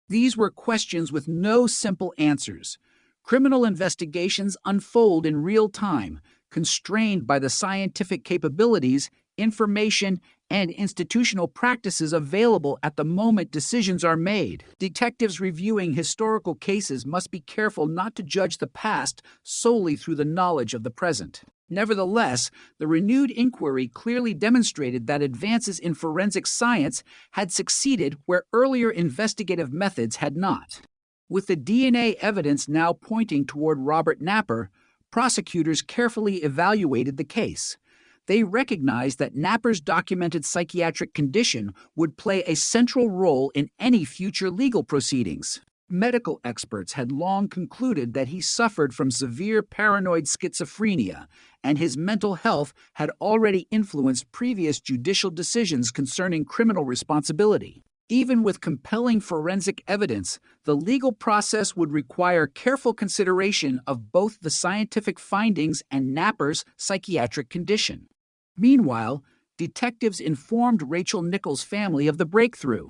These were questions with no simple answers. Criminal investigations unfold in real time, constrained by the scientific capabilities, information, and institutional practices available at the moment decisions are made. Detectives reviewing historical cases must be careful not to judge the past solely through the knowledge of the present. Nevertheless, the renewed inquiry clearly demonstrated that advances in forensic science had succeeded where earlier investigative methods had not. With the DNA evidence now pointing toward Robert Napper, prosecutors carefully evaluated the case. They recognized that Napper's documented psychiatric condition would play a central role in any future legal proceedings. Medical experts had long concluded that he suffered from severe paranoid schizophrenia, and his mental health had already influenced previous judicial decisions concerning criminal responsibility. Even with compelling forensic evidence, the legal process would require careful consideration of both the scientific findings and Napper's psychiatric condition. Meanwhile, detectives informed Rachel Nichols' family of the breakthrough.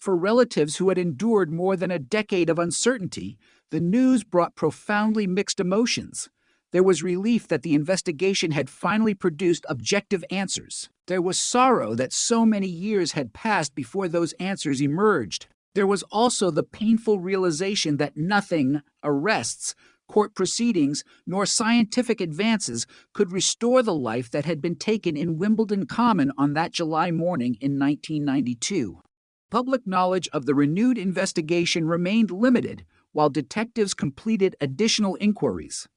For relatives who had endured more than a decade of uncertainty, the news brought profoundly mixed emotions. There was relief that the investigation had finally produced objective answers. There was sorrow that so many years had passed before those answers emerged. There was also the painful realization that nothing, arrests, court proceedings, nor scientific advances could restore the life that had been taken in Wimbledon Common on that July morning in 1992. Public knowledge of the renewed investigation remained limited while detectives completed additional inquiries.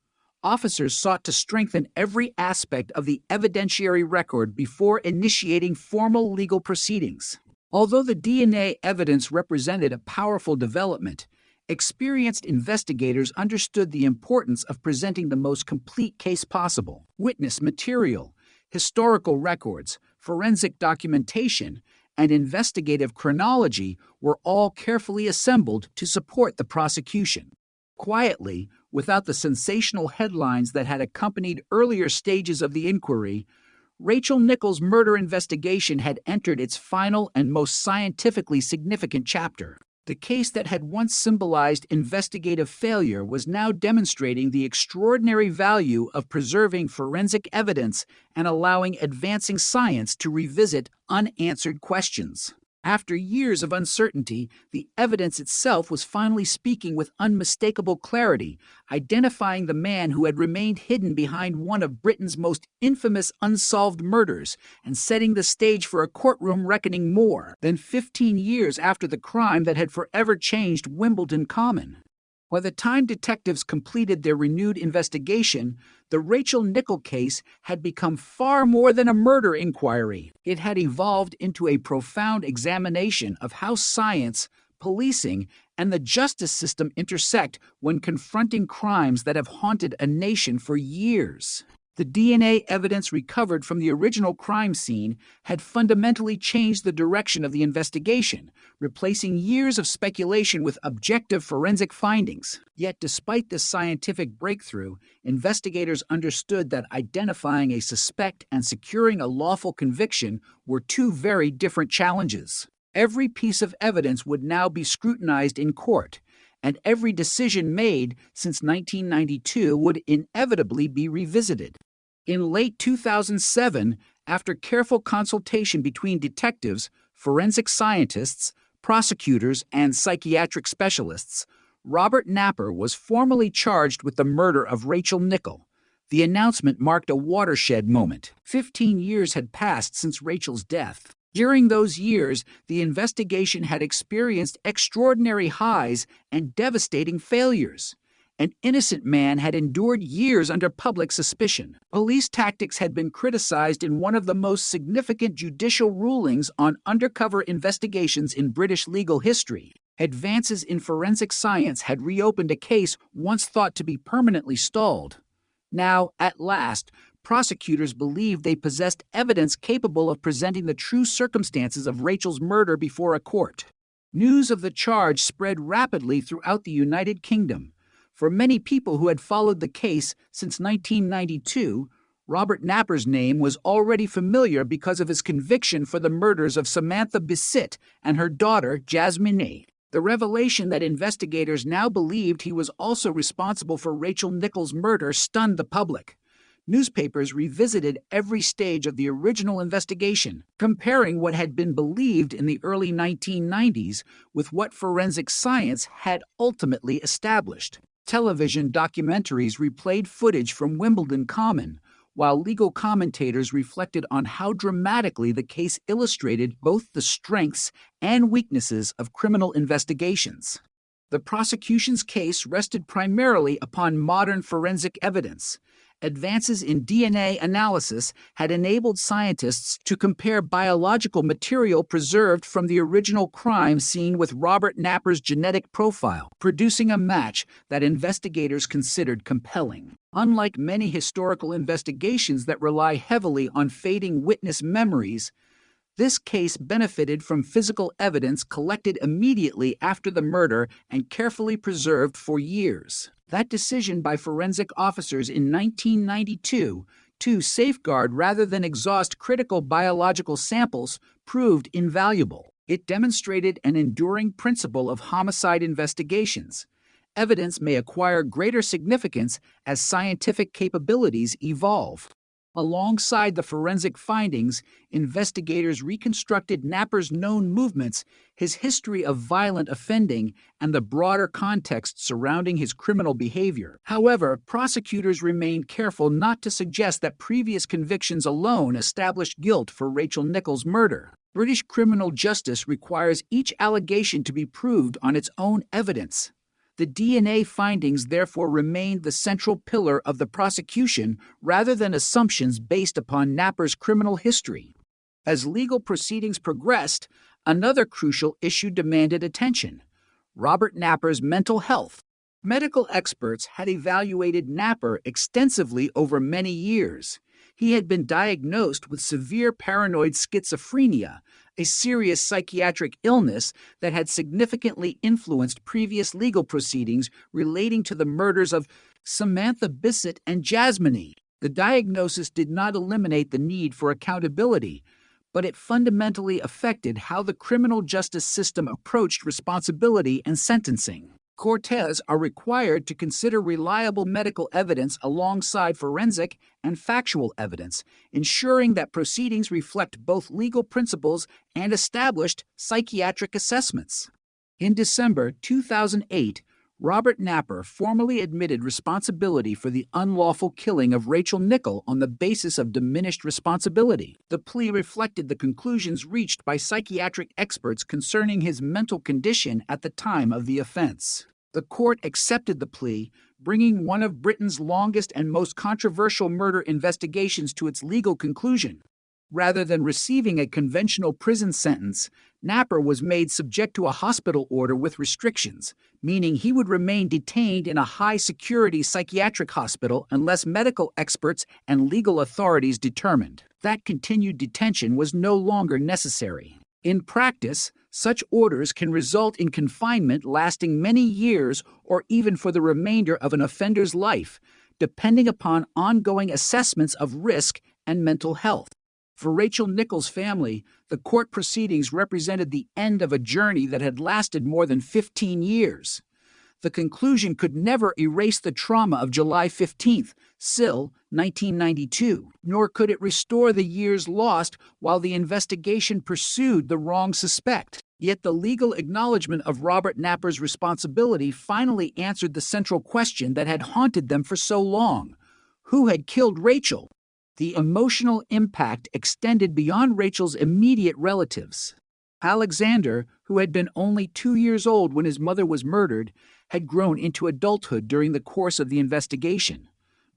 Officers sought to strengthen every aspect of the evidentiary record before initiating formal legal proceedings. Although the DNA evidence represented a powerful development, experienced investigators understood the importance of presenting the most complete case possible. Witness material, historical records, forensic documentation, and investigative chronology were all carefully assembled to support the prosecution. Quietly, without the sensational headlines that had accompanied earlier stages of the inquiry, Rachel Nichols' murder investigation had entered its final and most scientifically significant chapter. The case that had once symbolized investigative failure was now demonstrating the extraordinary value of preserving forensic evidence and allowing advancing science to revisit unanswered questions. After years of uncertainty, the evidence itself was finally speaking with unmistakable clarity, identifying the man who had remained hidden behind one of Britain's most infamous unsolved murders and setting the stage for a courtroom reckoning more than 15 years after the crime that had forever changed Wimbledon Common. By the time detectives completed their renewed investigation, the Rachel Nichols case had become far more than a murder inquiry. It had evolved into a profound examination of how science, policing, and the justice system intersect when confronting crimes that have haunted a nation for years. The DNA evidence recovered from the original crime scene had fundamentally changed the direction of the investigation, replacing years of speculation with objective forensic findings. Yet, despite this scientific breakthrough, investigators understood that identifying a suspect and securing a lawful conviction were two very different challenges. Every piece of evidence would now be scrutinized in court, and every decision made since 1992 would inevitably be revisited. In late 2007, after careful consultation between detectives, forensic scientists, prosecutors, and psychiatric specialists, Robert Napper was formally charged with the murder of Rachel Nichols. The announcement marked a watershed moment. 15 years had passed since Rachel's death. During those years, the investigation had experienced extraordinary highs and devastating failures. An innocent man had endured years under public suspicion. Police tactics had been criticized in one of the most significant judicial rulings on undercover investigations in British legal history. Advances in forensic science had reopened a case once thought to be permanently stalled. Now, at last, prosecutors believed they possessed evidence capable of presenting the true circumstances of Rachel's murder before a court. News of the charge spread rapidly throughout the United Kingdom. For many people who had followed the case since 1992, Robert Napper's name was already familiar because of his conviction for the murders of Samantha Bissett and her daughter, Jasmine. The revelation that investigators now believed he was also responsible for Rachel Nichols' murder stunned the public. Newspapers revisited every stage of the original investigation, comparing what had been believed in the early 1990s with what forensic science had ultimately established. Television documentaries replayed footage from Wimbledon Common, while legal commentators reflected on how dramatically the case illustrated both the strengths and weaknesses of criminal investigations. The prosecution's case rested primarily upon modern forensic evidence. Advances in DNA analysis had enabled scientists to compare biological material preserved from the original crime scene with Robert Napper's genetic profile, producing a match that investigators considered compelling. Unlike many historical investigations that rely heavily on fading witness memories, this case benefited from physical evidence collected immediately after the murder and carefully preserved for years. That decision by forensic officers in 1992 to safeguard rather than exhaust critical biological samples proved invaluable. It demonstrated an enduring principle of homicide investigations. Evidence may acquire greater significance as scientific capabilities evolve. Alongside the forensic findings, investigators reconstructed Napper's known movements, his history of violent offending, and the broader context surrounding his criminal behavior. However, prosecutors remained careful not to suggest that previous convictions alone established guilt for Rachel Nichols' murder. British criminal justice requires each allegation to be proved on its own evidence. The DNA findings therefore remained the central pillar of the prosecution rather than assumptions based upon Napper's criminal history. As legal proceedings progressed, another crucial issue demanded attention: Robert Napper's mental health. Medical experts had evaluated Napper extensively over many years. He had been diagnosed with severe paranoid schizophrenia, a serious psychiatric illness that had significantly influenced previous legal proceedings relating to the murders of Samantha Bissett and Jasmine. The diagnosis did not eliminate the need for accountability, but it fundamentally affected how the criminal justice system approached responsibility and sentencing. Courts are required to consider reliable medical evidence alongside forensic and factual evidence, ensuring that proceedings reflect both legal principles and established psychiatric assessments. In December 2008, Robert Napper formally admitted responsibility for the unlawful killing of Rachel Nichols on the basis of diminished responsibility. The plea reflected the conclusions reached by psychiatric experts concerning his mental condition at the time of the offense. The court accepted the plea, bringing one of Britain's longest and most controversial murder investigations to its legal conclusion. Rather than receiving a conventional prison sentence, Napper was made subject to a hospital order with restrictions, meaning he would remain detained in a high-security psychiatric hospital unless medical experts and legal authorities determined that continued detention was no longer necessary. In practice, such orders can result in confinement lasting many years or even for the remainder of an offender's life, depending upon ongoing assessments of risk and mental health. For Rachel Nichols' family, the court proceedings represented the end of a journey that had lasted more than 15 years. The conclusion could never erase the trauma of July 15th, SIL, 1992, nor could it restore the years lost while the investigation pursued the wrong suspect. Yet the legal acknowledgement of Robert Napper's responsibility finally answered the central question that had haunted them for so long: who had killed Rachel? The emotional impact extended beyond Rachel's immediate relatives. Alexander, who had been only 2 years old when his mother was murdered, had grown into adulthood during the course of the investigation.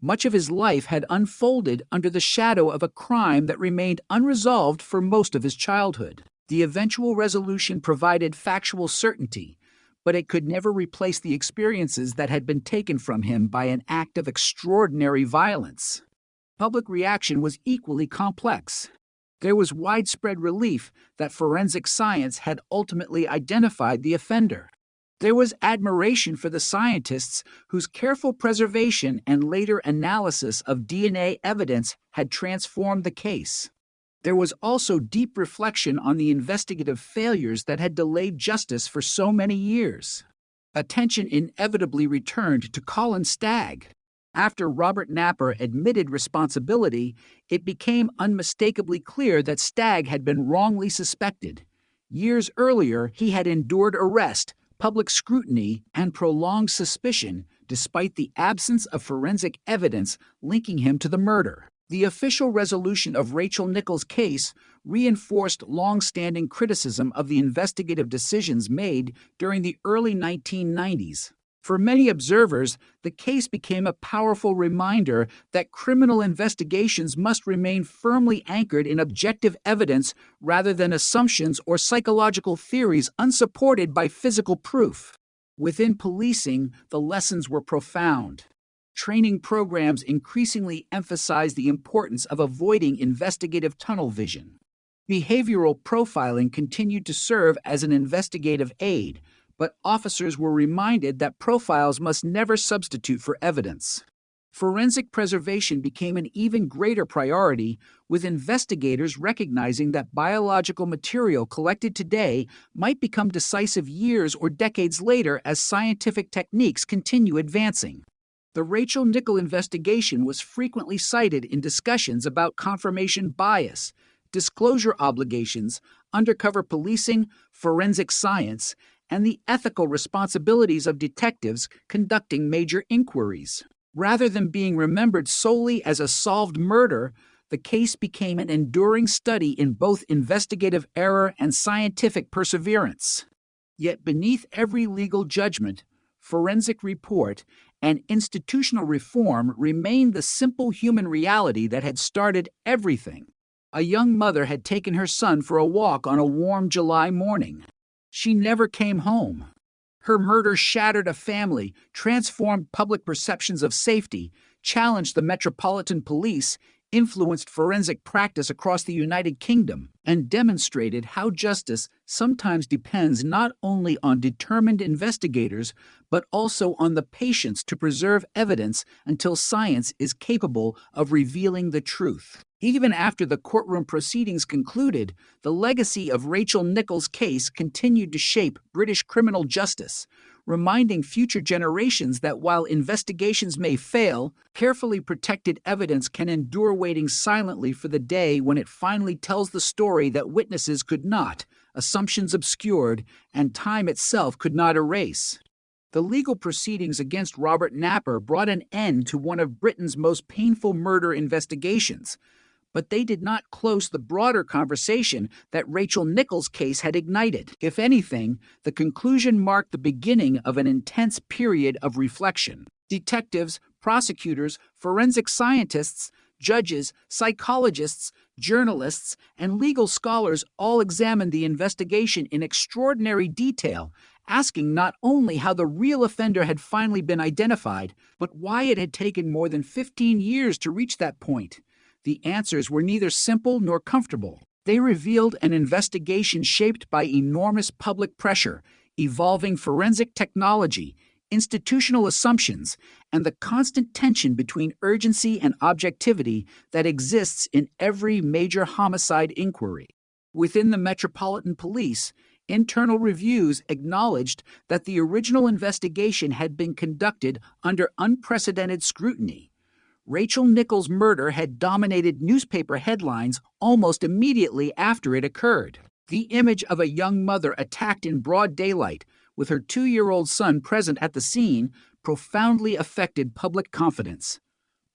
Much of his life had unfolded under the shadow of a crime that remained unresolved for most of his childhood. The eventual resolution provided factual certainty, but it could never replace the experiences that had been taken from him by an act of extraordinary violence. Public reaction was equally complex. There was widespread relief that forensic science had ultimately identified the offender. There was admiration for the scientists whose careful preservation and later analysis of DNA evidence had transformed the case. There was also deep reflection on the investigative failures that had delayed justice for so many years. Attention inevitably returned to Colin Stagg. After Robert Napper admitted responsibility, it became unmistakably clear that Stagg had been wrongly suspected. Years earlier, he had endured arrest, public scrutiny, and prolonged suspicion, despite the absence of forensic evidence linking him to the murder. The official resolution of Rachel Nichols' case reinforced long-standing criticism of the investigative decisions made during the early 1990s. For many observers, the case became a powerful reminder that criminal investigations must remain firmly anchored in objective evidence rather than assumptions or psychological theories unsupported by physical proof. Within policing, the lessons were profound. Training programs increasingly emphasized the importance of avoiding investigative tunnel vision. Behavioral profiling continued to serve as an investigative aid, but officers were reminded that profiles must never substitute for evidence. Forensic preservation became an even greater priority, with investigators recognizing that biological material collected today might become decisive years or decades later as scientific techniques continue advancing. The Rachel Nichols investigation was frequently cited in discussions about confirmation bias, disclosure obligations, undercover policing, forensic science, and the ethical responsibilities of detectives conducting major inquiries. Rather than being remembered solely as a solved murder, the case became an enduring study in both investigative error and scientific perseverance. Yet beneath every legal judgment, forensic report, and institutional reform remained the simple human reality that had started everything. A young mother had taken her son for a walk on a warm July morning. She never came home. Her murder shattered a family, transformed public perceptions of safety, challenged the Metropolitan Police, influenced forensic practice across the United Kingdom, and demonstrated how justice sometimes depends not only on determined investigators, but also on the patience to preserve evidence until science is capable of revealing the truth. Even after the courtroom proceedings concluded, the legacy of Rachel Nichols' case continued to shape British criminal justice, reminding future generations that while investigations may fail, carefully protected evidence can endure, waiting silently for the day when it finally tells the story that witnesses could not, assumptions obscured, and time itself could not erase. The legal proceedings against Robert Napper brought an end to one of Britain's most painful murder investigations, but they did not close the broader conversation that Rachel Nichols' case had ignited. If anything, the conclusion marked the beginning of an intense period of reflection. Detectives, prosecutors, forensic scientists, judges, psychologists, journalists, and legal scholars all examined the investigation in extraordinary detail, asking not only how the real offender had finally been identified, but why it had taken more than 15 years to reach that point. The answers were neither simple nor comfortable. They revealed an investigation shaped by enormous public pressure, evolving forensic technology, institutional assumptions, and the constant tension between urgency and objectivity that exists in every major homicide inquiry. Within the Metropolitan Police, internal reviews acknowledged that the original investigation had been conducted under unprecedented scrutiny. Rachel Nichols' murder had dominated newspaper headlines almost immediately after it occurred. The image of a young mother attacked in broad daylight, with her 2-year-old son present at the scene, profoundly affected public confidence.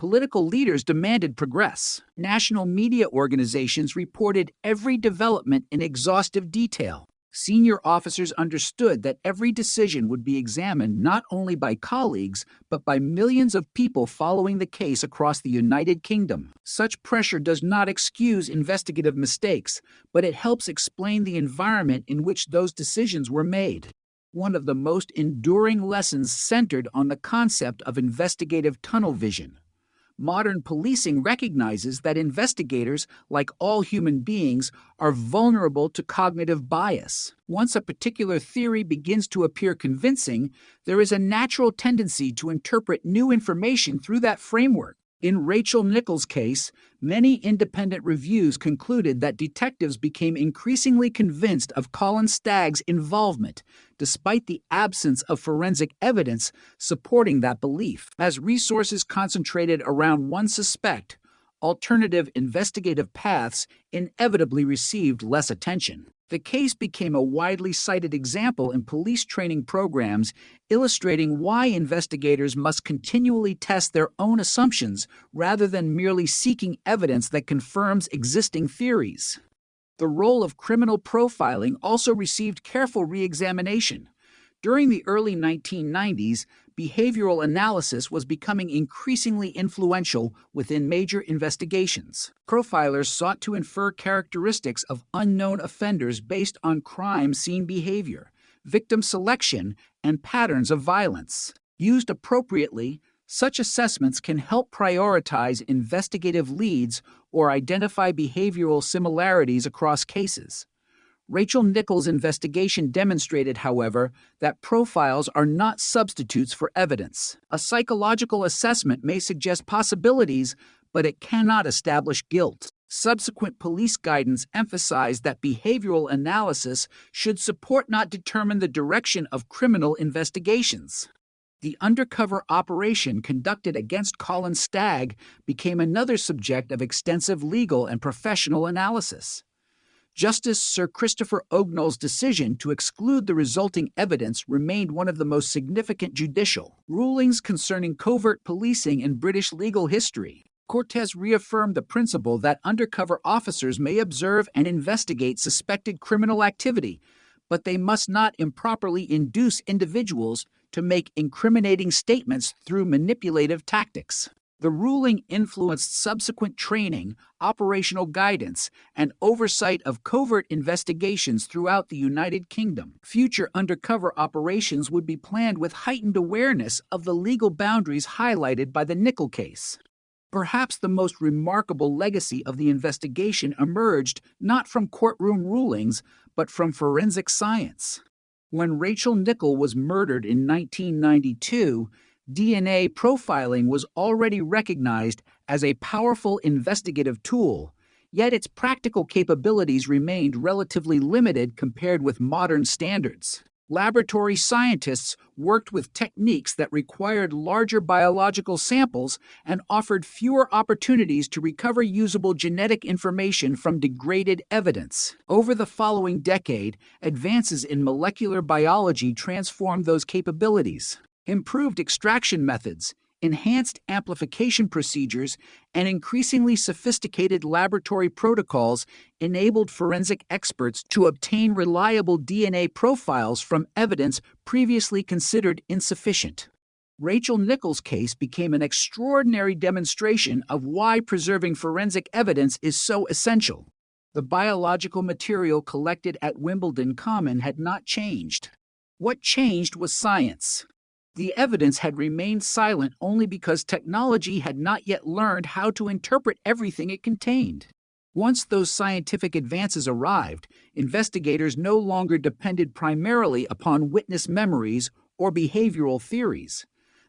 Political leaders demanded progress. National media organizations reported every development in exhaustive detail. Senior officers understood that every decision would be examined not only by colleagues, but by millions of people following the case across the United Kingdom. Such pressure does not excuse investigative mistakes, but it helps explain the environment in which those decisions were made. One of the most enduring lessons centered on the concept of investigative tunnel vision. Modern policing recognizes that investigators, like all human beings, are vulnerable to cognitive bias. Once a particular theory begins to appear convincing, there is a natural tendency to interpret new information through that framework. In Rachel Nichols' case, many independent reviews concluded that detectives became increasingly convinced of Colin Stagg's involvement, despite the absence of forensic evidence supporting that belief. As resources concentrated around one suspect, alternative investigative paths inevitably received less attention. The case became a widely cited example in police training programs, illustrating why investigators must continually test their own assumptions rather than merely seeking evidence that confirms existing theories. The role of criminal profiling also received careful re-examination. During the early 1990s, behavioral analysis was becoming increasingly influential within major investigations. Profilers sought to infer characteristics of unknown offenders based on crime scene behavior, victim selection, and patterns of violence. Used appropriately, such assessments can help prioritize investigative leads or identify behavioral similarities across cases. Rachel Nichols' investigation demonstrated, however, that profiles are not substitutes for evidence. A psychological assessment may suggest possibilities, but it cannot establish guilt. Subsequent police guidance emphasized that behavioral analysis should support, not determine, the direction of criminal investigations. The undercover operation conducted against Colin Stagg became another subject of extensive legal and professional analysis. Justice Sir Christopher Ognall's decision to exclude the resulting evidence remained one of the most significant judicial rulings concerning covert policing in British legal history. Cortes reaffirmed the principle that undercover officers may observe and investigate suspected criminal activity, but they must not improperly induce individuals to make incriminating statements through manipulative tactics. The ruling influenced subsequent training, operational guidance, and oversight of covert investigations throughout the United Kingdom. Future undercover operations would be planned with heightened awareness of the legal boundaries highlighted by the Nicholl case. Perhaps the most remarkable legacy of the investigation emerged not from courtroom rulings, but from forensic science. When Rachel Nicholl was murdered in 1992, DNA profiling was already recognized as a powerful investigative tool, yet its practical capabilities remained relatively limited compared with modern standards. Laboratory scientists worked with techniques that required larger biological samples and offered fewer opportunities to recover usable genetic information from degraded evidence. Over the following decade, advances in molecular biology transformed those capabilities. Improved extraction methods, enhanced amplification procedures, and increasingly sophisticated laboratory protocols enabled forensic experts to obtain reliable DNA profiles from evidence previously considered insufficient. Rachel Nichols' case became an extraordinary demonstration of why preserving forensic evidence is so essential. The biological material collected at Wimbledon Common had not changed. What changed was science. The evidence had remained silent only because technology had not yet learned how to interpret everything it contained. Once those scientific advances arrived, investigators no longer depended primarily upon witness memories or behavioral theories.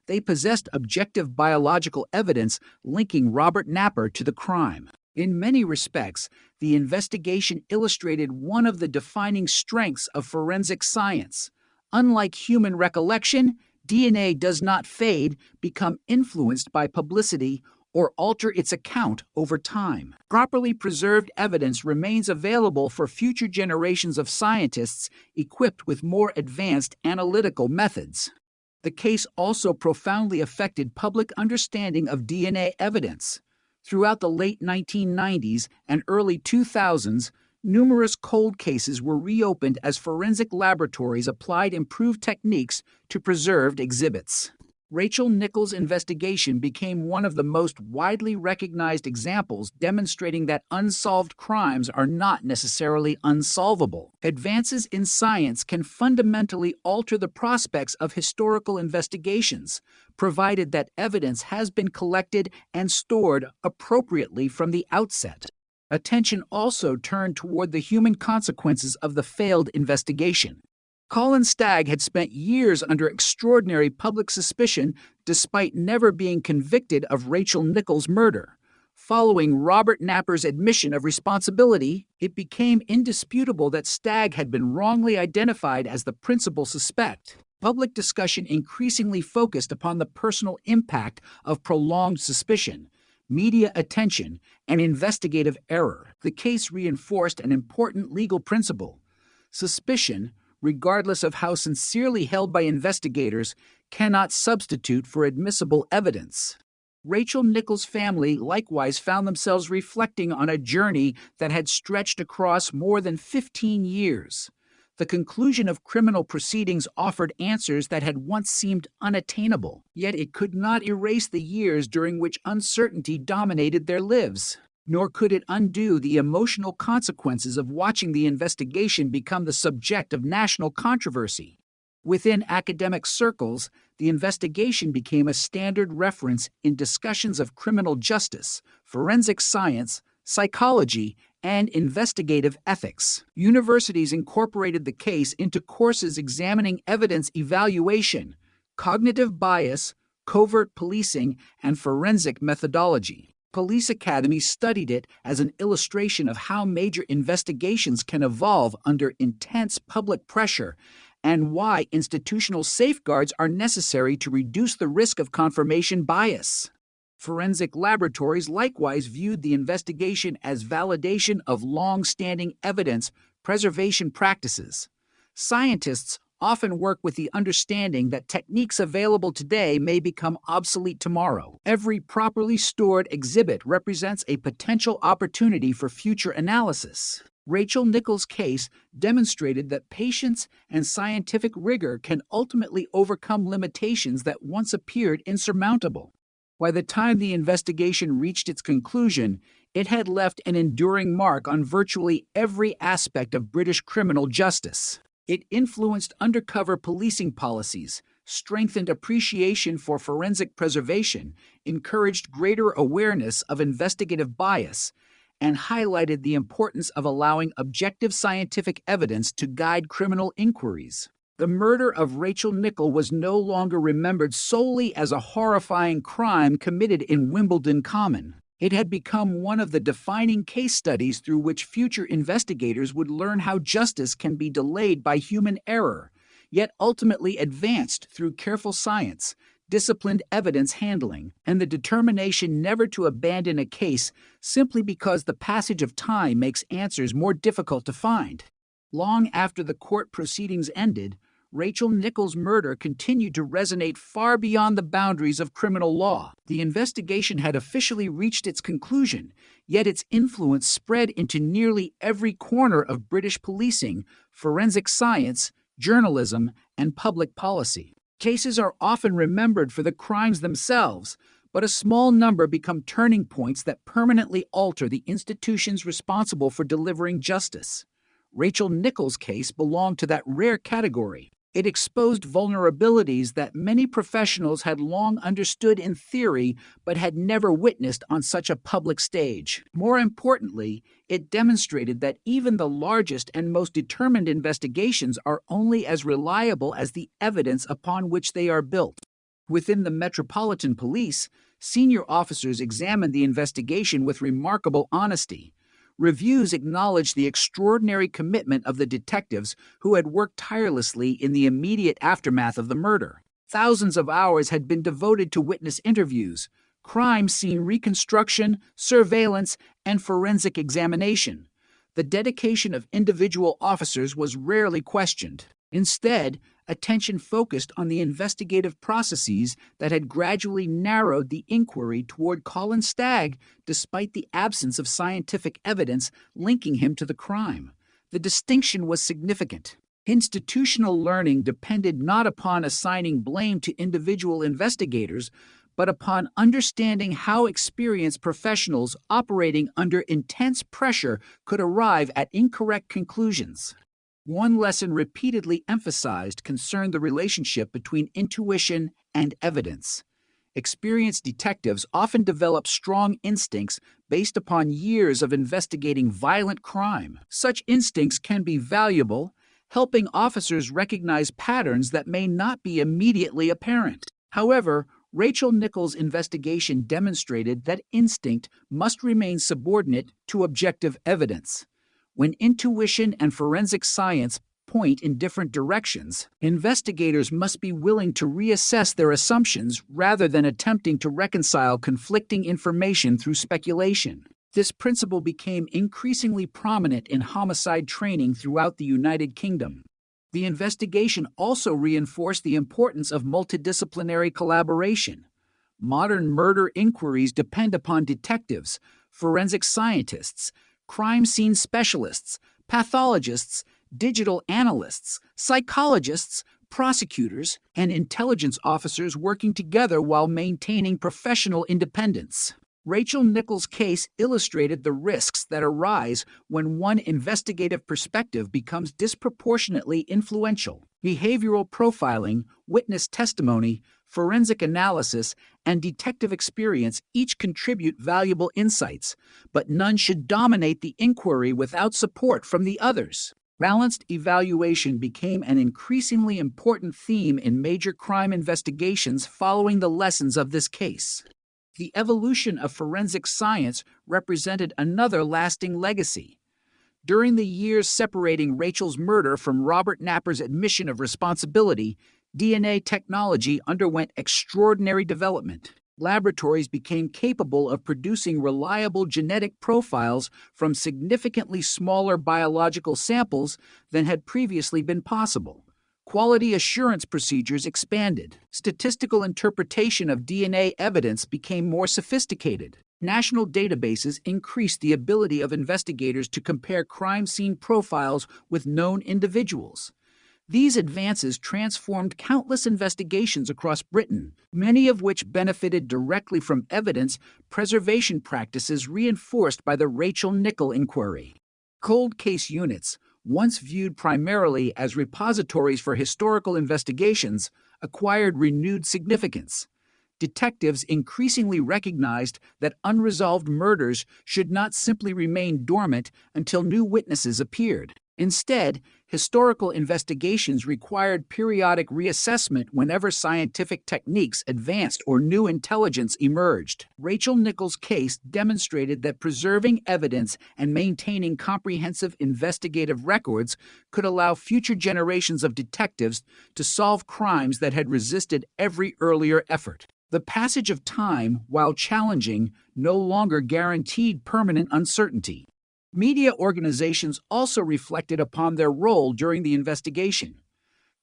They possessed objective biological evidence linking Robert Napper to the crime. In many respects, the investigation illustrated one of the defining strengths of forensic science. Unlike human recollection, DNA does not fade, become influenced by publicity, or alter its account over time. Properly preserved evidence remains available for future generations of scientists equipped with more advanced analytical methods. The case also profoundly affected public understanding of DNA evidence. Throughout the late 1990s and early 2000s, numerous cold cases were reopened as forensic laboratories applied improved techniques to preserved exhibits. Rachel Nichols' investigation became one of the most widely recognized examples demonstrating that unsolved crimes are not necessarily unsolvable. Advances in science can fundamentally alter the prospects of historical investigations, provided that evidence has been collected and stored appropriately from the outset. Attention also turned toward the human consequences of the failed investigation. Colin Stagg had spent years under extraordinary public suspicion despite never being convicted of Rachel Nichols' murder. Following Robert Napper's admission of responsibility, it became indisputable that Stagg had been wrongly identified as the principal suspect. Public discussion increasingly focused upon the personal impact of prolonged suspicion, media attention, and investigative error. The case reinforced an important legal principle. Suspicion, regardless of how sincerely held by investigators, cannot substitute for admissible evidence. Rachel Nichols' family likewise found themselves reflecting on a journey that had stretched across more than 15 years. The conclusion of criminal proceedings offered answers that had once seemed unattainable, yet it could not erase the years during which uncertainty dominated their lives. Nor could it undo the emotional consequences of watching the investigation become the subject of national controversy. Within academic circles, the investigation became a standard reference in discussions of criminal justice, forensic science, psychology, and investigative ethics. Universities incorporated the case into courses examining evidence evaluation, cognitive bias, covert policing, and forensic methodology. Police academies studied it as an illustration of how major investigations can evolve under intense public pressure and why institutional safeguards are necessary to reduce the risk of confirmation bias. Forensic laboratories likewise viewed the investigation as validation of long-standing evidence preservation practices. Scientists often work with the understanding that techniques available today may become obsolete tomorrow. Every properly stored exhibit represents a potential opportunity for future analysis. Rachel Nichols' case demonstrated that patience and scientific rigor can ultimately overcome limitations that once appeared insurmountable. By the time the investigation reached its conclusion, it had left an enduring mark on virtually every aspect of British criminal justice. It influenced undercover policing policies, strengthened appreciation for forensic preservation, encouraged greater awareness of investigative bias, and highlighted the importance of allowing objective scientific evidence to guide criminal inquiries. The murder of Rachel Nichols was no longer remembered solely as a horrifying crime committed in Wimbledon Common. It had become one of the defining case studies through which future investigators would learn how justice can be delayed by human error, yet ultimately advanced through careful science, disciplined evidence handling, and the determination never to abandon a case simply because the passage of time makes answers more difficult to find. Long after the court proceedings ended, Rachel Nichols' murder continued to resonate far beyond the boundaries of criminal law. The investigation had officially reached its conclusion, yet its influence spread into nearly every corner of British policing, forensic science, journalism, and public policy. Cases are often remembered for the crimes themselves, but a small number become turning points that permanently alter the institutions responsible for delivering justice. Rachel Nichols' case belonged to that rare category. It exposed vulnerabilities that many professionals had long understood in theory but had never witnessed on such a public stage. More importantly, it demonstrated that even the largest and most determined investigations are only as reliable as the evidence upon which they are built. Within the Metropolitan Police, senior officers examined the investigation with remarkable honesty. Reviews acknowledged the extraordinary commitment of the detectives who had worked tirelessly in the immediate aftermath of the murder. Thousands of hours had been devoted to witness interviews, crime scene reconstruction, surveillance, and forensic examination. The dedication of individual officers was rarely questioned. Instead, attention focused on the investigative processes that had gradually narrowed the inquiry toward Colin Stagg despite the absence of scientific evidence linking him to the crime. The distinction was significant. Institutional learning depended not upon assigning blame to individual investigators, but upon understanding how experienced professionals operating under intense pressure could arrive at incorrect conclusions. One lesson repeatedly emphasized concerned the relationship between intuition and evidence. Experienced detectives often develop strong instincts based upon years of investigating violent crime. Such instincts can be valuable, helping officers recognize patterns that may not be immediately apparent. However, Rachel Nichols' investigation demonstrated that instinct must remain subordinate to objective evidence. When intuition and forensic science point in different directions, investigators must be willing to reassess their assumptions rather than attempting to reconcile conflicting information through speculation. This principle became increasingly prominent in homicide training throughout the United Kingdom. The investigation also reinforced the importance of multidisciplinary collaboration. Modern murder inquiries depend upon detectives, forensic scientists, crime scene specialists, pathologists, digital analysts, psychologists, prosecutors, and intelligence officers working together while maintaining professional independence. Rachel Nichols' case illustrated the risks that arise when one investigative perspective becomes disproportionately influential. Behavioral profiling, witness testimony, forensic analysis, and detective experience each contribute valuable insights, but none should dominate the inquiry without support from the others. Balanced evaluation became an increasingly important theme in major crime investigations following the lessons of this case. The evolution of forensic science represented another lasting legacy. During the years separating Rachel's murder from Robert Napper's admission of responsibility, DNA technology underwent extraordinary development. Laboratories became capable of producing reliable genetic profiles from significantly smaller biological samples than had previously been possible. Quality assurance procedures expanded. Statistical interpretation of DNA evidence became more sophisticated. National databases increased the ability of investigators to compare crime scene profiles with known individuals. These advances transformed countless investigations across Britain, many of which benefited directly from evidence preservation practices reinforced by the Rachel Nichols inquiry. Cold case units, once viewed primarily as repositories for historical investigations, acquired renewed significance. Detectives increasingly recognized that unresolved murders should not simply remain dormant until new witnesses appeared. Instead, historical investigations required periodic reassessment whenever scientific techniques advanced or new intelligence emerged. Rachel Nichols' case demonstrated that preserving evidence and maintaining comprehensive investigative records could allow future generations of detectives to solve crimes that had resisted every earlier effort. The passage of time, while challenging, no longer guaranteed permanent uncertainty. Media organizations also reflected upon their role during the investigation.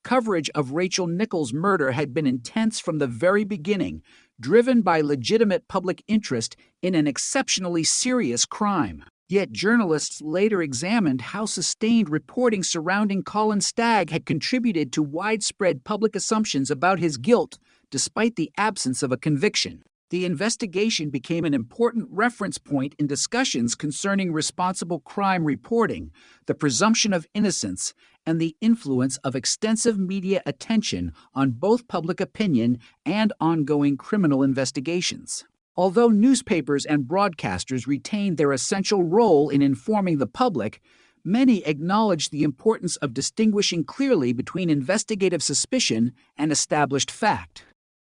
Coverage of Rachel Nichols' murder had been intense from the very beginning, driven by legitimate public interest in an exceptionally serious crime. Yet journalists later examined how sustained reporting surrounding Colin Stagg had contributed to widespread public assumptions about his guilt, despite the absence of a conviction. The investigation became an important reference point in discussions concerning responsible crime reporting, the presumption of innocence, and the influence of extensive media attention on both public opinion and ongoing criminal investigations. Although newspapers and broadcasters retained their essential role in informing the public, many acknowledged the importance of distinguishing clearly between investigative suspicion and established fact.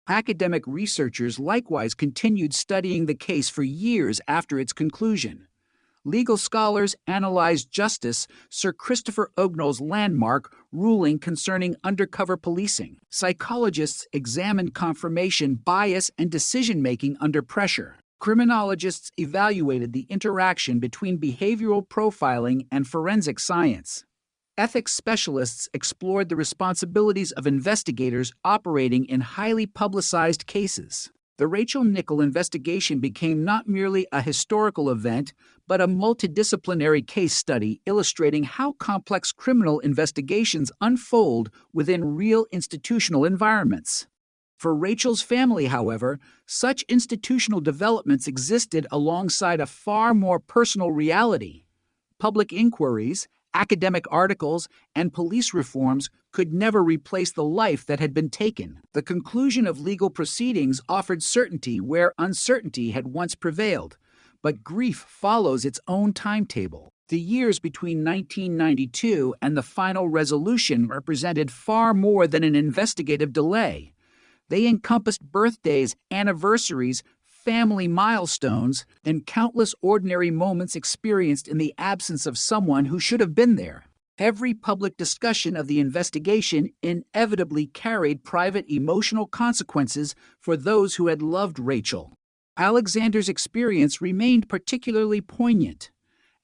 Academic researchers likewise continued studying the case for years after its conclusion. Legal scholars analyzed Justice Sir Christopher Ognall's landmark ruling concerning undercover policing. Psychologists examined confirmation bias and decision-making under pressure. Criminologists evaluated the interaction between behavioral profiling and forensic science. Ethics specialists explored the responsibilities of investigators operating in highly publicized cases. The Rachel Nichols investigation became not merely a historical event, but a multidisciplinary case study illustrating how complex criminal investigations unfold within real institutional environments. For Rachel's family, however, such institutional developments existed alongside a far more personal reality. Public inquiries, academic articles, and police reforms could never replace the life that had been taken. The conclusion of legal proceedings offered certainty where uncertainty had once prevailed, but grief follows its own timetable. The years between 1992 and the final resolution represented far more than an investigative delay. They encompassed birthdays, anniversaries, family milestones, and countless ordinary moments experienced in the absence of someone who should have been there. Every public discussion of the investigation inevitably carried private emotional consequences for those who had loved Rachel. Alexander's experience remained particularly poignant.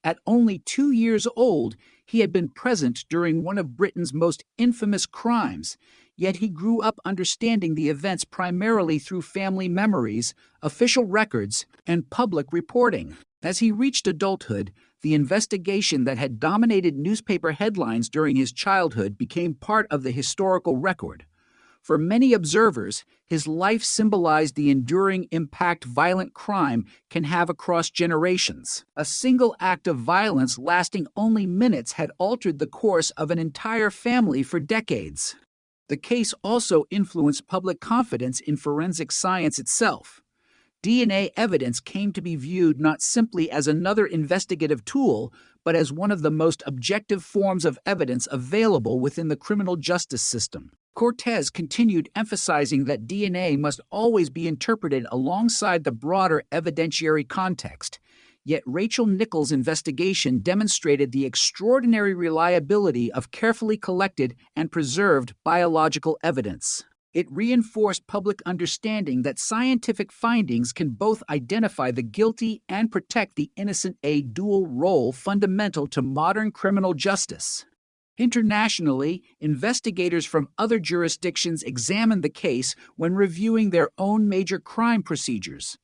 At only 2 years old, he had been present during one of Britain's most infamous crimes, yet he grew up understanding the events primarily through family memories, official records, and public reporting. As he reached adulthood, the investigation that had dominated newspaper headlines during his childhood became part of the historical record. For many observers, his life symbolized the enduring impact violent crime can have across generations. A single act of violence lasting only minutes had altered the course of an entire family for decades. The case also influenced public confidence in forensic science itself. DNA evidence came to be viewed not simply as another investigative tool, but as one of the most objective forms of evidence available within the criminal justice system. Cortez continued emphasizing that DNA must always be interpreted alongside the broader evidentiary context. Yet Rachel Nichols' investigation demonstrated the extraordinary reliability of carefully collected and preserved biological evidence. It reinforced public understanding that scientific findings can both identify the guilty and protect the innocent, a dual role fundamental to modern criminal justice. Internationally, investigators from other jurisdictions examined the case when reviewing their own major crime procedures.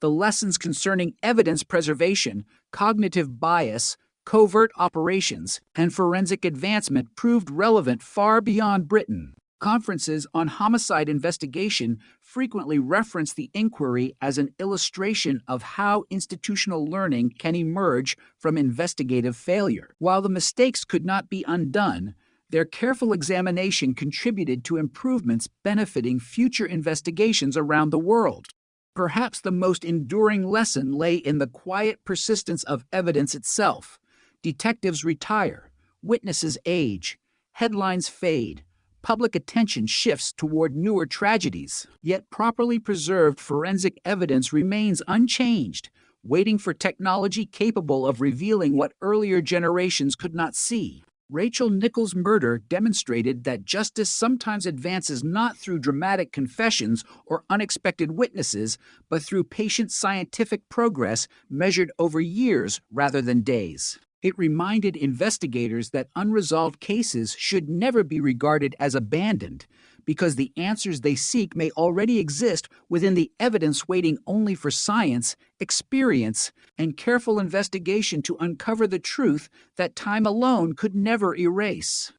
The lessons concerning evidence preservation, cognitive bias, covert operations, and forensic advancement proved relevant far beyond Britain. Conferences on homicide investigation frequently reference the inquiry as an illustration of how institutional learning can emerge from investigative failure. While the mistakes could not be undone, their careful examination contributed to improvements benefiting future investigations around the world. Perhaps the most enduring lesson lay in the quiet persistence of evidence itself. Detectives retire, witnesses age, headlines fade, public attention shifts toward newer tragedies, yet properly preserved forensic evidence remains unchanged, waiting for technology capable of revealing what earlier generations could not see. Rachel Nichols' murder demonstrated that justice sometimes advances not through dramatic confessions or unexpected witnesses, but through patient scientific progress measured over years rather than days. It reminded investigators that unresolved cases should never be regarded as abandoned, because the answers they seek may already exist within the evidence waiting only for science, experience, and careful investigation to uncover the truth that time alone could never erase.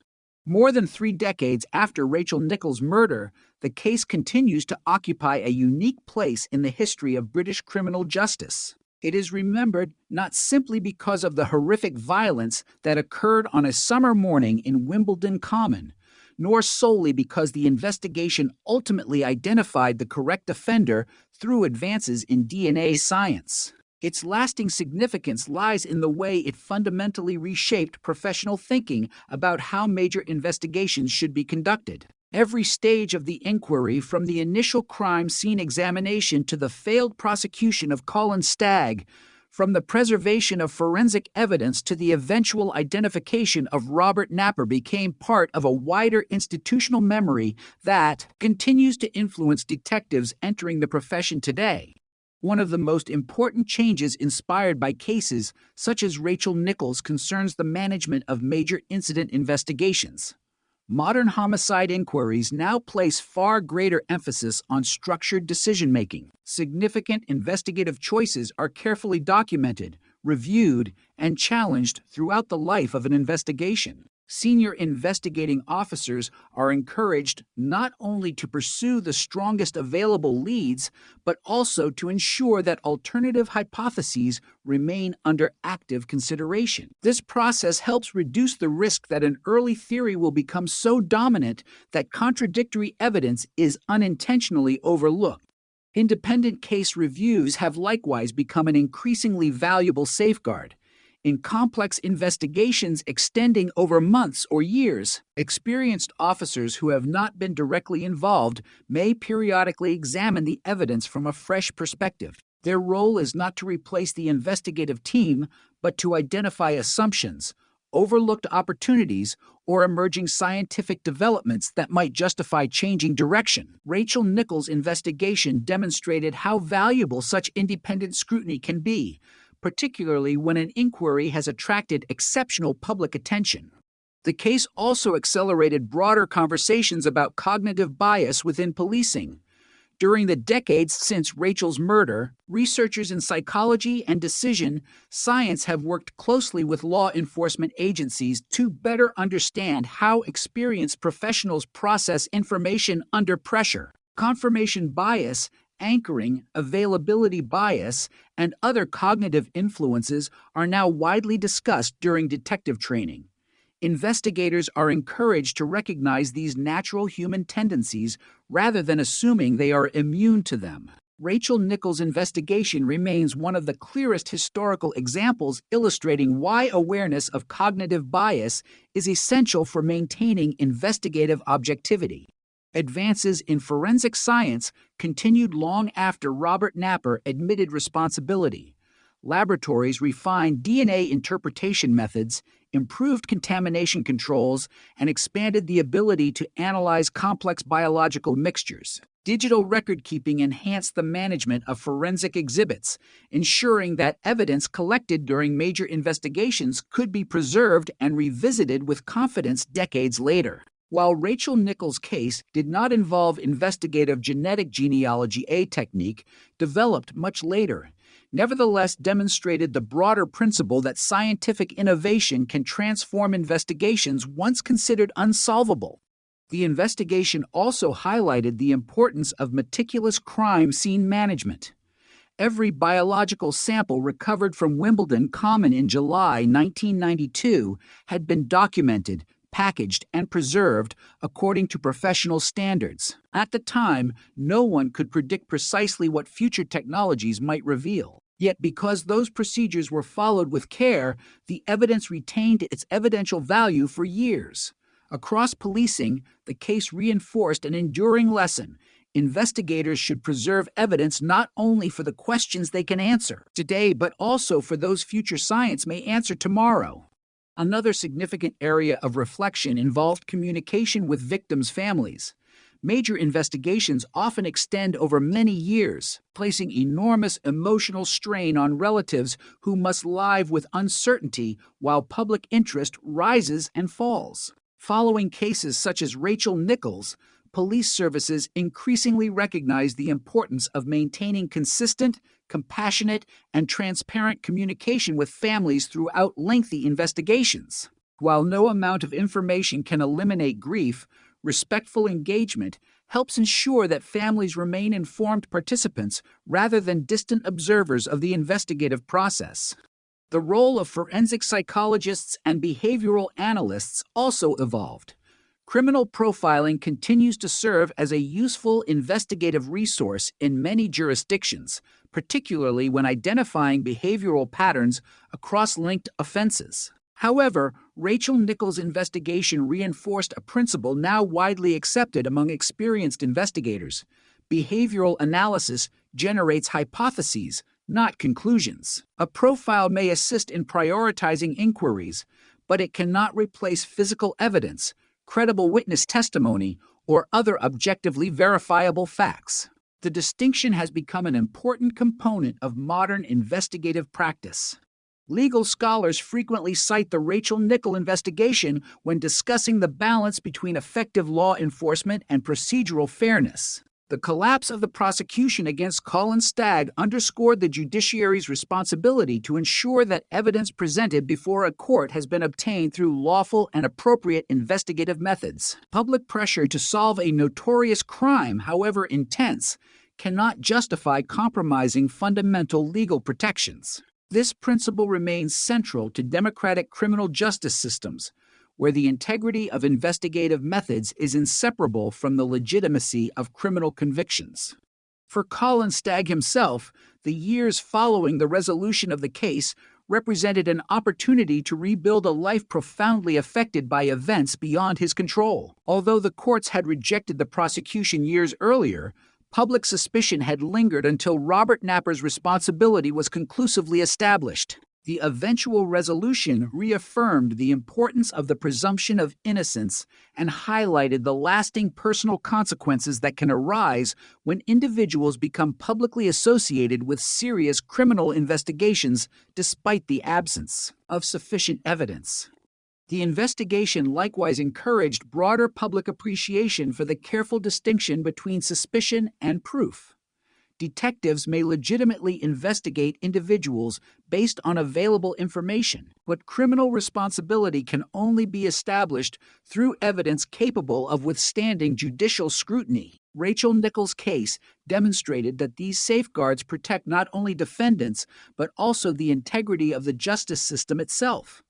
More than 3 decades after Rachel Nichols' murder, the case continues to occupy a unique place in the history of British criminal justice. It is remembered not simply because of the horrific violence that occurred on a summer morning in Wimbledon Common, nor solely because the investigation ultimately identified the correct offender through advances in DNA science. Its lasting significance lies in the way it fundamentally reshaped professional thinking about how major investigations should be conducted. Every stage of the inquiry, from the initial crime scene examination to the failed prosecution of Colin Stagg, from the preservation of forensic evidence to the eventual identification of Robert Napper, became part of a wider institutional memory that continues to influence detectives entering the profession today. One of the most important changes inspired by cases such as Rachel Nichols concerns the management of major incident investigations. Modern homicide inquiries now place far greater emphasis on structured decision-making. Significant investigative choices are carefully documented, reviewed, and challenged throughout the life of an investigation. Senior investigating officers are encouraged not only to pursue the strongest available leads, but also to ensure that alternative hypotheses remain under active consideration. This process helps reduce the risk that an early theory will become so dominant that contradictory evidence is unintentionally overlooked. Independent case reviews have likewise become an increasingly valuable safeguard. In complex investigations extending over months or years, experienced officers who have not been directly involved may periodically examine the evidence from a fresh perspective. Their role is not to replace the investigative team, but to identify assumptions, overlooked opportunities, or emerging scientific developments that might justify changing direction. Rachel Nichols' investigation demonstrated how valuable such independent scrutiny can be, particularly when an inquiry has attracted exceptional public attention. The case also accelerated broader conversations about cognitive bias within policing. During the decades since Rachel's murder, researchers in psychology and decision science have worked closely with law enforcement agencies to better understand how experienced professionals process information under pressure. Confirmation bias, anchoring, availability bias, and other cognitive influences are now widely discussed during detective training. Investigators are encouraged to recognize these natural human tendencies rather than assuming they are immune to them. Rachel Nichols' investigation remains one of the clearest historical examples illustrating why awareness of cognitive bias is essential for maintaining investigative objectivity. Advances in forensic science continued long after Robert Napper admitted responsibility. Laboratories refined DNA interpretation methods, improved contamination controls, and expanded the ability to analyze complex biological mixtures. Digital record-keeping enhanced the management of forensic exhibits, ensuring that evidence collected during major investigations could be preserved and revisited with confidence decades later. While Rachel Nichols' case did not involve investigative genetic genealogy, a technique developed much later, nevertheless demonstrated the broader principle that scientific innovation can transform investigations once considered unsolvable. The investigation also highlighted the importance of meticulous crime scene management. Every biological sample recovered from Wimbledon Common in July 1992 had been documented, packaged, and preserved according to professional standards. At the time, no one could predict precisely what future technologies might reveal. Yet because those procedures were followed with care, the evidence retained its evidential value for years. Across policing, the case reinforced an enduring lesson. Investigators should preserve evidence not only for the questions they can answer today, but also for those future science may answer tomorrow. Another significant area of reflection involved communication with victims' families. Major investigations often extend over many years, placing enormous emotional strain on relatives who must live with uncertainty while public interest rises and falls. Following cases such as Rachel Nichols, police services increasingly recognize the importance of maintaining consistent, compassionate, and transparent communication with families throughout lengthy investigations. While no amount of information can eliminate grief, respectful engagement helps ensure that families remain informed participants rather than distant observers of the investigative process. The role of forensic psychologists and behavioral analysts also evolved. Criminal profiling continues to serve as a useful investigative resource in many jurisdictions, particularly when identifying behavioral patterns across linked offenses. However, Rachel Nichols' investigation reinforced a principle now widely accepted among experienced investigators. Behavioral analysis generates hypotheses, not conclusions. A profile may assist in prioritizing inquiries, but it cannot replace physical evidence, credible witness testimony, or other objectively verifiable facts. The distinction has become an important component of modern investigative practice. Legal scholars frequently cite the Rachel Nichols investigation when discussing the balance between effective law enforcement and procedural fairness. The collapse of the prosecution against Colin Stagg underscored the judiciary's responsibility to ensure that evidence presented before a court has been obtained through lawful and appropriate investigative methods. Public pressure to solve a notorious crime, however intense, cannot justify compromising fundamental legal protections. This principle remains central to democratic criminal justice systems, where the integrity of investigative methods is inseparable from the legitimacy of criminal convictions. For Colin Stagg himself, the years following the resolution of the case represented an opportunity to rebuild a life profoundly affected by events beyond his control. Although the courts had rejected the prosecution years earlier, public suspicion had lingered until Robert Napper's responsibility was conclusively established. The eventual resolution reaffirmed the importance of the presumption of innocence and highlighted the lasting personal consequences that can arise when individuals become publicly associated with serious criminal investigations despite the absence of sufficient evidence. The investigation likewise encouraged broader public appreciation for the careful distinction between suspicion and proof. Detectives may legitimately investigate individuals based on available information, but criminal responsibility can only be established through evidence capable of withstanding judicial scrutiny. Rachel Nichols' case demonstrated that these safeguards protect not only defendants, but also the integrity of the justice system itself.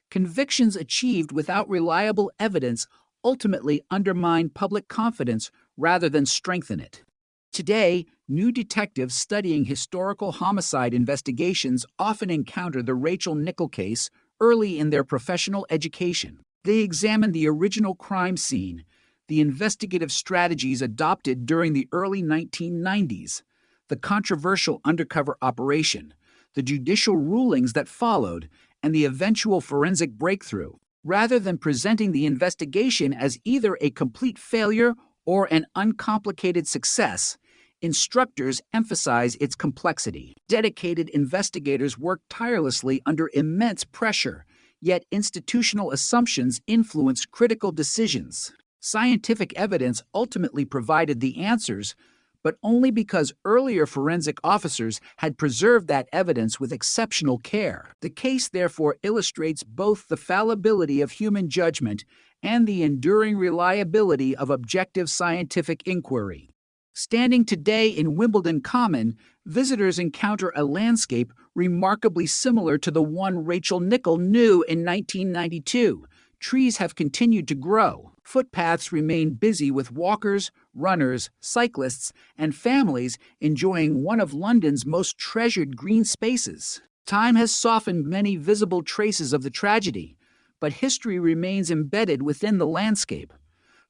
Convictions achieved without reliable evidence ultimately undermine public confidence rather than strengthen it. Today, new detectives studying historical homicide investigations often encounter the Rachel Nichols case early in their professional education. They examine the original crime scene, the investigative strategies adopted during the early 1990s, the controversial undercover operation, the judicial rulings that followed, and the eventual forensic breakthrough. Rather than presenting the investigation as either a complete failure or an uncomplicated success, instructors emphasize its complexity. Dedicated investigators work tirelessly under immense pressure, yet institutional assumptions influence critical decisions. Scientific evidence ultimately provided the answers, but only because earlier forensic officers had preserved that evidence with exceptional care. The case therefore illustrates both the fallibility of human judgment and the enduring reliability of objective scientific inquiry. Standing today in Wimbledon Common, visitors encounter a landscape remarkably similar to the one Rachel Nichols knew in 1992. Trees have continued to grow. Footpaths remain busy with walkers, runners, cyclists, and families enjoying one of London's most treasured green spaces. Time has softened many visible traces of the tragedy, but history remains embedded within the landscape.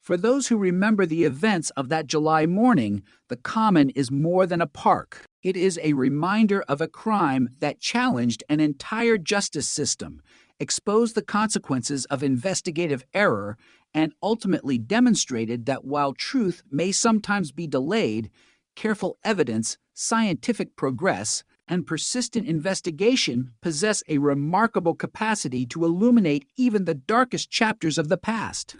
For those who remember the events of that July morning, the Common is more than a park. It is a reminder of a crime that challenged an entire justice system, exposed the consequences of investigative error, and ultimately demonstrated that while truth may sometimes be delayed, careful evidence, scientific progress, and persistent investigation possess a remarkable capacity to illuminate even the darkest chapters of the past.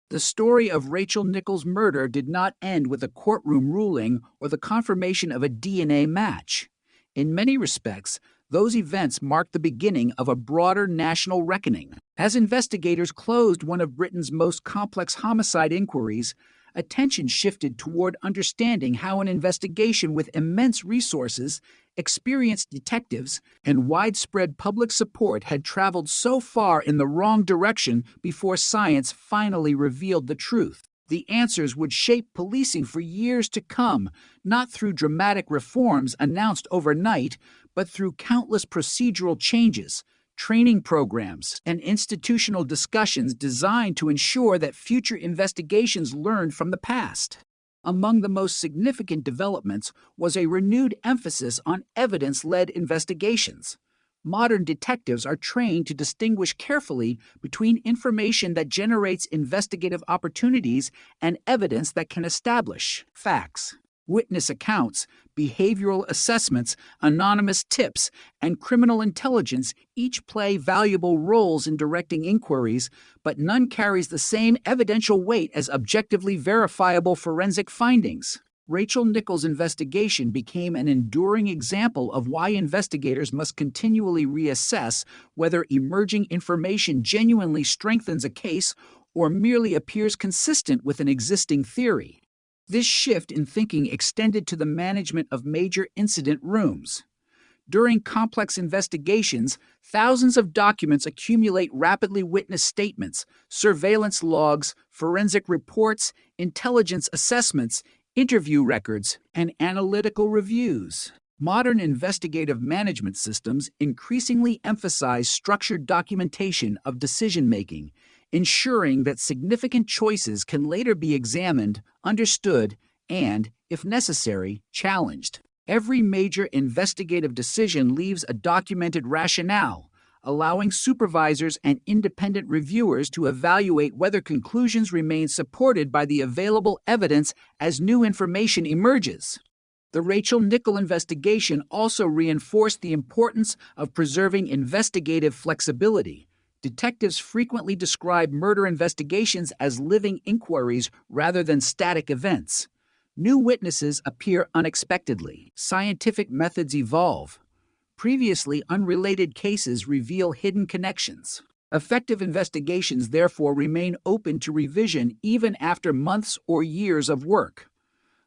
The story of Rachel Nichols' murder did not end with a courtroom ruling or the confirmation of a DNA match. In many respects, those events marked the beginning of a broader national reckoning. As investigators closed one of Britain's most complex homicide inquiries, attention shifted toward understanding how an investigation with immense resources, experienced detectives, and widespread public support had traveled so far in the wrong direction before science finally revealed the truth. The answers would shape policing for years to come, not through dramatic reforms announced overnight, but through countless procedural changes, training programs, and institutional discussions designed to ensure that future investigations learned from the past. Among the most significant developments was a renewed emphasis on evidence-led investigations. Modern detectives are trained to distinguish carefully between information that generates investigative opportunities and evidence that can establish facts. Witness accounts, behavioral assessments, anonymous tips, and criminal intelligence each play valuable roles in directing inquiries, but none carries the same evidential weight as objectively verifiable forensic findings. Rachel Nichols' investigation became an enduring example of why investigators must continually reassess whether emerging information genuinely strengthens a case or merely appears consistent with an existing theory. This shift in thinking extended to the management of major incident rooms. During complex investigations, thousands of documents accumulate rapidly witness statements, surveillance logs, forensic reports, intelligence assessments, interview records, and analytical reviews. Modern investigative management systems increasingly emphasize structured documentation of decision-making, ensuring that significant choices can later be examined, understood, and, if necessary, challenged. Every major investigative decision leaves a documented rationale, allowing supervisors and independent reviewers to evaluate whether conclusions remain supported by the available evidence as new information emerges. The Rachel Nichols investigation also reinforced the importance of preserving investigative flexibility. Detectives frequently describe murder investigations as living inquiries rather than static events. New witnesses appear unexpectedly. Scientific methods evolve. Previously unrelated cases reveal hidden connections. Effective investigations therefore remain open to revision even after months or years of work.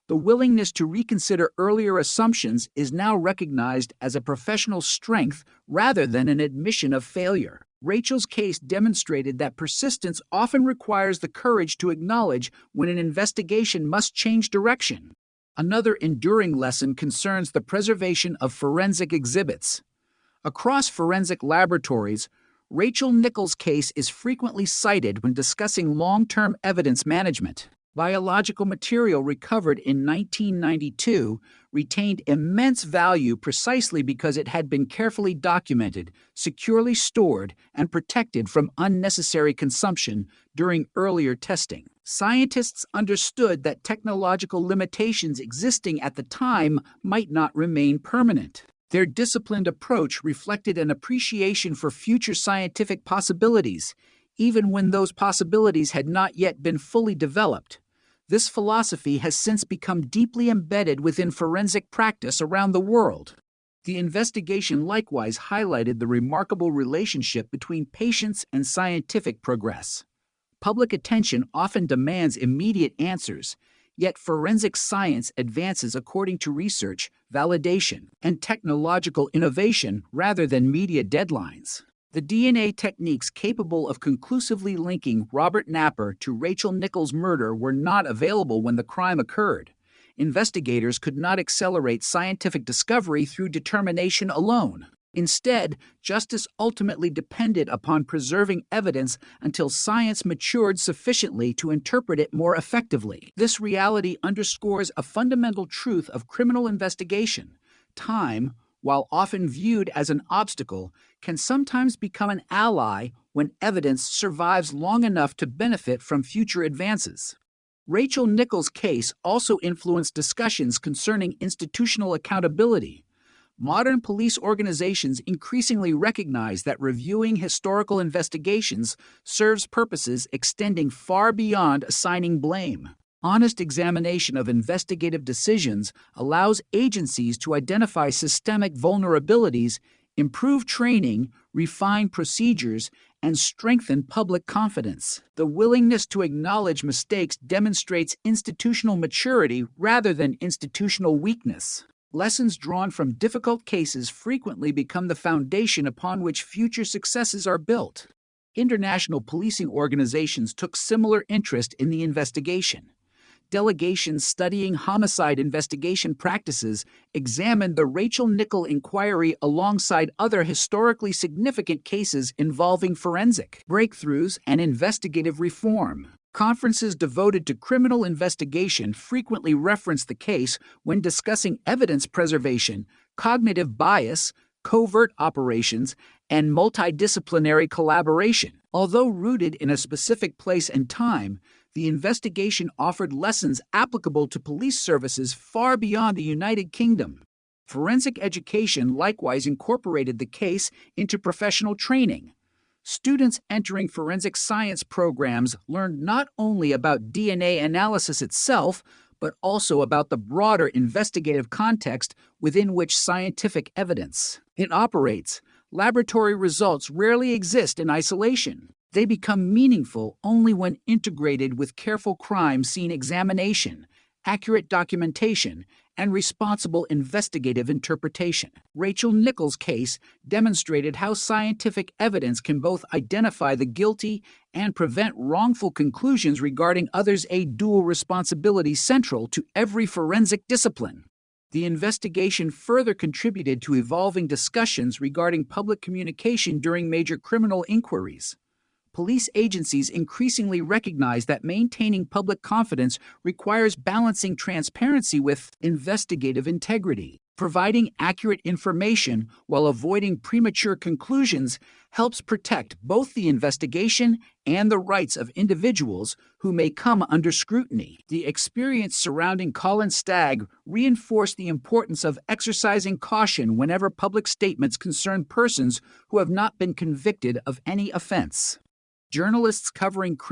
The willingness to reconsider earlier assumptions is now recognized as a professional strength rather than an admission of failure. Rachel's case demonstrated that persistence often requires the courage to acknowledge when an investigation must change direction. Another enduring lesson concerns the preservation of forensic exhibits. Across forensic laboratories, Rachel Nichols' case is frequently cited when discussing long-term evidence management. Biological material recovered in 1992 retained immense value precisely because it had been carefully documented, securely stored, and protected from unnecessary consumption during earlier testing. Scientists understood that technological limitations existing at the time might not remain permanent. Their disciplined approach reflected an appreciation for future scientific possibilities, even when those possibilities had not yet been fully developed. This philosophy has since become deeply embedded within forensic practice around the world. The investigation likewise highlighted the remarkable relationship between patients and scientific progress. Public attention often demands immediate answers, yet forensic science advances according to research, validation, and technological innovation rather than media deadlines. The DNA techniques capable of conclusively linking Robert Napper to Rachel Nichols' murder were not available when the crime occurred. Investigators could not accelerate scientific discovery through determination alone. Instead, justice ultimately depended upon preserving evidence until science matured sufficiently to interpret it more effectively. This reality underscores a fundamental truth of criminal investigation. Time, while often viewed as an obstacle, can sometimes become an ally when evidence survives long enough to benefit from future advances. Rachel Nichols' case also influenced discussions concerning institutional accountability. Modern police organizations increasingly recognize that reviewing historical investigations serves purposes extending far beyond assigning blame. Honest examination of investigative decisions allows agencies to identify systemic vulnerabilities, improve training, refine procedures, and strengthen public confidence. The willingness to acknowledge mistakes demonstrates institutional maturity rather than institutional weakness. Lessons drawn from difficult cases frequently become the foundation upon which future successes are built. International policing organizations took similar interest in the investigation. Delegations studying homicide investigation practices examined the Rachel Nichols inquiry alongside other historically significant cases involving forensic breakthroughs and investigative reform. Conferences devoted to criminal investigation frequently reference the case when discussing evidence preservation, cognitive bias, covert operations, and multidisciplinary collaboration. Although rooted in a specific place and time, the investigation offered lessons applicable to police services far beyond the United Kingdom. Forensic education likewise incorporated the case into professional training. Students entering forensic science programs learned not only about DNA analysis itself, but also about the broader investigative context within which scientific evidence operates. Laboratory results rarely exist in isolation. They become meaningful only when integrated with careful crime scene examination, accurate documentation, and responsible investigative interpretation. Rachel Nichols' case demonstrated how scientific evidence can both identify the guilty and prevent wrongful conclusions regarding others, a dual responsibility central to every forensic discipline. The investigation further contributed to evolving discussions regarding public communication during major criminal inquiries. Police agencies increasingly recognize that maintaining public confidence requires balancing transparency with investigative integrity. Providing accurate information while avoiding premature conclusions helps protect both the investigation and the rights of individuals who may come under scrutiny. The experience surrounding Colin Stagg reinforced the importance of exercising caution whenever public statements concern persons who have not been convicted of any offense. Journalists covering criminal